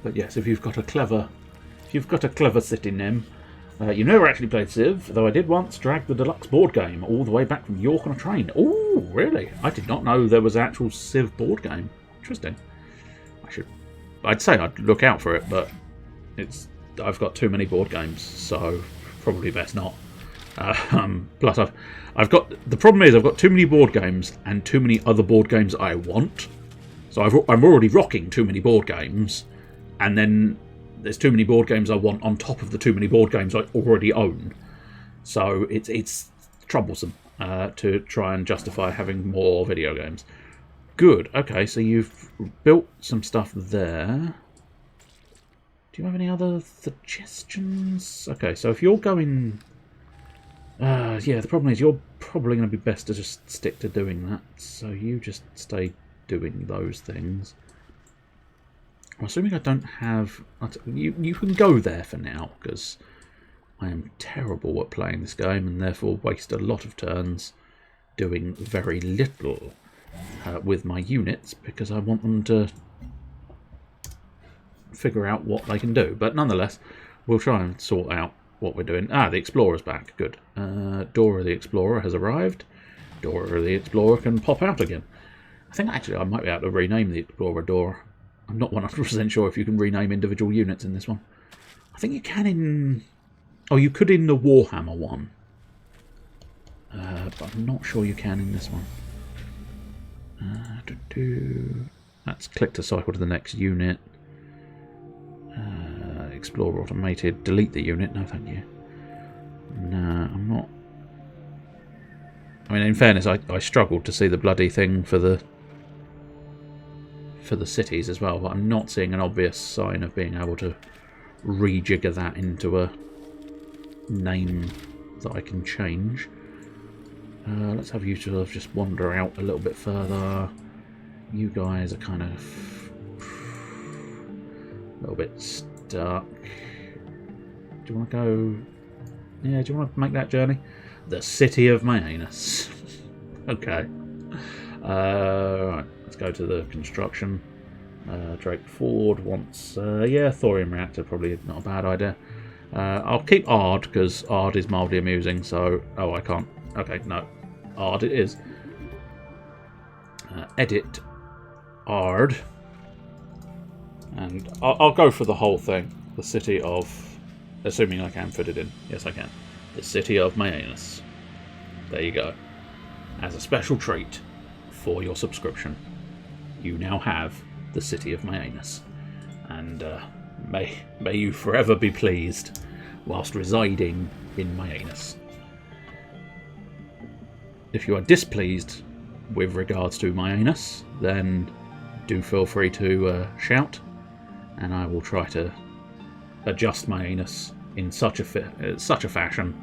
But yes, if you've got a clever city name. You never actually played Civ, though I did once drag the deluxe board game all the way back from York on a train. Oh, really? I did not know there was an actual Civ board game. Interesting. I'd say I'd look out for it, but I've got too many board games, so probably best not. Plus, the problem is I've got too many board games and too many other board games I want. So I'm already rocking too many board games, and then there's too many board games I want on top of the too many board games I already own. So it's troublesome to try and justify having more video games. Good. Okay, so you've built some stuff there. Do you have any other suggestions? Okay, so if you're going... yeah, the problem is you're probably going to be best to just stick to doing that. So you just stay doing those things. I'm assuming I don't have... You can go there for now, because I am terrible at playing this game and therefore waste a lot of turns doing very little with my units, because I want them to figure out what they can do. But nonetheless, we'll try and sort out what we're doing. Ah, the Explorer's back. Good. Dora the Explorer has arrived. Dora the Explorer can pop out again. I think actually I might be able to rename the Explorer Dora. I'm not 100% sure if you can rename individual units in this one. I think you can in... Oh, you could in the Warhammer one. But I'm not sure you can in this one. That's click to cycle to the next unit. Explorer automated. Delete the unit. No, thank you. No, I'm not... I mean, in fairness, I struggled to see the bloody thing for the cities as well, but I'm not seeing an obvious sign of being able to rejigger that into a name that I can change. Let's have you sort of just wander out a little bit further. You guys are kind of a little bit stuck. Do you want to go... Yeah, do you want to make that journey? The city of Mayanus. Okay. Right, let's go to the construction. Drakeford wants... yeah, thorium reactor, probably not a bad idea. I'll keep Ard, because Ard is mildly amusing, so... Oh, I can't... Okay, no. Ard it is. Edit Ard. And I'll go for the whole thing. The city of... Assuming I can fit it in. Yes, I can. The city of Mayanus. There you go. As a special treat for your subscription, you now have the city of Mayanus. And may you forever be pleased whilst residing in Mayanus. If you are displeased with regards to Mayanus, then do feel free to shout, and I will try to adjust Mayanus in such a fashion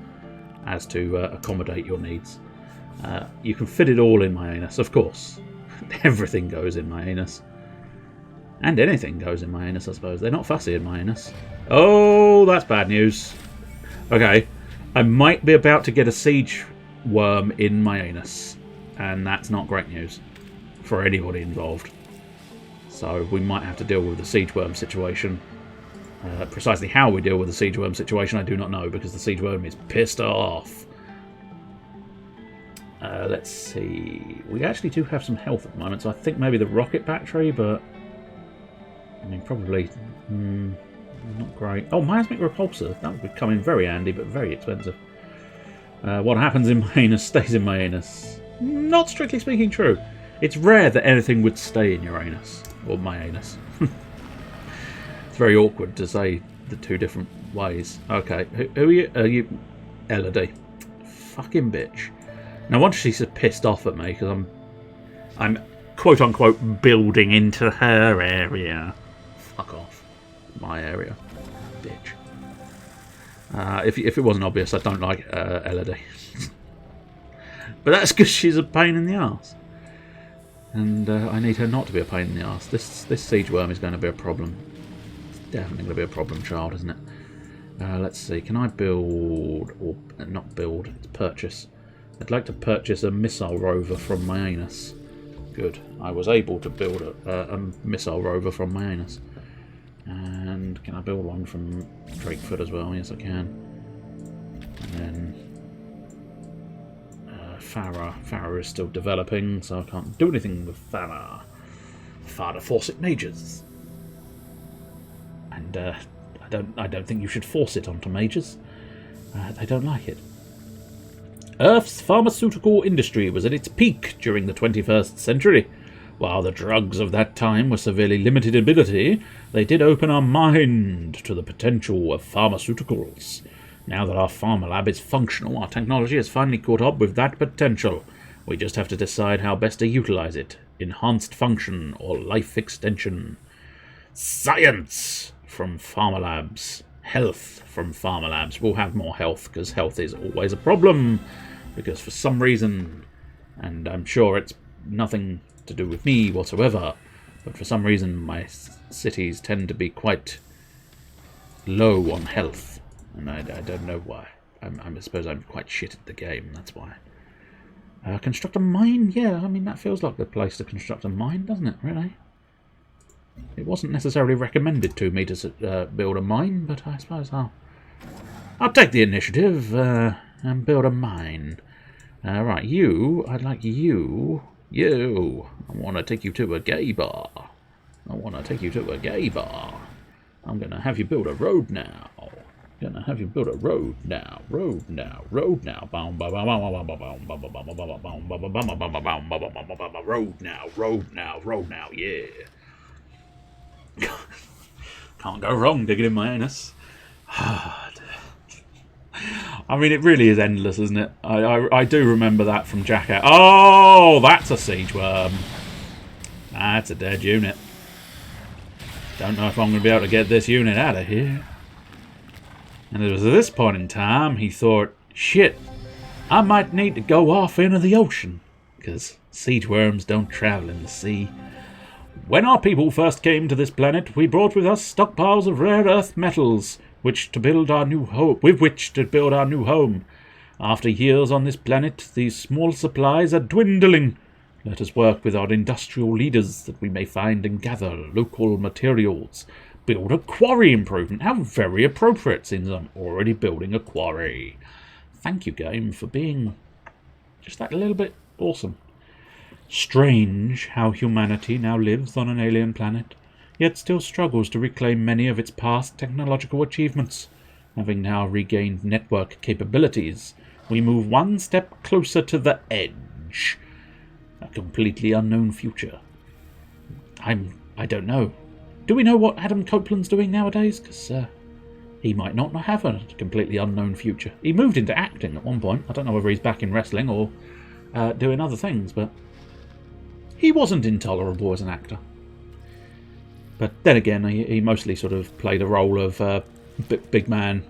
as to accommodate your needs. You can fit it all in Mayanus, of course. Everything goes in Mayanus. And anything goes in my anus, I suppose. They're not fussy in my anus. Oh, that's bad news. Okay, I might be about to get a siege worm in my anus. And that's not great news for anybody involved. So we might have to deal with the siege worm situation. Precisely how we deal with the siege worm situation, I do not know, because the siege worm is pissed off. Let's see. We actually do have some health at the moment, so I think maybe the rocket battery, but I mean, probably not great. Oh, miasmic repulsor. That would come in very handy, but very expensive. What happens in my anus stays in my anus. Not strictly speaking true. It's rare that anything would stay in your anus. Or my anus. It's very awkward to say the two different ways. Okay, who are you? You Elodie. Fucking bitch. No wonder she's so pissed off at me, because I'm quote-unquote building into her area. Fuck off. My area. Bitch. If it wasn't obvious, I don't like Elodie. But that's because she's a pain in the arse. And I need her not to be a pain in the arse. This siege worm is going to be a problem. It's definitely going to be a problem child, isn't it? Let's see. Can I build... or not build, it's purchase. I'd like to purchase a missile rover from my anus. Good. I was able to build a missile rover from my anus. And can I build one from Drakeford as well? Yes, I can. And then Farah is still developing, so I can't do anything with Farah. Farah force it majors. And I don't think you should force it onto majors. They don't like it. Earth's pharmaceutical industry was at its peak during the 21st century. While the drugs of that time were severely limited in ability, they did open our mind to the potential of pharmaceuticals. Now that our pharma lab is functional, our technology has finally caught up with that potential. We just have to decide how best to utilize it. Enhanced function or life extension. Science from pharma labs. Health from pharma labs. We'll have more health, because health is always a problem. Because for some reason, and I'm sure it's nothing to do with me whatsoever, but for some reason my cities tend to be quite low on health. And I don't know why. I suppose I'm quite shit at the game, that's why. Construct a mine? Yeah, I mean, that feels like the place to construct a mine, doesn't it, really? It wasn't necessarily recommended to me to build a mine, but I suppose I'll take the initiative and build a mine. Right, I'd like you. I want to take you to a gay bar. I'm going to have you build a road now. Road now. Road now, yeah. Can't go wrong digging in my anus. I mean, it really is endless, isn't it? I do remember that from Jackass. Oh, that's a siege worm. That's a dead unit. Don't know if I'm going to be able to get this unit out of here. And it was at this point in time he thought, shit, I might need to go off into the ocean, because siege worms don't travel in the sea. When our people first came to this planet, we brought with us stockpiles of rare earth metals, with which to build our new home. After years on this planet, these small supplies are dwindling. Let us work with our industrial leaders that we may find and gather local materials. Build a quarry improvement. How very appropriate, since I'm already building a quarry. Thank you, game, for being just that little bit awesome. Strange how humanity now lives on an alien planet, yet still struggles to reclaim many of its past technological achievements. Having now regained network capabilities, we move one step closer to the edge. A completely unknown future. I don't know. Do we know what Adam Copeland's doing nowadays? Because he might not have a completely unknown future. He moved into acting at one point. I don't know whether he's back in wrestling or doing other things, but he wasn't intolerable as an actor. But then again, he mostly sort of played a role of big man,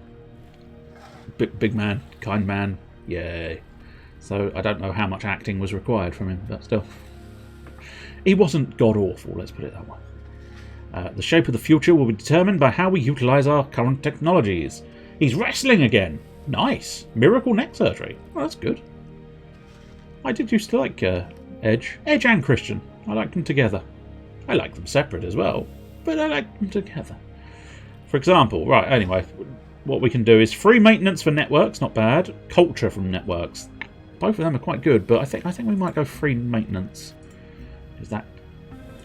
kind man, yay. So I don't know how much acting was required from him, but still. He wasn't god-awful, let's put it that way. The shape of the future will be determined by how we utilise our current technologies. He's wrestling again. Nice. Miracle neck surgery. Well, that's good. I did used to like Edge. Edge and Christian. I liked them together. I like them separate as well, but I like them together. For example, right, anyway, what we can do is free maintenance for networks, not bad. Culture from networks. Both of them are quite good, but I think we might go free maintenance. Because that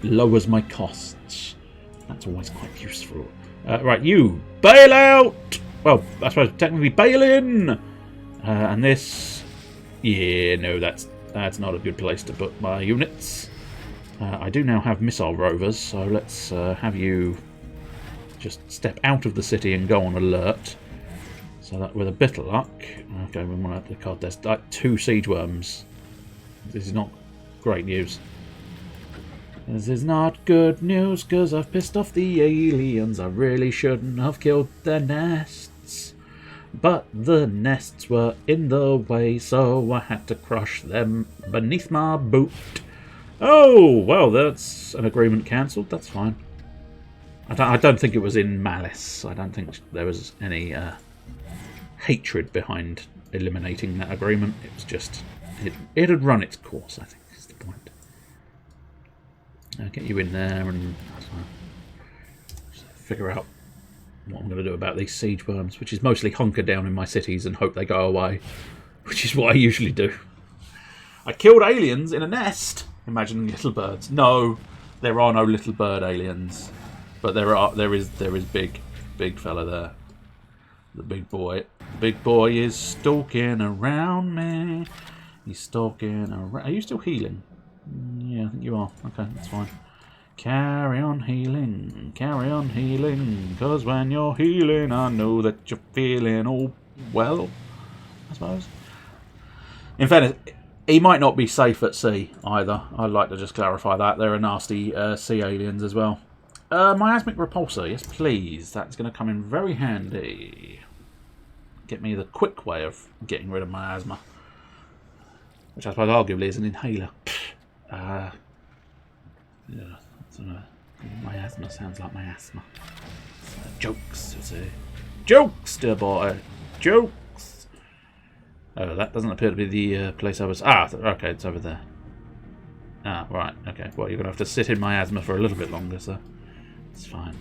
lowers my costs. That's always quite useful. Right, you bail out! Well, I suppose technically bail in! And this... Yeah, no, that's not a good place to put my units. I do now have missile rovers, so let's have you just step out of the city and go on alert. So that with a bit of luck... Okay, we want to... God, there's like 2 siege worms. This is not great news. This is not good news, because I've pissed off the aliens. I really shouldn't have killed their nests. But the nests were in the way, so I had to crush them beneath my boot. Oh, well, that's an agreement cancelled. That's fine. I don't think it was in malice. I don't think there was any hatred behind eliminating that agreement. It was just... It had run its course, I think, is the point. Get you in there and figure out what I'm going to do about these siege worms, which is mostly hunker down in my cities and hope they go away, which is what I usually do. I killed aliens in a nest. Imagine little birds. No, there are no little bird aliens, but there is big fella there. The big boy. The big boy is stalking around me. He's stalking around. Are you still healing? Yeah, I think you are. Okay, that's fine. Carry on healing, because when you're healing, I know that you're feeling all well, I suppose. In fairness, he might not be safe at sea either. I'd like to just clarify that. There are nasty sea aliens as well. Miasmic repulsor, yes please. That's going to come in very handy. Get me the quick way of getting rid of miasma. Which I suppose arguably is an inhaler. Yeah, miasma sounds like miasma. Jokes, jokes, dear boy, jokes. Oh, that doesn't appear to be the place I was. Okay, it's over there. Right, okay. Well, you're gonna have to sit in miasma for a little bit longer, so it's fine.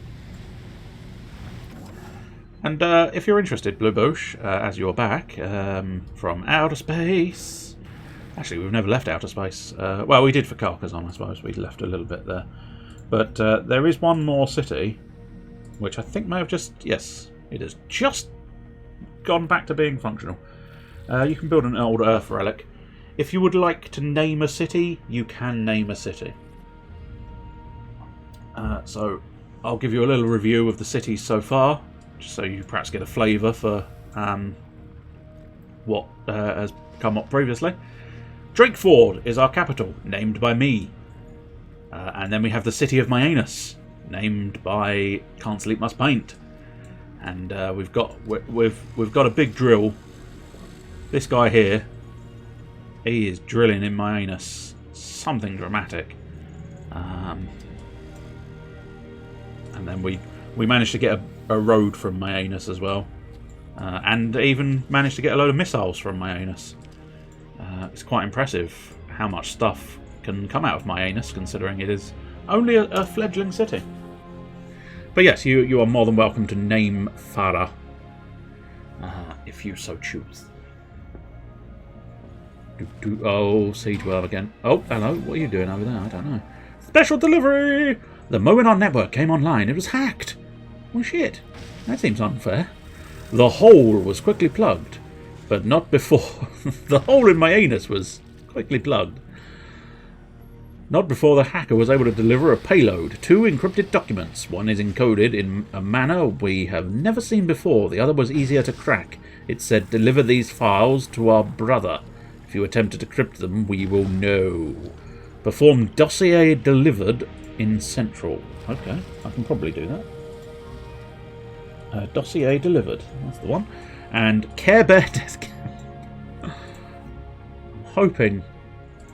And if you're interested, Blue Bush, as you're back from outer space. Actually, we've never left outer space. Well, we did for Carcossonne, I suppose. We left a little bit there. But there is one more city, which I think may have just... Yes, it has just gone back to being functional. You can build an old Earth relic. If you would like to name a city, you can name a city. So I'll give you a little review of the cities so far, just so you perhaps get a flavour for what has come up previously. Drakeford is our capital, named by me. And then we have the city of Myanus, named by Can't Sleep Must Paint. And we've got a big drill. This guy here, he is drilling in Myanus. Something dramatic. And then we managed to get a road from Myanus as well. And even managed to get a load of missiles from Myanus. It's quite impressive how much stuff can come out of Myanus, considering it is only a fledgling city. But yes, you are more than welcome to name Farah, if you so choose. Oh, siege worm again. Oh, hello, what are you doing over there? I don't know. Special delivery! The moment our network came online, it was hacked. Well, shit. That seems unfair. The hole was quickly plugged. But not before... The hole in my anus was quickly plugged. Not before the hacker was able to deliver a payload. 2 encrypted documents. One is encoded in a manner we have never seen before. The other was easier to crack. It said, deliver these files to our brother. If you attempt to decrypt them, we will know. Perform dossier delivered in Central. Okay, I can probably do that. Dossier delivered. That's the one. And Care Bear Death Camp. I'm hoping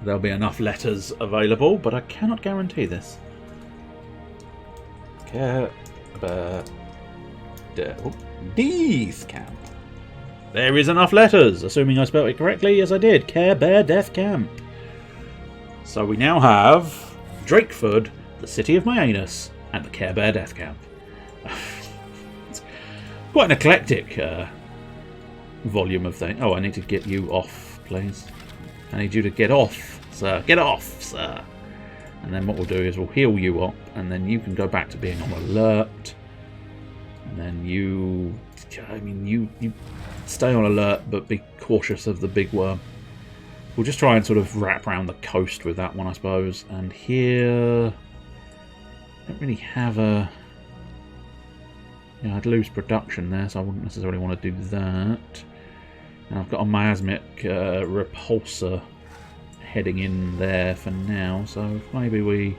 there'll be enough letters available, but I cannot guarantee this. Care Bear Death Camp. There is enough letters, assuming I spelled it correctly. Yes, I did. Care Bear Death Camp. So we now have Drakeford, the City of Myanus, and the Care Bear Death Camp. It's quite an eclectic volume of things. Oh, I need to get you off, please. I need you to get off, sir. Get off, sir. And then what we'll do is we'll heal you up, and then you can go back to being on alert. And then you stay on alert, but be cautious of the big worm. We'll just try and sort of wrap around the coast with that one, I suppose. And here, I don't really have a... Yeah, I'd lose production there, so I wouldn't necessarily want to do that. And I've got a miasmic repulsor heading in there for now, so maybe we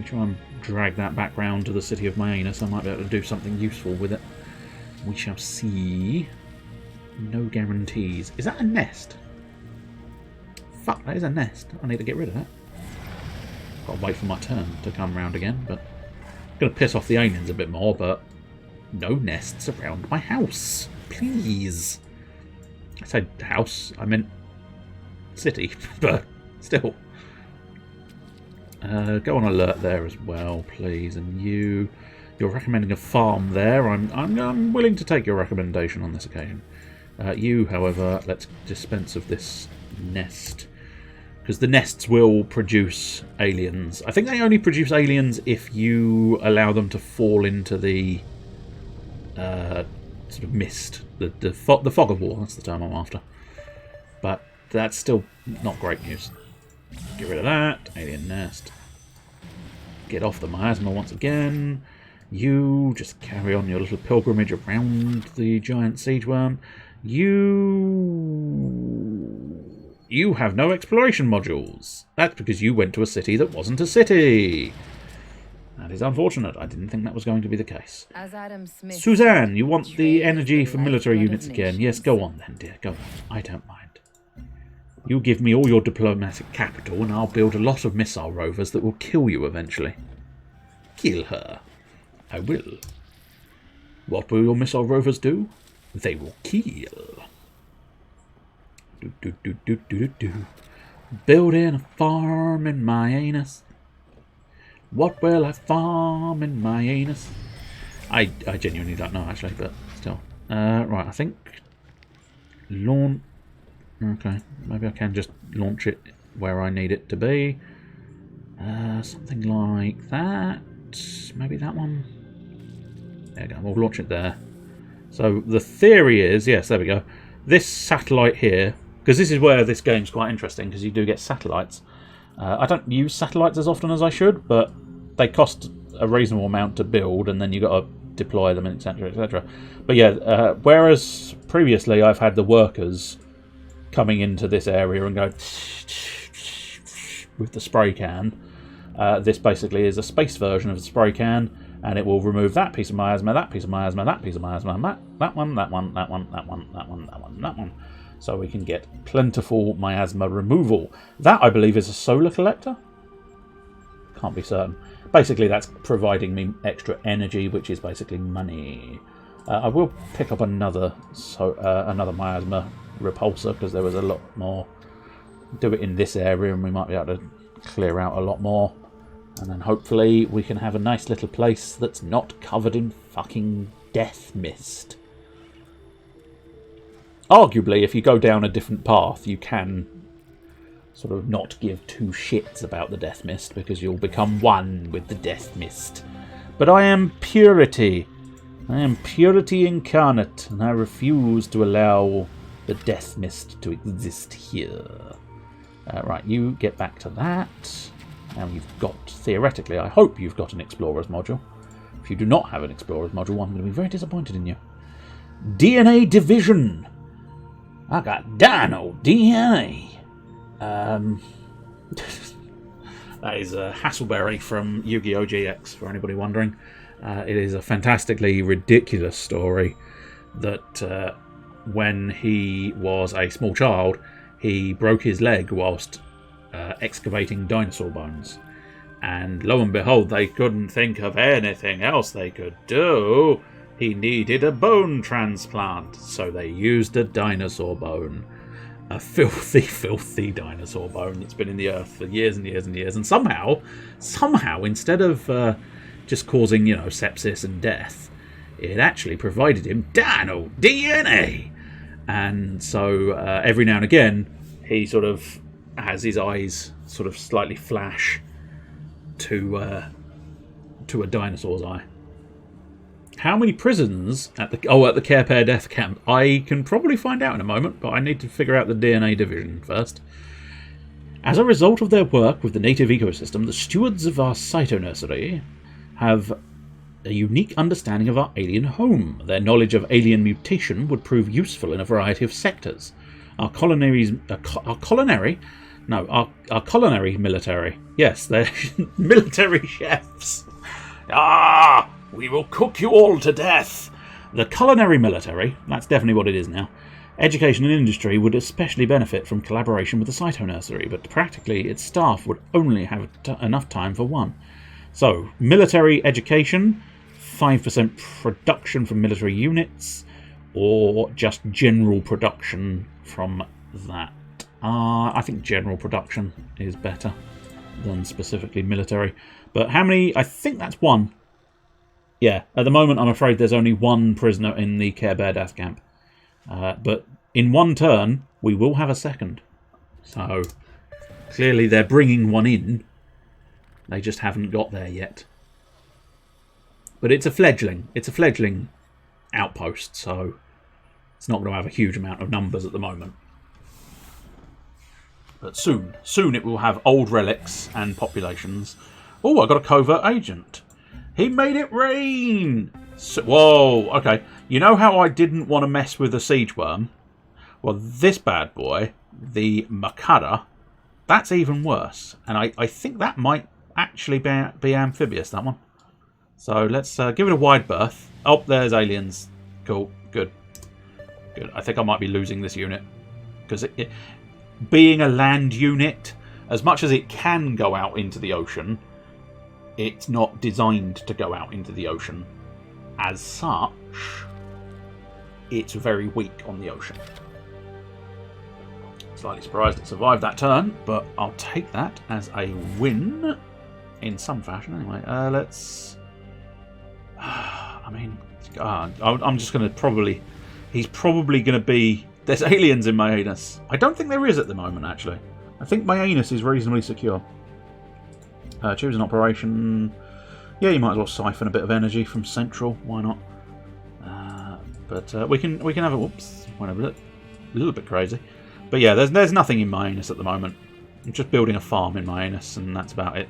try and drag that back round to the City of Myanus. I might be able to do something useful with it. We shall see. No guarantees. Is that a nest? Fuck, that is a nest. I need to get rid of that. Gotta wait for my turn to come round again, but gonna piss off the aliens a bit more, but no nests around my house. Please. I said house, I meant city, but still. Go on alert there as well, please. And you're recommending a farm there. I'm willing to take your recommendation on this occasion. You, however, let's dispense of this nest, because the nests will produce aliens. I think they only produce aliens if you allow them to fall into the sort of mist, the fog of war. That's the term I'm after. But that's still not great news. Get rid of that. Alien nest. Get off the miasma once again. You just carry on your little pilgrimage around the giant siege worm. You have no exploration modules. That's because you went to a city that wasn't a city. That is unfortunate. I didn't think that was going to be the case. As Adam Smith Suzanne, you want the energy for the military lifeblood units of again. nations. Yes, go on then, dear. Go on. I don't mind. You give me all your diplomatic capital and I'll build a lot of missile rovers that will kill you eventually. Kill her. I will. What will your missile rovers do? They will kill. Building a farm in my anus. What will I farm in my anus? I genuinely don't know, actually, but still. Right, I think... Launch... Okay, maybe I can just launch it where I need it to be. Something like that. Maybe that one. There we go, we'll launch it there. So the theory is, yes, there we go. This satellite here, because this is where this game's quite interesting, because you do get satellites. I don't use satellites as often as I should, but they cost a reasonable amount to build, and then you got to deploy them, etc., etc. But yeah, whereas previously I've had the workers coming into this area and go with the spray can, this basically is a space version of the spray can, and it will remove that piece of miasma, that piece of miasma, that piece of miasma, that one, that one, that one, that one, that one, that one, that one. So we can get plentiful miasma removal. That, I believe, is a solar collector? Can't be certain. Basically, that's providing me extra energy, which is basically money. I will pick up another miasma repulsor, because there was a lot more. Do it in this area, and we might be able to clear out a lot more. And then hopefully we can have a nice little place that's not covered in fucking death mist. Arguably, if you go down a different path, you can sort of not give two shits about the death mist, because you'll become one with the death mist. But I am purity. I am purity incarnate, and I refuse to allow the death mist to exist here. Right, you get back to that. Now you've got, theoretically, I hope you've got an Explorer's module. If you do not have an Explorer's module, I'm going to be very disappointed in you. DNA division. I got Dino DNA. That is Hasselberry from Yu-Gi-Oh! GX, for anybody wondering. It is a fantastically ridiculous story that when he was a small child, he broke his leg whilst excavating dinosaur bones. And lo and behold, they couldn't think of anything else they could do. He needed a bone transplant, so they used a dinosaur bone. A filthy, filthy dinosaur bone that's been in the earth for years and years and years. And somehow, instead of just causing, sepsis and death, it actually provided him dino DNA. And so every now and again, he sort of has his eyes sort of slightly flash to a dinosaur's eye. How many prisons at the Care Bear Death Camp? I can probably find out in a moment, but I need to figure out the DNA division first. As a result of their work with the native ecosystem, the stewards of our cytonursery have a unique understanding of our alien home. Their knowledge of alien mutation would prove useful in a variety of sectors. Our culinary military. Yes, they're military chefs. Ah! We will cook you all to death. The culinary military, that's definitely what it is now. Education and industry would especially benefit from collaboration with the cytonursery, but practically its staff would only have enough time for one. So, military education, 5% production from military units, or just general production from that. I think general production is better than specifically military. But how many? I think that's one. Yeah, at the moment I'm afraid there's only one prisoner in the Care Bear Death Camp. But in one turn, we will have a second. So, clearly they're bringing one in. They just haven't got there yet. But it's a fledgling. It's a fledgling outpost, so it's not going to have a huge amount of numbers at the moment. But soon it will have old relics and populations. Oh, I got a covert agent. He made it rain! So, whoa, okay. You know how I didn't want to mess with the siege worm? Well, this bad boy, the Makara, that's even worse. And I think that might actually be amphibious, that one. So let's give it a wide berth. Oh, there's aliens. Cool, good. Good. I think I might be losing this unit. Because being a land unit, as much as it can go out into the ocean, it's not designed to go out into the ocean. As such, it's very weak on the ocean. Slightly surprised it survived that turn, but I'll take that as a win in some fashion. Anyway, let's... I mean, I'm just going to probably... He's probably going to be... There's aliens in my anus. I don't think there is at the moment, actually. I think my anus is reasonably secure. Choose an operation. Yeah, you might as well siphon a bit of energy from Central. Why not? But we can have a... Whoops, went a little bit crazy. But yeah, there's nothing in my anus at the moment. I'm just building a farm in my anus, and that's about it.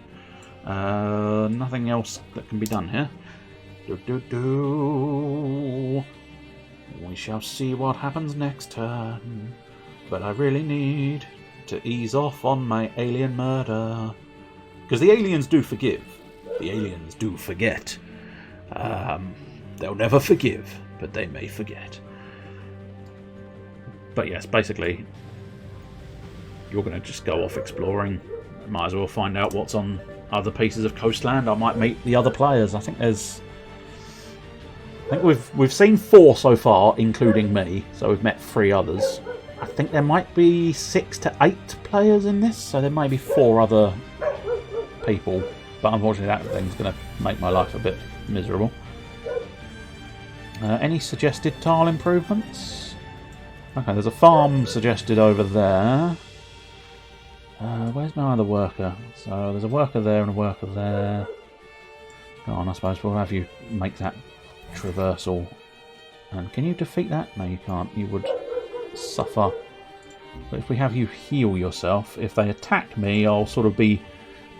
Nothing else that can be done here. We shall see what happens next turn. But I really need to ease off on my alien murder. Because the aliens do forgive. The aliens do forget. They'll never forgive, but they may forget. But yes, basically, you're going to just go off exploring. Might as well find out what's on other pieces of coastland. I might meet the other players. I think we've seen 4 so far, including me. So we've met 3 others. I think there might be 6 to 8 players in this, so there may be 4 other people, but unfortunately that thing's going to make my life a bit miserable. Any suggested tile improvements? Okay, there's a farm suggested over there. Where's my other worker? So there's a worker there and a worker there. Go on, I suppose we'll have you make that traversal. And can you defeat that? No, you can't. You would suffer. But if we have you heal yourself, if they attack me, I'll sort of be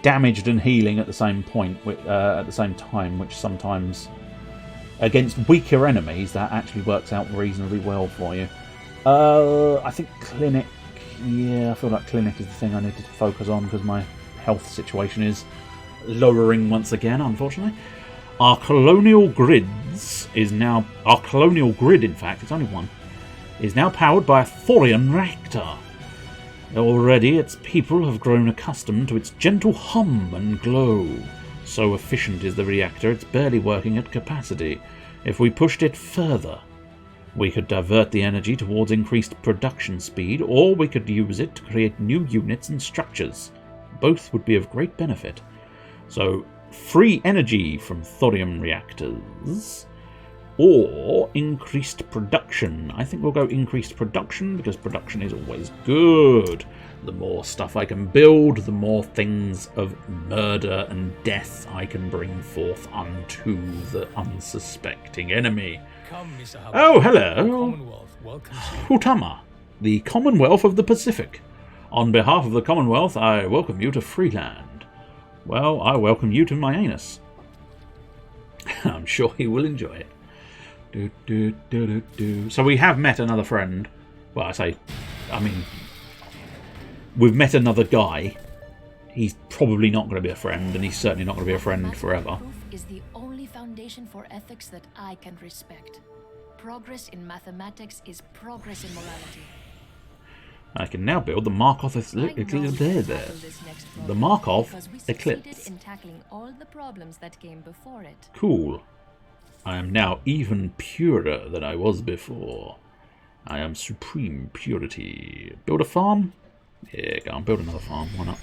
damaged and healing at the same point, at the same time, which sometimes against weaker enemies that actually works out reasonably well for you. I think clinic. Yeah, I feel like clinic is the thing I need to focus on because my health situation is lowering once again, unfortunately. Our colonial grid, in fact, it's only one, is now powered by a thorium reactor. Already its people have grown accustomed to its gentle hum and glow. So efficient is the reactor, it's barely working at capacity. If we pushed it further, we could divert the energy towards increased production speed, or we could use it to create new units and structures. Both would be of great benefit. So, free energy from thorium reactors, or increased production. I think we'll go increased production, because production is always good. The more stuff I can build, the more things of murder and death I can bring forth unto the unsuspecting enemy. Come, Mr. Hubbard. Oh, hello. Commonwealth welcomes you. Hutama, the Commonwealth of the Pacific. On behalf of the Commonwealth, I welcome you to Freeland. Well, I welcome you to my anus. I'm sure he will enjoy it. So we have met another friend. Well, I mean, we've met another guy. He's probably not going to be a friend, and he's certainly not going to be a friend forever. Proof is the only foundation for ethics that I can respect. Progress in mathematics is progress in morality. I can now build the Markov the Markov Eclipse. In tackling all the problems that came before it. Cool. I am now even purer than I was before. I am supreme purity. Build a farm? Yeah, go on, build another farm. Why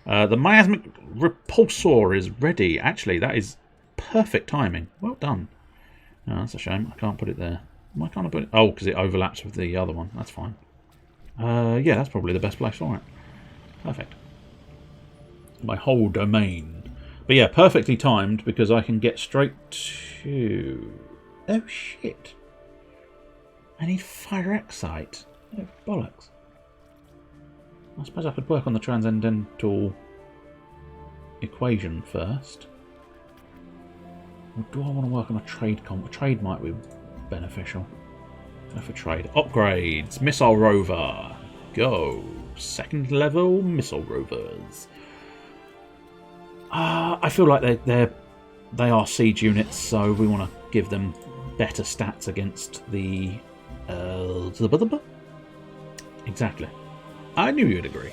not? The miasmic repulsor is ready. Actually, that is perfect timing. Well done. Oh, that's a shame. I can't put it there. Why can't I put it? Oh, because it overlaps with the other one. That's fine. Yeah, that's probably the best place for it. Perfect. My whole domain. But yeah, perfectly timed, because I can get straight to... Oh, shit. I need Phyrexite. Oh, bollocks. I suppose I could work on the transcendental equation first. Or do I want to work on a trade comp? A trade might be beneficial. Go for trade. Upgrades. Missile rover. Go. Second level missile rovers. I feel like they are siege units, so we want to give them better stats against the... Exactly. I knew you'd agree.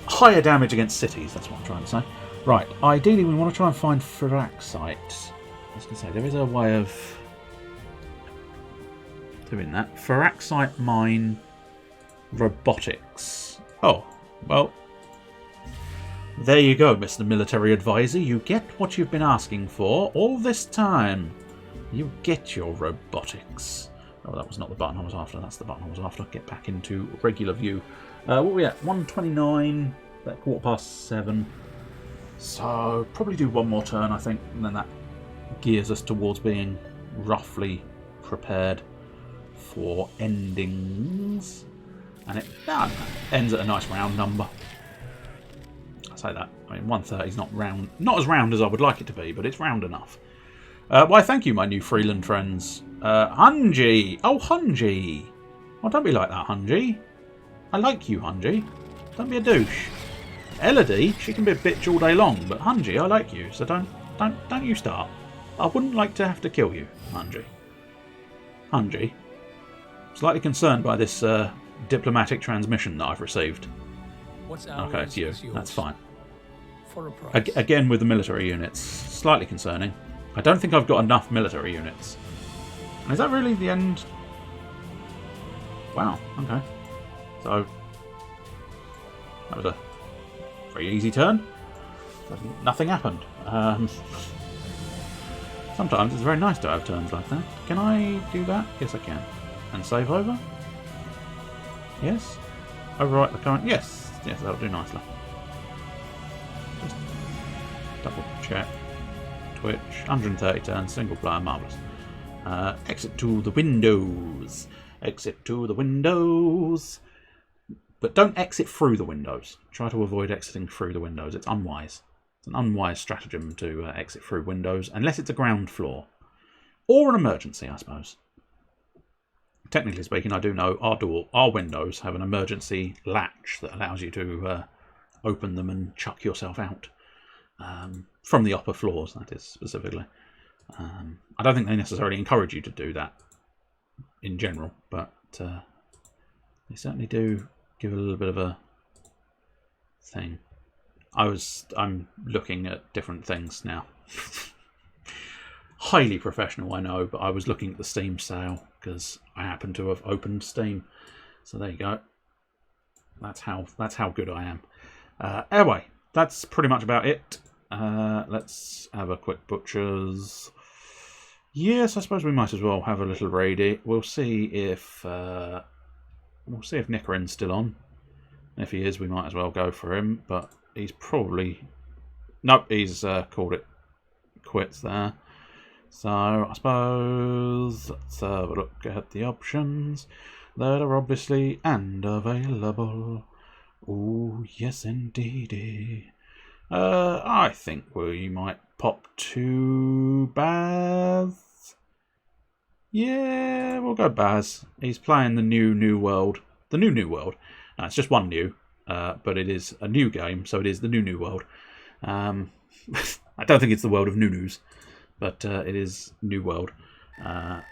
Higher damage against cities, that's what I'm trying to say. Right, ideally we want to try and find Phyrexite. I was going to say, there is a way of doing that. Phyrexite mine robotics. Oh, well, there you go, Mr. Military Advisor. You get what you've been asking for all this time. You get your robotics. Oh, that was not the button I was after. That's the button I was after. Get back into regular view. What are we at? 1:29. That 7:15. So probably do one more turn, I think, and then that gears us towards being roughly prepared for endings. And it ends at a nice round number. I say that. I mean, 1:30 is not round, not as round as I would like it to be, but it's round enough. Why, thank you, my new Freeland friends. Hunji! Oh, Hunji! Oh, don't be like that, Hunji. I like you, Hunji. Don't be a douche. Elodie, she can be a bitch all day long, but Hunji, I like you, so don't you start. I wouldn't like to have to kill you, Hunji. Hunji. Slightly concerned by this diplomatic transmission that I've received. Okay, it's you. That's fine. For a price. Again with the military units. Slightly concerning. I don't think I've got enough military units. And is that really the end? Wow, okay. So, that was a very easy turn. Nothing happened. Sometimes it's very nice to have turns like that. Can I do that? Yes, I can. And save over? Yes. Overwrite the current. Yes. Yes, that'll do nicely. Just double check. Twitch. 130 turns. Single player. Marvellous. Exit to the windows. Exit to the windows. But don't exit through the windows. Try to avoid exiting through the windows. It's unwise. It's an unwise stratagem to exit through windows, unless it's a ground floor. Or an emergency, I suppose. Technically speaking, I do know our windows have an emergency latch that allows you to open them and chuck yourself out. From the upper floors, that is, specifically. I don't think they necessarily encourage you to do that in general, but they certainly do give it a little bit of a thing. I'm looking at different things now. Highly professional, I know, but I was looking at the Steam sale because I happen to have opened Steam. So there you go. That's how good I am. Anyway, that's pretty much about it. Let's have a quick butcher's. Yes, I suppose we might as well have a little raid. We'll see if Nicarin's still on. If he is, we might as well go for him. But he's probably nope. He's called it quits there. So I suppose let's have a look at the options that are obviously and available. Oh yes, indeedy. I think we might pop to Baz. Yeah, we'll go Baz. He's playing the new world. The new world. No, it's just one new, but it is a new game, so it is the new world. I don't think it's the world of Nunus, but it is new world. I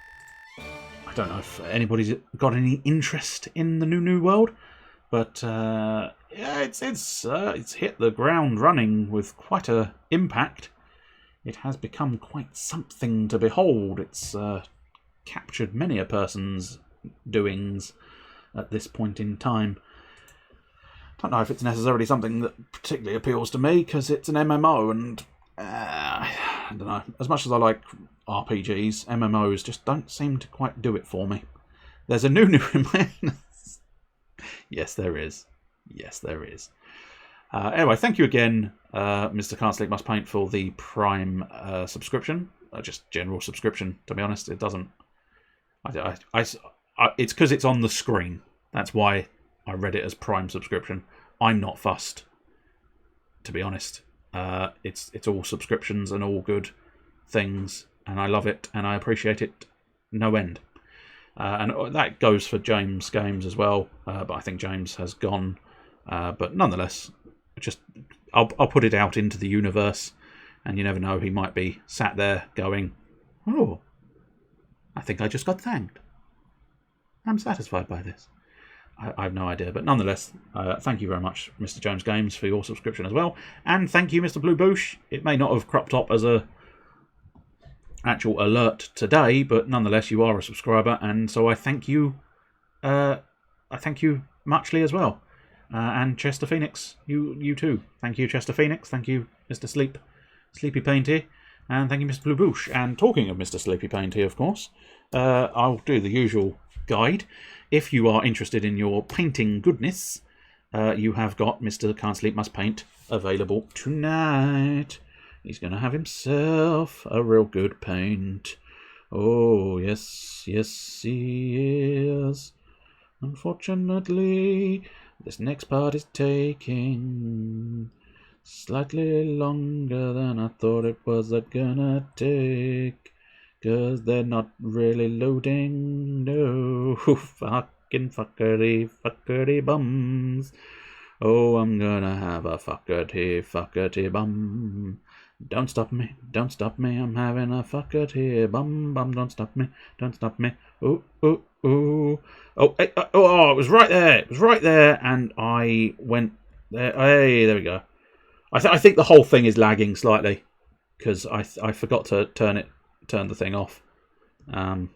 don't know if anybody's got any interest in the new world, but yeah, it's hit the ground running with quite a impact. It has become quite something to behold. It's captured many a person's doings at this point in time. I don't know if it's necessarily something that particularly appeals to me because it's an MMO, and I don't know. As much as I like RPGs, MMOs just don't seem to quite do it for me. There's a new in my Yes, there is. Yes, there is. Anyway, thank you again, Mr. Can't Sleep Must Paint, for the Prime subscription. Just general subscription, to be honest. It doesn't... it's because it's on the screen. That's why I read it as Prime subscription. I'm not fussed, to be honest. It's all subscriptions and all good things, and I love it, and I appreciate it no end. And that goes for James Games as well, but I think James has gone. But nonetheless, just I'll put it out into the universe, and you never know, he might be sat there going, "Oh, I think I just got thanked. I'm satisfied by this." I have no idea, but nonetheless, thank you very much, Mr. James Games, for your subscription as well, and thank you, Mr. Blue Boosh. It may not have cropped up as a actual alert today, but nonetheless, you are a subscriber, and so I thank you. I thank you muchly as well, and Chester Phoenix, you too. Thank you, Chester Phoenix. Thank you, Mr. Sleepy Painty, and thank you, Mr. Blue Boosh. And talking of Mr. Sleepy Painty, of course, I'll do the usual guide. If you are interested in your painting goodness, you have got Mr. Can't Sleep Must Paint available tonight. He's going to have himself a real good paint. Oh, yes, yes, he is. Unfortunately, this next part is taking slightly longer than I thought it was gonna take. 'Cause they're not really loading, no. Fucking fuckety bums. Oh, I'm gonna have a fuckety bum. Don't stop me, I'm having a fuckety bum. Don't stop me. Ooh. Oh, hey, oh, it was right there, and I went there. Hey, there we go. I think the whole thing is lagging slightly, because I forgot to turn the thing off, and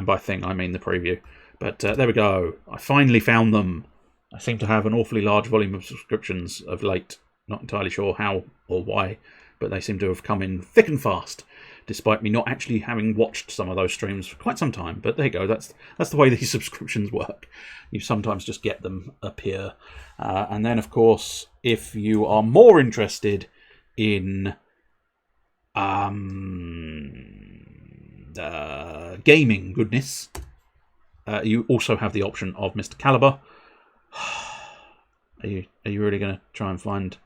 by thing I mean the preview. But there we go. I finally found them. I seem to have an awfully large volume of subscriptions of late. Not entirely sure how or why, but they seem to have come in thick and fast, despite me not actually having watched some of those streams for quite some time. But there you go. That's the way these subscriptions work. You sometimes just get them appear, and then of course, if you are more interested in gaming goodness, you also have the option of Mr. Caliber. Are you really going to try and find?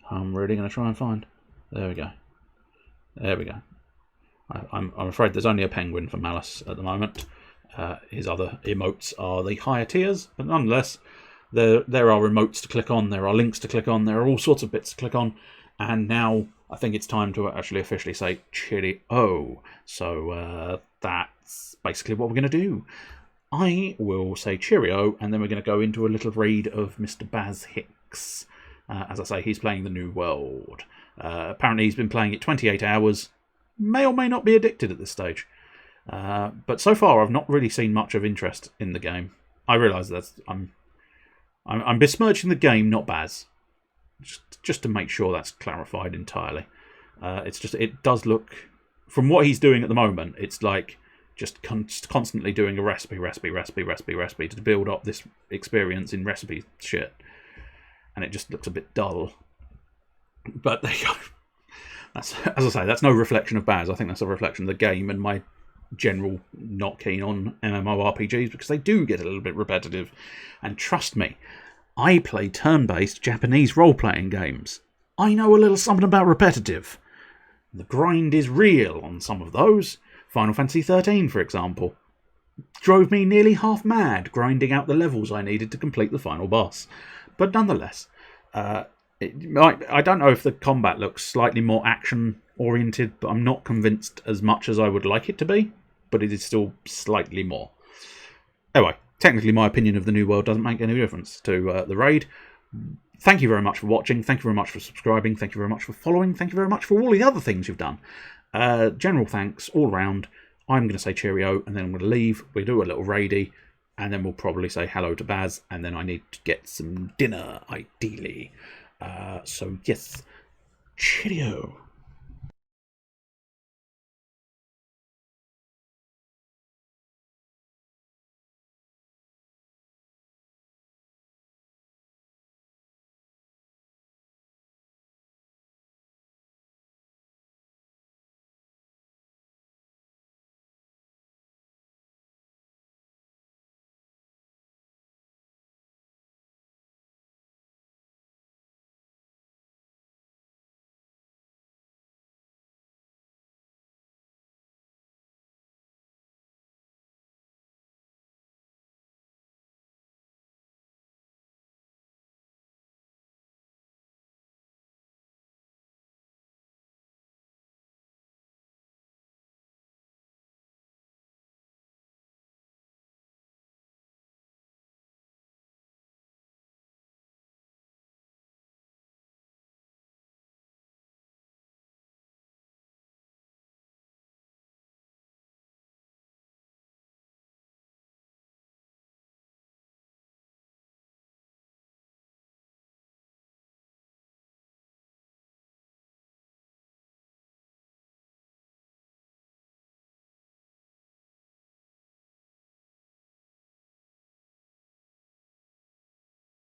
I'm really going to try and find. There we go. I'm afraid there's only a penguin for Malice at the moment. His other emotes are the higher tiers, but nonetheless, there are emotes to click on, there are links to click on, there are all sorts of bits to click on, and now I think it's time to actually officially say Chili-O. So that's basically what we're going to do. I will say cheerio, and then we're going to go into a little read of Mr. Baz Hicks. As I say, he's playing the New World. Apparently he's been playing it 28 hours. May or may not be addicted at this stage. But so far I've not really seen much of interest in the game. I realise that I'm besmirching the game, not Baz. Just to make sure that's clarified entirely. It does look, from what he's doing at the moment, it's like just constantly doing a recipe to build up this experience in recipe shit. And it just looks a bit dull. But there you go. As I say, that's no reflection of Baz. I think that's a reflection of the game and my general not keen on MMORPGs, because they do get a little bit repetitive. And trust me, I play turn-based Japanese role-playing games. I know a little something about repetitive. The grind is real on some of those. Final Fantasy XIII, for example, drove me nearly half mad grinding out the levels I needed to complete the final boss. But nonetheless, I don't know if the combat looks slightly more action-oriented, but I'm not convinced as much as I would like it to be, but it is still slightly more. Anyway, technically my opinion of the New World doesn't make any difference to the raid. Thank you very much for watching. Thank you very much for subscribing. Thank you very much for following. Thank you very much for all the other things you've done. General thanks all round. I'm going to say cheerio, and then I'm going to leave. We'll do a little raidy, and then we'll probably say hello to Baz, and then I need to get some dinner, ideally. So, yes, cheerio.